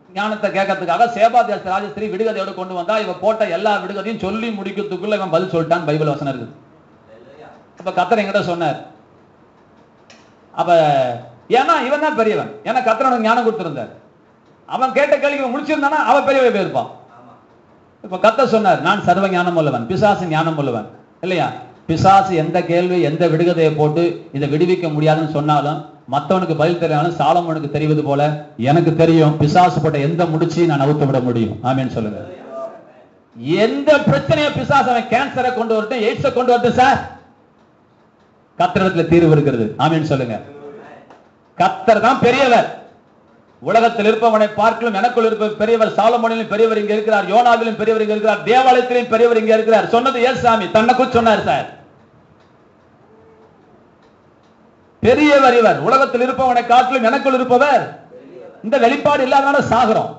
ஞானத்தை கேட்கறதுக்காக சேபாதியாஸ் ராஜஸ்திரி விடுகதையோடு கொண்டு வந்தா, இவ போட்ட எல்லா விடுகதையும் சொல்லி முடிக்கிறதுக்குள்ள இவன் பதில் சொல்லிட்டான். பைபிள் வசனம் இருக்குது. அப்ப கர்த்தர் என்கிட்ட சொன்னார். அப்ப ஏன்னா இவன் தான் பெரியவன், ஏன்னா கர்த்தர் அவனுக்கு ஞானம் கொடுத்திருந்தார். அவன் கேட்ட கேள்வி முடிச்சிருந்தானா அவன் பெரியவன் போயிருப்பான். இப்ப கர்த்தர் சொன்னார், நான் சர்வ ஞானம் உள்ளவன், பிசாசு ஞானம் உள்ளவன் இல்லையா? பிசாசு எந்த கேள்வி எந்த விடுகதையை போட்டு இதை விடுவிக்க முடியாதுன்னு சொன்னாலும், மற்றவனுக்கு பதில் தெரியாலும் சாலமோனுக்கு தெரிவது போல எனக்கு தெரியும் பிசாசு போட்ட எந்த முடிச்சு நான் அவுத்து விட முடியும். ஆமேன்னு சொல்லுங்க. எந்த பிரச்சனையை பிசாசு, அவன் கேன்சரை கொண்டு வரட்டும், எய்ட்ஸை கொண்டு வரட்டும் சார், கர்த்தரிடத்துல தீர்வு இருக்கிறது. ஆமேன்னு சொல்லுங்க. கர்த்தர் தான் பெரியவர். உலகத்தில் இருப்பவனை பார்க்கலும் எனக்குள் இருப்ப பெரியவர். சாலமோனிலும் பெரியவர் இங்க இருக்கிறார், யோனாவிலும் பெரியவர் இங்க இருக்கிறார், தேவாலயத்திலும் பெரியவர் இங்க இருக்கிறார். சொன்னது ஏசாமி தன்னைக்குள் சொன்னார் சார். பெரியவர் இவர். உலகத்தில் இருப்பவனை காட்டிலும் எனக்குள் இருப்பவர். இந்த வெளிப்பாடு இல்லாதனால சாகுறோம்.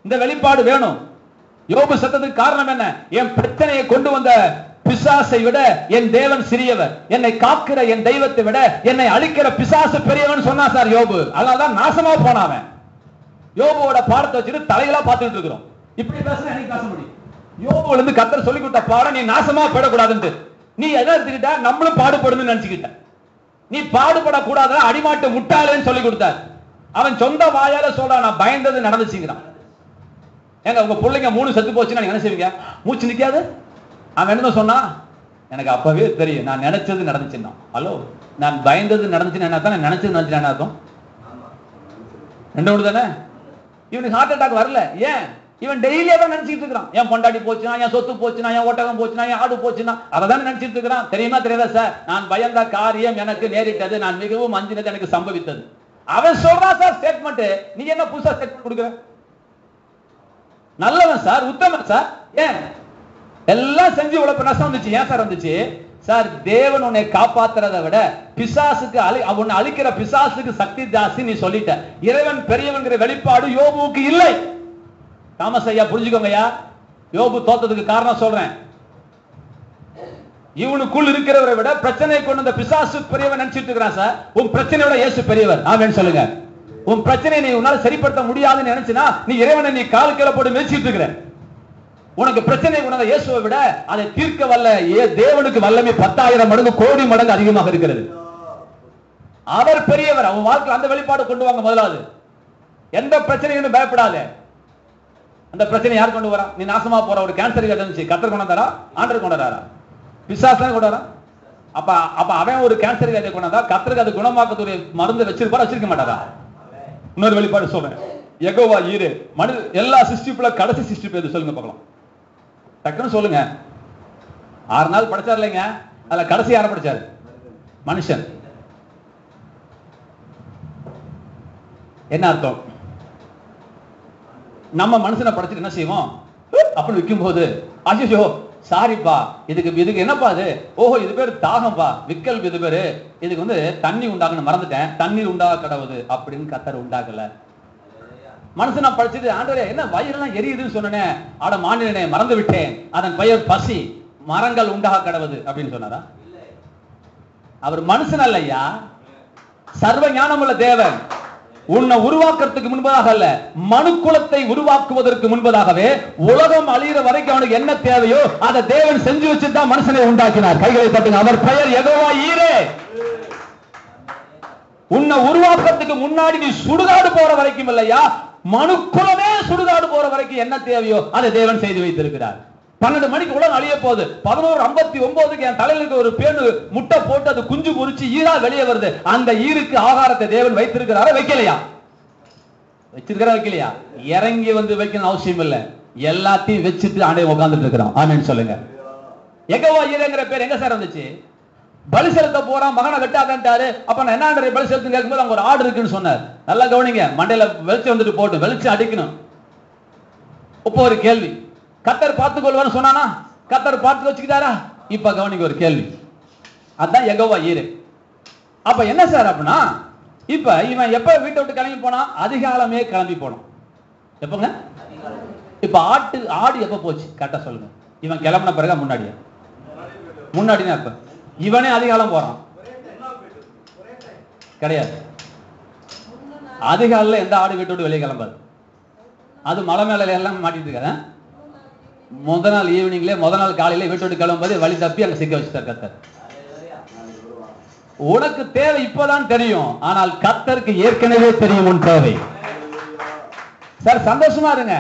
இந்த வெளிப்பாடு வேணும். யோபு சத்தத்துக்கு காரணம் என்ன? என் பிரச்சனையை கொண்டு வந்த பிசாசை விட என் தேவன் சிறியவர், என்னை காக்கிற என் தெய்வத்தை விட என்னை அழிக்கிற பிசாசு பெரியவன் சொன்னா சார் யோபு. அதனாலதான் நாசமா போனவன். யோபுவோட பாடத்தை வச்சுட்டு தலைகளா பார்த்துட்டு இருக்கிறோம். இப்படி பேசுனா எனக்கு பேச முடியும். யோபுல இருந்து கர்த்தர் சொல்லி கொடுத்த பாடம், நீ நாசமா போயிடக்கூடாதுன்னு நீ எதை எடுத்துக்கிட்ட? நம்மளும் பாடுபடணும்னு நினைச்சுக்கிட்ட. நீ பாடுபடக்கூடாத அடிமாட்டு முட்டாளேன்னு சொல்லி கொடுத்தார். அவன் சொந்த வாயால சொல்றான், நான் பயந்தது நடந்துச்சுங்கிறான். ஏங்க உங்க பிள்ளைங்க 3 செத்து போச்சுன்னா நீங்க என்ன செய்வீங்க? மூச்சு நிக்காது. அவன் என்ன சொன்னா? எனக்கு அப்பவே தெரியும், நான் நினைச்சது நடந்துச்சுன்னா. ஹலோ, நான் பயந்தது நடந்துச்சுன்னு என்ன அர்த்தம்? நான் நினைச்சது நடந்துச்சு என்ன அர்த்தம்? ரெண்டு ஒன்று தானே. இவனுக்கு ஹார்ட் அட்டாக் வரல. ஏன்? இவன் டெய்லியே தான் நினைச்சிட்டு இருக்கிறான். என் பொண்டாட்டி போச்சுனா, என் சொத்து போச்சுனா, என் ஒட்டகம் போச்சுனா, என் ஆடு போச்சுனா, அதை தானே நினைச்சிட்டு இருக்கிறான். தெரியுமா தெரியாதா சார்? நான் பயந்த காரியம் எனக்கு நேரிட்டது, நான் மிகவும் அஞ்சினது எனக்கு சம்பவித்தது. அவன் சொல்றான் சார் ஸ்டேட்மெண்ட். நீ என்ன புதுசா ஸ்டேட்மெண்ட் கொடுக்குற? நல்லவன் சார், உத்தமன் சார். ஏன் எல்லாம் செஞ்சு இவ்வளவு நஷ்டம் வந்துச்சு? ஏன் சார் வந்துச்சு? சார், தேவன் உன்னை காப்பாத்துறதை விட பிசாசுக்கு உன்னை அழிக்கிற பிசாசுக்கு சக்தி ஜாஸ்தி நீ சொல்லிட்ட. இறைவன் பெரியவன்கிற வெளிப்பாடு யோபுவுக்கு இல்லை. தாமஸ் ஐயா புரிஞ்சுக்கோங்கய்யா, யோபு தோத்ததுக்கு காரணம் சொல்றேன். இவனுக்குள் இருக்கிறவரை விட பிரச்சனை கொண்டு வந்த பிசாசு பெரியவன் நினைச்சிட்டு இருக்கிறான் சார். உன் பிரச்சனையோட இயேசு பெரியவர். ஆமென் சொல்லுங்க. உன் பிரச்சனையை நீ உன்னால சரிப்படுத்த முடியாதுன்னு நினைச்சினா நீ இறைவனை நீ கால் கீழ போட்டு மிதிச்சிட்டு இருக்கிற. உனக்கு பிரச்சனை கொண்ட இயேசுவை விட அதை தீர்க்க வல்ல தேவனுக்கு வல்லமை 10,000 மடங்கு கோடி மடங்கு அதிகமாக இருக்கிறது. அவர் பெரியவர். அவன் வாழ்க்கையில் அந்த வெளிப்பாடு கொண்டு வாங்க. முதலாவது, எந்த பிரச்சனையும் பயப்படாத. அந்த பிரச்சனை யார் கொண்டு வரா? நீ நாசமா போற ஒரு கேன்சர் இருந்துச்சு, கர்த்தர் கொண்டு வந்தாரா? ஆண்டவர் கொண்டு வராரா? பிசாசு தான் கொண்டு வரா. அப்ப அவன் ஒரு கேன்சர் வியாதியை கொண்டு வந்தா கர்த்தருக்கு அது குணமாக்கக்கூடிய மருந்து வச்சிருப்பாரா? வச்சிருக்க மாட்டாரா? இன்னொரு வெளிப்பாடு சொல்றேன். யெகோவா ஈரே. மனித எல்லா சிருஷ்டிப்புல கடைசி சிருஷ்டிப்பு எது சொல்லுங்க பார்க்கலாம். டக்குன்னு சொல்லுங்க. 6 நாள் படைச்சார் இல்லைங்க, அதுல கடைசி யாரை படைச்சாரு? மனுஷன். என்ன அர்த்தம்? நம்ம மனுஷனை படைச்சிட்டு என்ன செய்வோம்? அப்படி விற்கும் போது அஜிஜோ சாரிப்பா, இதுக்கு என்னப்பா இது? ஓஹோ, இது பேரு தாகம்பா, விக்கல் இது பேரு. இதுக்கு தண்ணி உண்டாகணும், மறந்துட்டேன், தண்ணீர் உண்டாக கடவுது அப்படின்னு கர்த்தர் உண்டாகல. மனுஷனா படிச்சுட்டு ஆண்டவரே என்ன வயிறெல்லாம் எரியுதுன்னு சொன்னேன், ஆட மாநிலனே மறந்து விட்டேன், அதன் பெயர் பசி, மரங்கள் உண்டாக கடவுது அப்படின்னு சொன்னாரா? அவர் மனுஷன் அல்லையா, சர்வ ஞானமுள்ள தேவன். உன்னை உருவாக்குறதுக்கு முன்பதாக அல்ல, மனு குலத்தை உருவாக்குவதற்கு முன்பதாகவே உலகம் அழிகிற வரைக்கும் அவனுக்கு என்ன தேவையோ அதை தேவன் செஞ்சு வச்சுதான் மனுஷனை உண்டாக்கினார். கைகளை தட்டுங்க. அவர் பெயர் யெகோவா ஈரே. உன்னை உருவாக்கத்துக்கு முன்னாடி நீ சுடுகாடு போற வரைக்கும் இல்லையா, மனுக்குலமே சுடுகாடு போற வரைக்கும் என்ன தேவையோ அதை தேவன் செய்து வைத்திருக்கிறார். 12 மணிக்கு உலகம் அழிய போகுது. 11:59 என் தலையில இருக்க ஒரு பேனு முட்டை போட்டு அது குஞ்சு பொரிச்சு ஈரா வெளியே வருது. அந்த ஈருக்கு ஆகாரத்தை தேவன் வைத்திருக்கிறாரா? வைக்கலையா? வச்சிருக்கிறா வைக்கலையா? இறங்கி வைக்கணும் அவசியம் இல்லை. எல்லாத்தையும் வச்சுட்டு ஆண்டவன் உட்கார்ந்துட்டு இருக்கிறான். ஆமென் சொல்லுங்க. யெகோவா ஈரேங்கிற பேர் எங்க சார் வந்துச்சு? பலி செலுத்த போறான், மகனை வெட்டாதன்ட்டாரு. அப்ப நான் என்ன பலி செலுத்து கேட்கும்போது அங்க ஒரு ஆடு இருக்குன்னு சொன்னார். நல்லா கவனிங்க. மண்டையில வெளிச்சம் போட்டு வெளிச்சம் அடிக்கணும். இப்போ ஒரு கேள்வி, கர்த்தர் பார்த்துக் கொள்வான்னு சொன்னானா? கர்த்தர் பார்த்து வச்சுக்கிட்டாரா? இப்ப கவனிங்க ஒரு கேள்வி. அதான் யெகோவா ஈரே. அப்ப என்ன சார் அப்படின்னா, இப்ப இவன் எப்ப வீட்டை விட்டு கிளம்பி போனா? அதிகாலமே கிளம்பி போனான். எப்பங்க? இப்ப ஆடு எப்ப போச்சு கரெக்டா சொல்லுங்க. இவன் கிளம்பின பிறகு முன்னாடியா? முன்னாடினா எப்ப? இவனே அதிகாலம் போறான் கிடையாது. அதிகாலையில் எந்த ஆடு வீட்டு விட்டு வெளியே கிளம்பாது. அது மலை மேல எல்லாம் மாட்டிட்டு இருக்காது. முத நாள் ஈவினிங்ல, முத நாள் காலையில வீட்டு விட்டு கிளம்பும்போது வழி தப்பி அங்க சிக்க வச்சுட்டார் கர்த்தர். உனக்கு தேவை இப்பதான் தெரியும், ஆனால் கர்த்தருக்கு ஏற்கனவே தெரியும் உன் தேவை. சார் சந்தோஷமா இருங்க.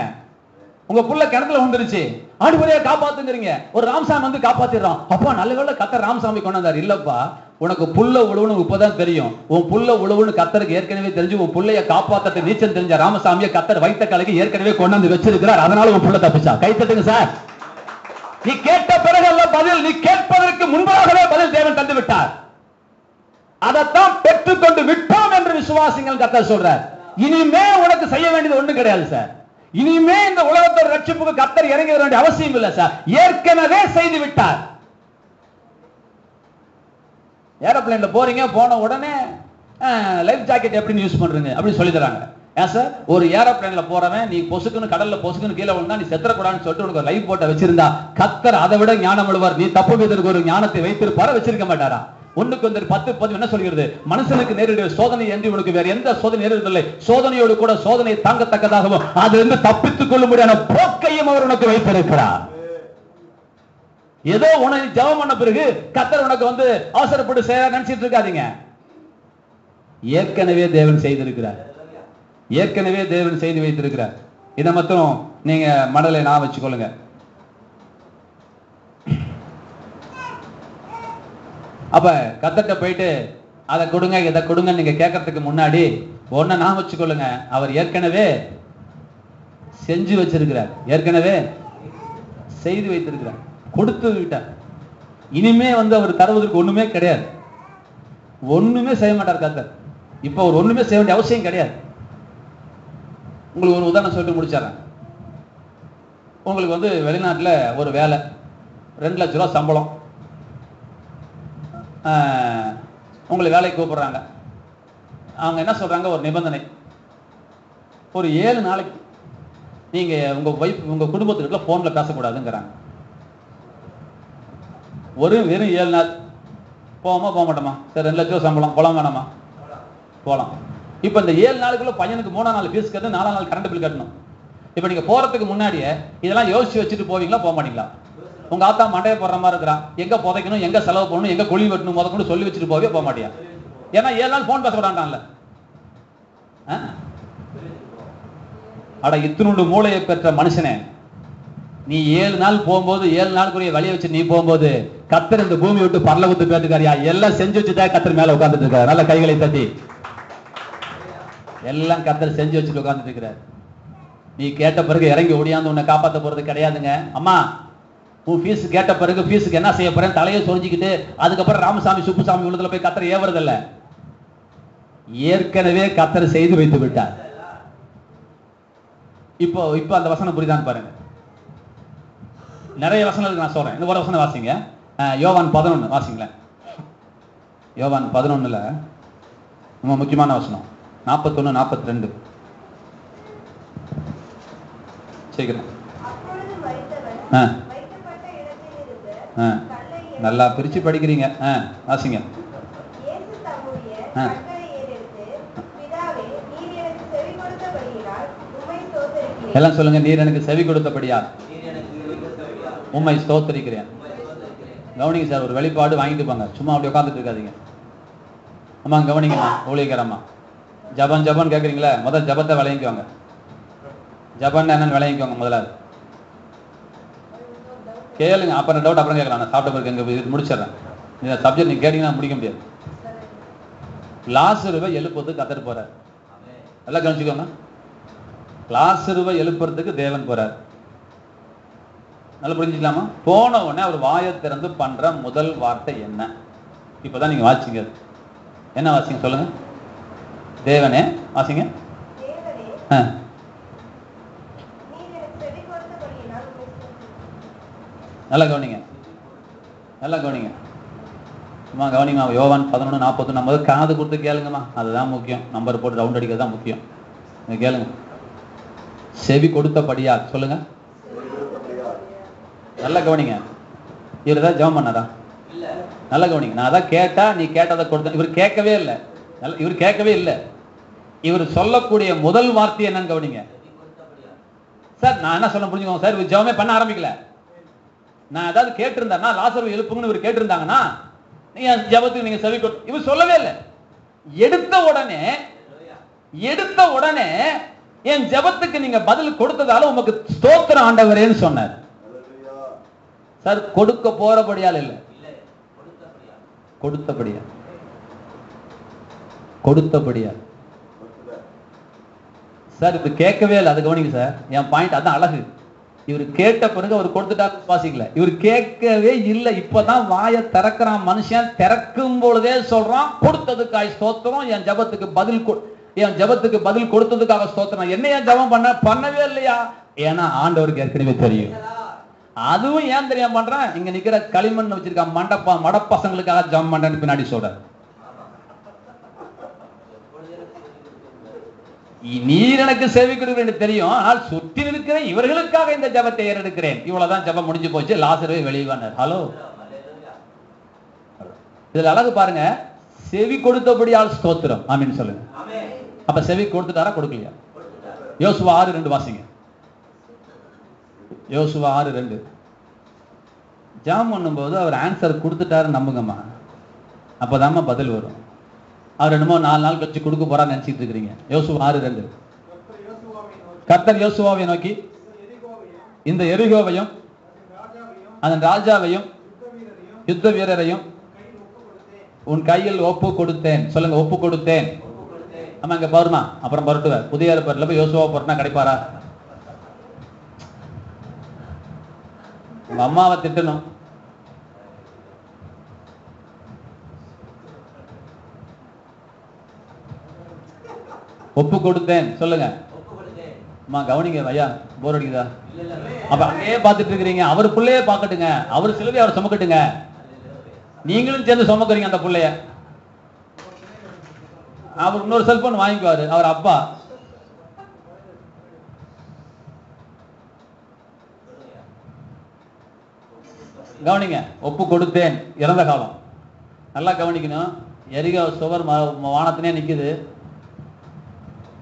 உங்க புள்ள கிணத்துல வந்துருச்சு, ஆண்டவரே காப்பாத்துங்கிறீங்க, ஒரு ராமசாமி வந்து காப்பாத்திடுறான். அப்பா நல்ல வேளை கர்த்தர் ராமசாமி கொண்டாந்தாரு. இல்லப்பா, உனக்கு புள்ள உழவுன்னு இப்பதான் தெரியும். உன் புள்ள உழவுன்னு கர்த்தருக்கு ஏற்கனவே தெரிஞ்சு உன் புள்ளைய காப்பாத்த நீச்சல் தெரிஞ்ச ராமசாமியை கர்த்தர் வைத்த கலைக்கு ஏற்கனவே கொண்டாந்து வச்சிருக்கிறார். அதனால உன் புள்ள தப்பிச்சா. கை தட்டுங்க சார். நீ கேட்ட பிறகு அல்ல பதில், நீ கேட்பதற்கு முன்பதாகவே பதில் தேவன் தந்து விட்டார். அதைத்தான் பெற்றுக்கொண்டு விட்டோம் என்று விசுவாசிகள் கர்த்தர் சொல்றார். இனிமே உனக்கு செய்ய வேண்டியது ஒண்ணும் கிடையாது சார். இனிமே இந்த உலகத்தோட ரட்சிப்புக்கு கர்த்தர் இறங்க வேண்டிய அவசியம் இல்லை சார், ஏற்கனவே செய்து விட்டார். ஏரோப்ளேன்ல போறீங்க, போன உடனே லைஃப் ஜாக்கெட் எப்படி யூஸ் பண்றீங்க அப்படின்னு சொல்லி தராங்க. ஏன் சார், ஒரு ஏரோப்ளேன்ல போறவன் நீ பொசுக்குன்னு கடல்ல பொசுக்குன்னு கீழே விழுந்தா நீ செத்துறக்கூடாதுன்னு சொல்லிட்டு உனக்கு லைஃப் போட்ட வச்சிருந்தா கர்த்தர் அதை விட ஞானம் விடுவார். நீ தப்பு மீதற்கு ஒரு ஞானத்தை வைத்திருப்பார, வச்சிருக்க மாட்டாரா? ஒண்ணுக்கு வந்து 10 என்ன சொல்கிறது? மனுஷனுக்கு நேரிட சோதனை என்று உனக்கு வேற எந்த சோதனை நேரிடவில்லை, சோதனையோடு கூட சோதனை தாங்கத்தக்கதாகவும் அதிலிருந்து தப்பித்துக் கொள்ளும்படியான போக்கையும் அவர் உனக்கு வைத்திருக்கிறார். ஏதோ உனக்கு ஜெபம் பண்ண பிறகு கர்த்தர் உனக்கு வந்து அவசரப்பட்டு செய்ய நினைச்சிட்டு இருக்காதீங்க. ஏற்கனவே தேவன் செய்திருக்கிறார், ஏற்கனவே தேவன் செய்து வைத்திருக்கிறார். இதை மட்டும் நீங்க மனதிலே நான் வச்சுக்கொள்ளுங்க. அப்ப கர்த்தர்ட்ட போயிட்டு அதை கொடுங்க இதை கொடுங்க நீங்க கேட்கறதுக்கு முன்னாடி ஒன்ன நான் வச்சுக்கொள்ளுங்க, அவர் ஏற்கனவே செஞ்சு வச்சிருக்கிறார், ஏற்கனவே செய்து வைத்திருக்கிறார், கொடுத்து விட்டார். இனிமே வந்து அவர் தருவதற்கு ஒண்ணுமே கிடையாது, ஒண்ணுமே செய்ய மாட்டார் கர்த்தர். இப்ப அவர் ஒண்ணுமே செய்ய வேண்டிய அவசியம் கிடையாது. உங்களுக்கு ஒரு உதாரணம் சொல்லிட்டு முடிச்சிடறேன். உங்களுக்கு வந்து வெளிநாட்டுல ஒரு வேலை, 2 லட்ச ரூபா சம்பளம், உங்களை வேலைக்கு கூப்பிடுறாங்க. அவங்க என்ன சொல்றாங்க, ஒரு நிபந்தனை, ஒரு 7 நாளைக்கு நீங்க உங்க வைஃப் உங்க குடும்பத்துக்கிட்ட போன்ல பேசக்கூடாதுங்கிறாங்க. வெறும் 7 நாள். போவோமா போக மாட்டோமா? சரி, 2 லட்ச ரூபா சம்பளம், போலாம் வேணாமா? போலாம். இப்ப இந்த 7 நாளுக்குள்ள பையனுக்கு 3ஆம் நாள் ஃபீஸ் கட்டணும், 4ஆம் நாள் கரண்ட் பில் கட்டணும். இப்ப நீங்க போறதுக்கு முன்னாடியே இதெல்லாம் யோசிச்சு வச்சுட்டு போவீங்களா, போக மாட்டீங்களா? உங்க ஆத்தா மண்டையை போடுற மாதிரி இருக்கிறான், எங்க புதைக்கணும், எங்க செலவு பண்ணணும், எங்க குழி வெட்டணும் முதற்கொண்டு சொல்லி வச்சுட்டு போவே போக மாட்டியா? ஏன்னா 7 நாள் போன் பேச விடாண்டான்ல. அட இத்தினுண்டு மூளையை பெற்ற மனுஷனே, நீ 7 நாள் போகும்போது 7 நாளுக்குரிய வழியை வச்சு நீ போகும்போது கர்த்தர் இந்த பூமி விட்டு பரலோகத்துக்கு போயிருக்காரியா? எல்லாம் செஞ்சு வச்சுதான் கர்த்தர் மேல உட்கார்ந்துட்டு இருக்காரு. நல்ல கைகளை தட்டி. எல்லாம் கர்த்தர் செஞ்சு வச்சுட்டு உட்கார்ந்துட்டு இருக்கிறார். நீ கேட்ட பிறகு இறங்கி ஓடியாந்து உன்னை காப்பாற்ற போறது கிடையாதுங்க. அம்மா உன் ஃபீஸ் கேட்ட பிறகு ஃபீஸுக்கு என்ன செய்ய போறேன் தலையை சொரிஞ்சிக்கிட்டு அதுக்கப்புறம் ராமசாமி சுப்புசாமி உள்ளத்துல போய் கர்த்தர் ஏவறதில்ல. ஏற்கனவே கர்த்தர் செய்து வைத்து விட்டார். இப்போ அந்த வசனம் புரியுதான்னு பாருங்க. நிறைய வசனங்களுக்கு நான் சொல்றேன், இந்த ஒரு வசனம் வாசிங்க. யோவான் 11 வாசிங்களேன். யோவான் 11ல ரொம்ப முக்கியமான வசனம் 41 42. சீக்கிரம். நல்லா பிரிச்சு படிக்கிறீங்க, வாசிங்க. எல்லாம் சொல்லுங்க. நீர் எனக்கு செவி கொடுத்தபடியால் உம்மை ஸ்தோத்திரிக்கிறேன். கவனிங்க சார், ஒரு வெளிப்பாடு வாங்கிட்டு போங்க, சும்மா அப்படி உட்காந்துட்டு இருக்காதீங்க. அம்மா கவனிங்கம்மா, ஊழியக்காரம்மா, ஜபன் ஜபன் கேட்குறீங்களா? முதல் ஜபத்தை விளங்கிக்குவாங்க. ஜபன் என்னன்னு விளங்கிக்குவாங்க முதலாவது. கேளுங்க, அப்புறம் டவுட் அப்புறம் கேட்கலாம். நான் சாப்பிட்ட பிறகு எங்க முடிச்சிடறேன். இந்த சப்ஜெக்ட் நீங்க கேட்டீங்கன்னா முடிக்க முடியாது. லாசருவை எழுப்புறதுக்கு கர்த்தர் போறார். நல்லா கவனிச்சுக்கோங்க. லாசருவை எழுப்புறதுக்கு தேவன் போறார். நல்லா புரிஞ்சுக்கலாமா? போன உடனே அவர் வாயை திறந்து பண்ற முதல் வார்த்தை என்ன? இப்பதான் நீங்க வாசிங்க. என்ன வாசிங்க சொல்லுங்க. தேவனே வாசிங்க. நல்லா கவனிங்க, நல்லா கவனிங்க. அம்மா கவனிங்கம்மா. யோவான் 11 40 நம்ம காது கொடுத்து கேளுங்கம்மா, அதுதான் முக்கியம். நம்பர் போட்டு ரவுண்ட் அடிக்கிறது தான் முக்கியம். நீங்க கேளுங்க. செவி கொடுத்தபடியால் சொல்லுங்க. நல்லா கவனிங்க. இவர் தான் ஜெபம் பண்ணாரா? நல்லா கவனிங்க. நான் அதான் கேட்டா நீ கேட்டதை கொடுத்த. இவர் கேட்கவே இல்லை. இவர் கேட்கவே இல்லை. இவர் சொல்லக்கூடிய முதல் வார்த்தை என்னன்னு கவனிங்க சார். நான் என்ன சொல்ல புரிஞ்சுக்கோங்க சார். இவர் ஜெபமே பண்ண ஆரம்பிக்கல. நான் ஏதாவது கேட்டிருந்தேன்னா லாசரு எழுப்புங்கன்னு இவர் கேட்டிருந்தாங்கன்னா நீங்க ஜெபத்துக்கு நீங்க செவி கொடுத்து, இவர் சொல்லவே இல்லை. எடுத்த உடனே என் ஜெபத்துக்கு நீங்க பதில் கொடுத்ததால உமக்கு ஸ்தோத்திரம் ஆண்டவரேன்னு சொன்னார். சார் கொடுக்க போறபடியால் இல்ல, கொடுத்தபடியா, கொடுத்தபடியா. சார் இது கேட்கவே இல்லை, அது கவனிங்க சார். என் பாயிண்ட் அதான் அழகு. இவர் கேட்ட பிறகு அவர் கொடுத்துட்டாரு வாசிக்கல, இவர் கேட்கவே இல்லை. இப்பதான் வாயை திறக்கிறான் மனுஷன். திறக்கும் பொழுதே சொல்றான் கொடுத்ததுக்காக ஸ்தோத்திரம், என் ஜெபத்துக்கு பதில் கொடுத்ததுக்காக ஸ்தோத்திரம். என்னையா ஜெபம் பண்ணவே இல்லையா? ஏன்னா ஆண்டவருக்கு ஏற்கனவே தெரியும். அதுவும் ஏன் தெரியாம பண்றேன், இங்க நிக்கிற களிமண் வச்சிருக்க மடப்பசங்களுக்காக ஜெபம் பண்றேன்னு பின்னாடி சொல்றாரு. நீர் எனக்கு சேவை கொடுக்கிறேன் தெரியும், ஆனால் சுற்றி இருக்கிற இவர்களுக்காக இந்த ஜெபத்தை ஏறெடுக்கிறேன். இவ்வளவுதான் ஜெபம் முடிஞ்சு போச்சு. லாசருவே வெளிவானார். ஹலோ, இதுல அழகு பாருங்க. செவி கொடுத்தபடியால் ஸ்தோத்திரம் ஆமீன் சொல்லுங்க. அப்ப செவி கொடுத்துட்டாரா கொடுக்கலையா? யோசுவா 6:2 வாசிங்க. யோசுவா 6:2. ஜெபம் பண்ணும்போது அவர் ஆன்சர் கொடுத்துட்டாரு நம்புங்கம்மா, அப்பதாம்மா பதில் வரும். அவர் என்னமோ 4 நாள் கழிச்சு கொடுக்க போறான்னு நினைச்சிட்டு இருக்கிறீங்க. யோசுவா 6:2. கர்த்தர் யோசுவாவை நோக்கி இந்த எரிகோவையும் அதன் ராஜாவையும் யுத்த வீரரையும் உன் கையில் ஒப்பு கொடுத்தேன். சொல்லுங்க, ஒப்பு கொடுத்தேன். ஆமா, இங்க பாருமா, அப்புறம் பரட்டுவார். புதிய ஏற்பாட்டுல போய் யோசுவா போறனா கிடைப்பாரா? உங்க அம்மாவை திட்டணும். ஒப்பு கொடுத்தேன் சொல்லுங்க. அம்மா கவனிங்க ஐயா, போர் அடிக்குதா? அப்ப அங்கேயே பார்த்துட்டு இருக்கிறீங்க. அவர் பிள்ளையே பார்க்கட்டுங்க, அவர் சிலுவை அவர் சுமக்கட்டுங்க, நீங்களும் சேர்ந்து சுமக்குறீங்க அந்த பிள்ளைய. அவர் இன்னொரு செல்போன் வாங்கிக்குவாரு, அவர் அப்பா. கவனிங்க, ஒப்பு கொடுத்தேன். இறந்த காலம் நல்லா கவனிக்கணும். எரிகோ சுவர் வானத்தினே நிக்குது.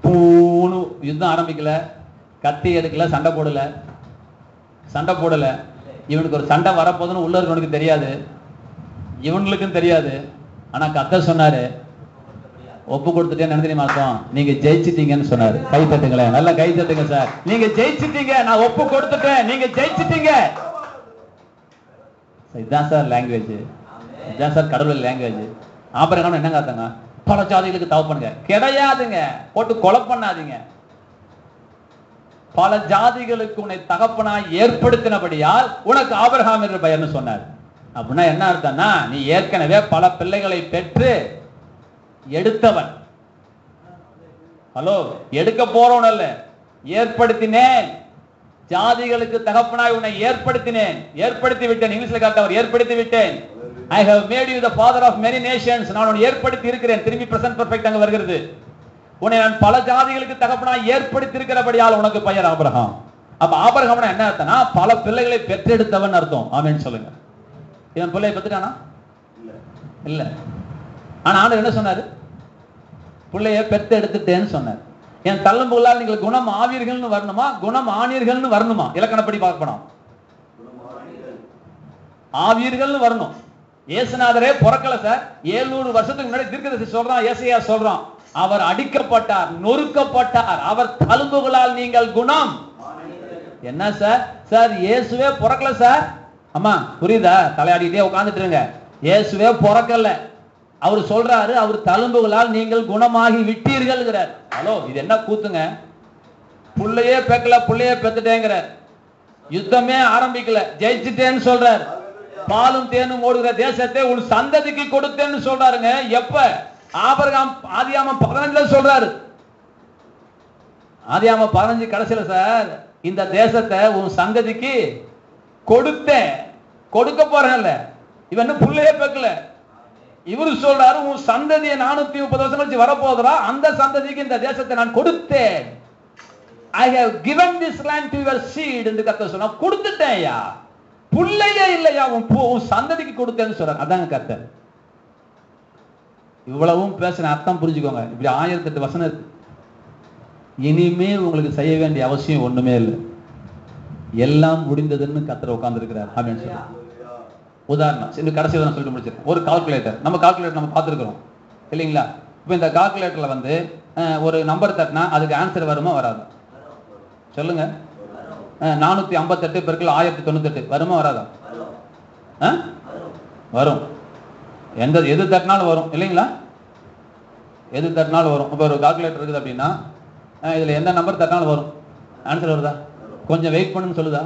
பூணு யுத்தம் ஆரம்பிக்கல, கத்தி எடுக்கல, சண்டை போடல. இவனுக்கு ஒரு சண்டை வரப்போதுன்னு உள்ள இருக்கவனுக்கு தெரியாது, இவனுக்கும் தெரியாது. ஆனா கர்த்தர் சொன்னாரு, ஒப்பு கொடுத்துட்டேன்னு என்ன தெரியுமா அர்த்தம்? நீங்க ஜெயிச்சிட்டீங்கன்னு சொன்னாரு. கை தட்டுங்களேன், நல்லா கை தட்டுங்க சார். நீங்க ஜெயிச்சிட்டீங்க, நான் ஒப்பு கொடுத்துட்டேன், நீங்க ஜெயிச்சிட்டீங்க. இதுதான் சார் லாங்குவேஜ், இதுதான் சார் கடவுள் லாங்குவேஜ். ஆபிரகாம் என்னங்க அர்த்தங்க? பல ஜாதிகளுக்கு தகப்பனுங்க கிடையாதுங்க, போட்டு கொலை பண்ணாதீங்க. பல ஜாதிகளுக்கு உன்னை தகப்பனாய் ஏற்படுத்தினபடியால் உனக்கு ஆபிரகாம் என்ற பெயர்னு சொன்னார். அப்படின்னா என்ன அர்த்தம்னா, நீ ஏற்கனவே பல பிள்ளைகளை பெற்று எடுத்தவன். ஹலோ, எடுக்க போறவன் அல்ல, ஏற்படுத்தினேன். ஜாதிகளுக்கு தகப்பனாய் உன்னை ஏற்படுத்தி விட்டேன். இங்கிலீஷ்ல காட்டவர் ஏற்படுத்தி விட்டேன். I have made you the father of many nations. நான் உன்னை ஏற்படுத்தி இருக்கிறேன். திரும்பி பிரசன்ட் பெர்ஃபெக்ட் அங்க வருகிறது. உன்னை நான் பல ஜாதிகளுக்கு தகப்பனாய் ஏற்படுத்தி இருக்கிறபடியால் உனக்கு பெயர் ஆபிரகாம். அப்ப ஆபிரகாம்னா என்ன அர்த்தம்னா, பல பிள்ளைகளை பெற்றெடுத்தவன் அர்த்தம். ஆமென் சொல்லுங்க. இவன் பிள்ளையை பெற்றுட்டானா? இல்ல. ஆனா ஆண்டவர் என்ன சொன்னாரு? பிள்ளைய பெற்று எடுத்துட்டேன்னு சொன்னார். என் தள்ளும்புகளால் நீங்கள் குணம் ஆவீர்கள்னு வரணுமா, குணம் ஆனீர்கள்னு வரணுமா? இலக்கணப்படி பார்க்கணும். ஆவீர்கள்னு வரணும். இயேசுநாதரே பிறக்கல சார். 700 வருஷத்துக்கு முன்னாடி தீர்க்கதரிசி சொல்றான், ஏசாயா சொல்றான், அவர் அடிக்கப்பட்டார், நொறுக்கப்பட்டார், அவர் தழும்புகளால் நீங்கள் குணம். என்ன சார்? சார் இயேசுவே பிறக்கல சார். அம்மா புரியுதா? தலையாடிட்டே உட்கார்ந்துட்டு இருங்க. இயேசுவே பிறக்கல. அவர் சொல்றாரு, அவர் தழும்புகளால் நீங்கள் குணமாகி விட்டீர்கள். ஹலோ, இது என்ன கூத்துங்க? புள்ளையே பெக்கல, புள்ளையே பெத்துட்டேங்கிற. யுத்தமே ஆரம்பிக்கல, ஜெயிச்சுட்டேன்னு சொல்றாரு. பாலும் தேனும் ஓடுகிற தேசத்தை உன் சந்ததிக்கு கொடுத்தேன்னு சொல்றாருங்க. எப்ப? ஆபிரகாம் ஆதியாகமம் 15 சொல்றாரு. ஆதியாகமம் 15 கடைசியில சார், இந்த தேசத்தை உன் சந்ததிக்கு கொடுத்தேன். கொடுக்க போறேன்ல, இவன் புள்ளையே பெக்கல. இவரு சொல்றாரு, உன் சந்ததியை 430 வருஷம் கழிச்சு வரப்போகிறா, அந்த சந்ததிக்கு இந்த தேசத்தை நான் கொடுத்தேன். I have given this land to your seed என்று கர்த்தர் சொன்னா, கொடுத்துட்டேன்யா. புள்ளையே இல்லையா, உன் சந்ததிக்கு கொடுத்தேன்னு சொல்றாரு. அதாங்க கர்த்தர். இவ்வளவும் பேசுற அர்த்தம் புரிஞ்சுக்கோங்க. இப்படி 1008 வசனம் இருக்கு. இனிமே உங்களுக்கு செய்ய வேண்டிய அவசியம் ஒண்ணுமே இல்லை, எல்லாம் முடிந்ததுன்னு கர்த்தர் உட்கார்ந்து இருக்கிறார் அப்படின்னு சொல்றாரு. உதாரணம் இந்த கடைசியில் நான் சொல்லிட்டு முடிச்சிருக்கேன். ஒரு கால்குலேட்டர், நம்ம கால்குலேட்டர் நம்ம பார்த்துருக்கிறோம் இல்லைங்களா? இப்போ இந்த கால்குலேட்டர்ல வந்து ஒரு நம்பர் தட்டினா அதுக்கு ஆன்சர் வருமா வராது? சொல்லுங்க. 458 பெருக்கல் 1098 வருமா வராதா? வரும். எது தட்டினாலும் வரும் இல்லைங்களா? எது தட்டினாலும் வரும். இப்போ ஒரு கால்குலேட்டர் இருக்குது அப்படின்னா இதுல எந்த நம்பர் தட்டினாலும் வரும். ஆன்சர் வருதா? கொஞ்சம் வெயிட் பண்ணுன்னு சொல்லுதா?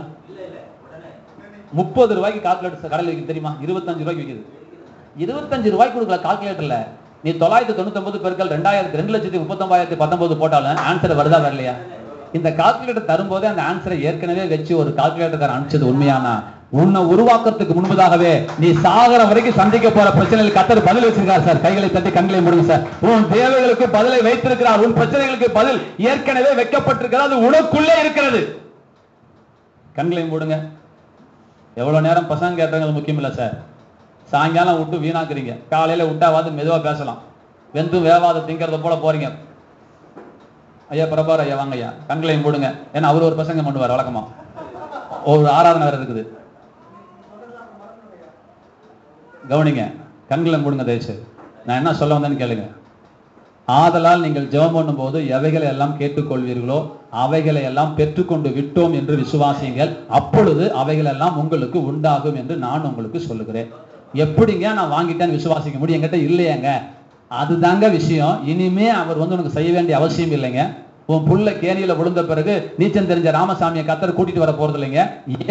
30 ரூபாய்க்கு கால்குலேட்டர் கடையில் விற்கிது தெரியுமா? 25 ரூபாய்க்கு விற்கிது. 25 ரூபாய்க்கு கொடுக்கல கால்குலேட்டர்ல. நீ 999 பெருக்கல் 2,39,19 போட்டாலும் ஆன்சர் வருதா வரலையா? இந்த கால்குலேட்டர் தரும்போதே அந்த ஆன்சரை ஏற்கனவே வச்சு ஒரு கால்குலேட்டர் அனுப்பிச்சது உண்மையானா உன்னை உருவாக்கத்துக்கு முன்பதாகவே நீ சாகர வரைக்கும் சந்திக்க போற பிரச்சனைகள் கர்த்தர் பதில் வச்சிருக்கார் சார். கைகளை தட்டி கண்களை மூடுங்க சார். உன் தேவைகளுக்கு பதிலை வைத்திருக்கிறார். உன் பிரச்சனைகளுக்கு பதில் ஏற்கனவே வைக்கப்பட்டிருக்கிறது. அது உனக்குள்ளே இருக்கிறது. கண்களை மூடுங்க. எவ்வளவு நேரம் பசங்க கேட்டாங்க முக்கியம் இல்ல சார். சாயங்காலம் விட்டு வீணாக்குறீங்க. காலையில விட்டாவது மெதுவா பேசலாம். வெந்து வேவாத திங்கிறத போல போறீங்க. ஐயா பிரபார் ஐயா வாங்க ஐயா. கண்களை மூடுங்க. ஏன்னா அவர் ஒரு பசங்க பண்ணுவார் வழக்கமா. ஒரு ஆராதனை வேற இருக்குது. கவனிங்க. கண்களை மூடுங்க தயவுசெய்து. நான் என்ன சொல்ல வந்தேன்னு கேளுங்க. ஆதலால் நீங்கள் ஜெபம் பண்ணும் போது எவைகளை எல்லாம் கேட்டுக்கொள்வீர்களோ அவைகளை எல்லாம் பெற்றுக்கொண்டு விட்டோம் என்று விசுவாசிங்கள். அப்பொழுது அவைகள் எல்லாம் உங்களுக்கு உண்டாகும் என்று நான் உங்களுக்கு சொல்லுகிறேன். எப்படிங்க நான் வாங்கிட்டேன்னு விசுவாசிக்க முடியும்? என்கிட்ட இல்லையாங்க. அதுதாங்க விஷயம். இனிமே அவர் உனக்கு செய்ய வேண்டிய அவசியம் இல்லைங்க. உன் புள்ள கேணியில விழுந்த பிறகு நீச்சல் தெரிஞ்ச ராமசாமியை கத்தர் கூட்டிட்டு வர போறது இல்லைங்க.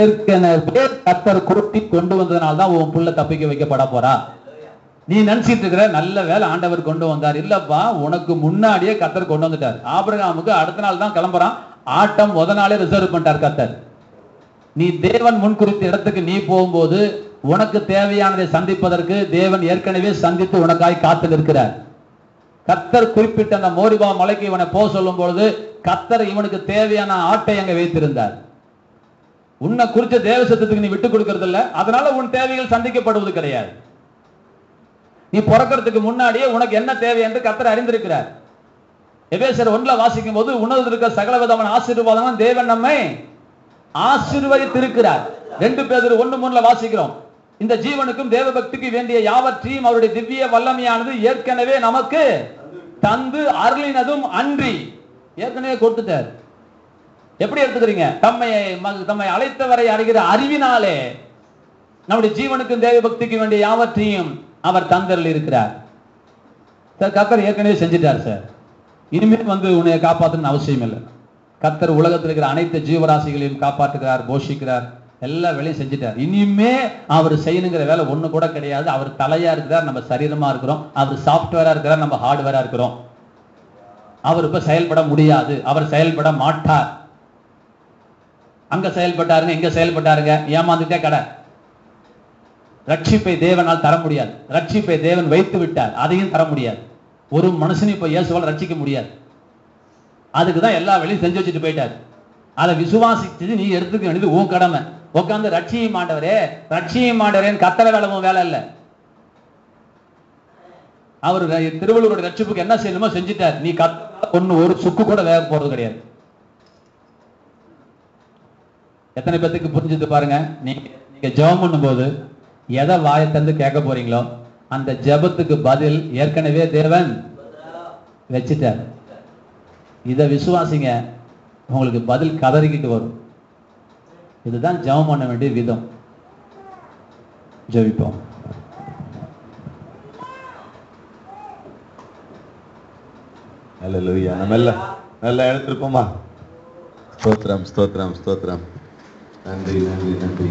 ஏற்கனவே கத்தர் கூட்டி கொண்டு வந்ததுனால்தான் உன் புள்ள தப்பிக்க வைக்கப்பட போறா. நீ நினைச்சிட்டு இருக்கிற நல்ல வேலை ஆண்டவர் கொண்டு வந்தார். இல்லப்பா, உனக்கு முன்னாடியே கத்தர் கொண்டு வந்துட்டார். ஆபிரகாமுக்கு அடுத்த நாள் தான் கிளம்புறான். ஆட்டம் முத நாளே ரிசர்வ் பண்ணிட்டார் கத்தர். நீ தேவன் முன்குறித்த இடத்துக்கு நீ போகும்போது உனக்கு தேவையானதை சந்திப்பதற்கு தேவன் ஏற்கனவே சந்தித்து உனக்காய் காத்து நிற்கிறார். கத்தர் குறிப்பிட்ட அந்த மோரிபா மலைக்கு இவனை போக சொல்லும் பொழுது கத்தர் இவனுக்கு தேவையான ஆட்டை அங்க வைத்திருந்தார். உன்னை குறித்த தேவ சத்தத்துக்கு நீ விட்டுக் கொடுக்கிறது இல்ல. அதனால உன் தேவைகள் சந்திக்கப்படுவது கிடையாது. நீ பிறக்கிறதுக்கு முன்னாடியே உனக்கு என்ன தேவை என்று கத்தர் அறிந்திருக்கிறார். எபேசியர் 1 வாசிக்கும் போது உன்னதத்தில் இருக்கிற சகல விதமான ஆசீர்வாதங்களும் தேவன் நம்மை ஆசீர்வதித்திருக்கிறார். 2 பேதுரு 1:3 வாசிக்கிறோம். இந்த ஜீவனுக்கும் தேவ பக்திக்கு வேண்டிய யாவற்றையும் அவருடைய திவ்ய வல்லமையானது ஏற்கனவே நமக்கு தந்து அருளினதும் அன்றி ஏற்கனவே கொடுத்துட்டார். எப்படி எடுத்துக்கிறீங்க? தம்மை அழைத்தவரை அறிகிற அறிவினாலே நம்முடைய ஜீவனுக்கும் தேவ பக்திக்கு வேண்டிய யாவற்றையும் அவர் தந்தருள் இருக்கிறார். சார் கர்த்தர் ஏற்கனவே செஞ்சிட்டார் சார். இனிமேல் உன்னை காப்பாற்றணும்னு அவசியம் இல்லை. கர்த்தர் உலகத்தில் இருக்கிற அனைத்து ஜீவராசிகளையும் காப்பாற்றுகிறார், போஷிக்கிறார், எல்லா வேலையும் செஞ்சுட்டார். இனிமே அவர் செய்யணுங்கிற வேலை ஒண்ணு கூட கிடையாது. அவர் தலையா இருக்கிறார், நம்ம சரீரமா இருக்கிறோம். அவர் சாப்ட்வேரா இருக்கிறார், நம்ம ஹார்ட்வேரா இருக்கிறோம். அவர் இப்ப செயல்பட முடியாது, அவர் செயல்பட மாட்டார். அங்க செயல்பட்டாருங்க, இங்க செயல்பட்டாருங்க, ஏமாந்துட்டே கடை. ரட்சிப்பை தேவனால் தர முடியாது. ரட்சிப்பை தேவன் வைத்து விட்டார், அதையும் தர முடியாது. ஒரு மனுஷன் இப்ப இயேசுவால் ரட்சிக்க முடியாது. அதுக்குதான் எல்லா வேலையும் செஞ்சு வச்சுட்டு போயிட்டார். அதை விசுவாசிச்சு நீ எடுத்துக்க வேண்டியது உன் கடமை. உட்காந்து ரட்சியும் ஆண்டவரே ரட்சியும் ஆண்டவரேன்னு கத்தர வேலை வேலை இல்லை. அவர் திருவள்ளுவரோட ரட்சிப்புக்கு என்ன செய்யணுமோ செஞ்சுட்டார். நீ ஒன்னு ஒரு சுக்கு கூட வேக போறது கிடையாது. எத்தனை பேத்துக்கு புரிஞ்சது பாருங்க. நீங்க ஜெபம் பண்ணும் போது எதை வாயை தந்து கேட்க போறீங்களோ அந்த ஜெபத்துக்கு பதில் ஏற்கனவே தேவன் வச்சுட்டார். இதை விசுவாசிங்க, உங்களுக்கு பதில் கதறிக்கிட்டு வரும். இதுதான் ஜெபம் பண்ண வேண்டிய விதம். ஜெபிப்போம். அல்லேலூயா. நம்ம நல்லா எழுந்திருப்போமா? ஸ்தோத்திரம் ஸ்தோத்திரம் ஸ்தோத்திரம். நன்றி நன்றி நன்றி.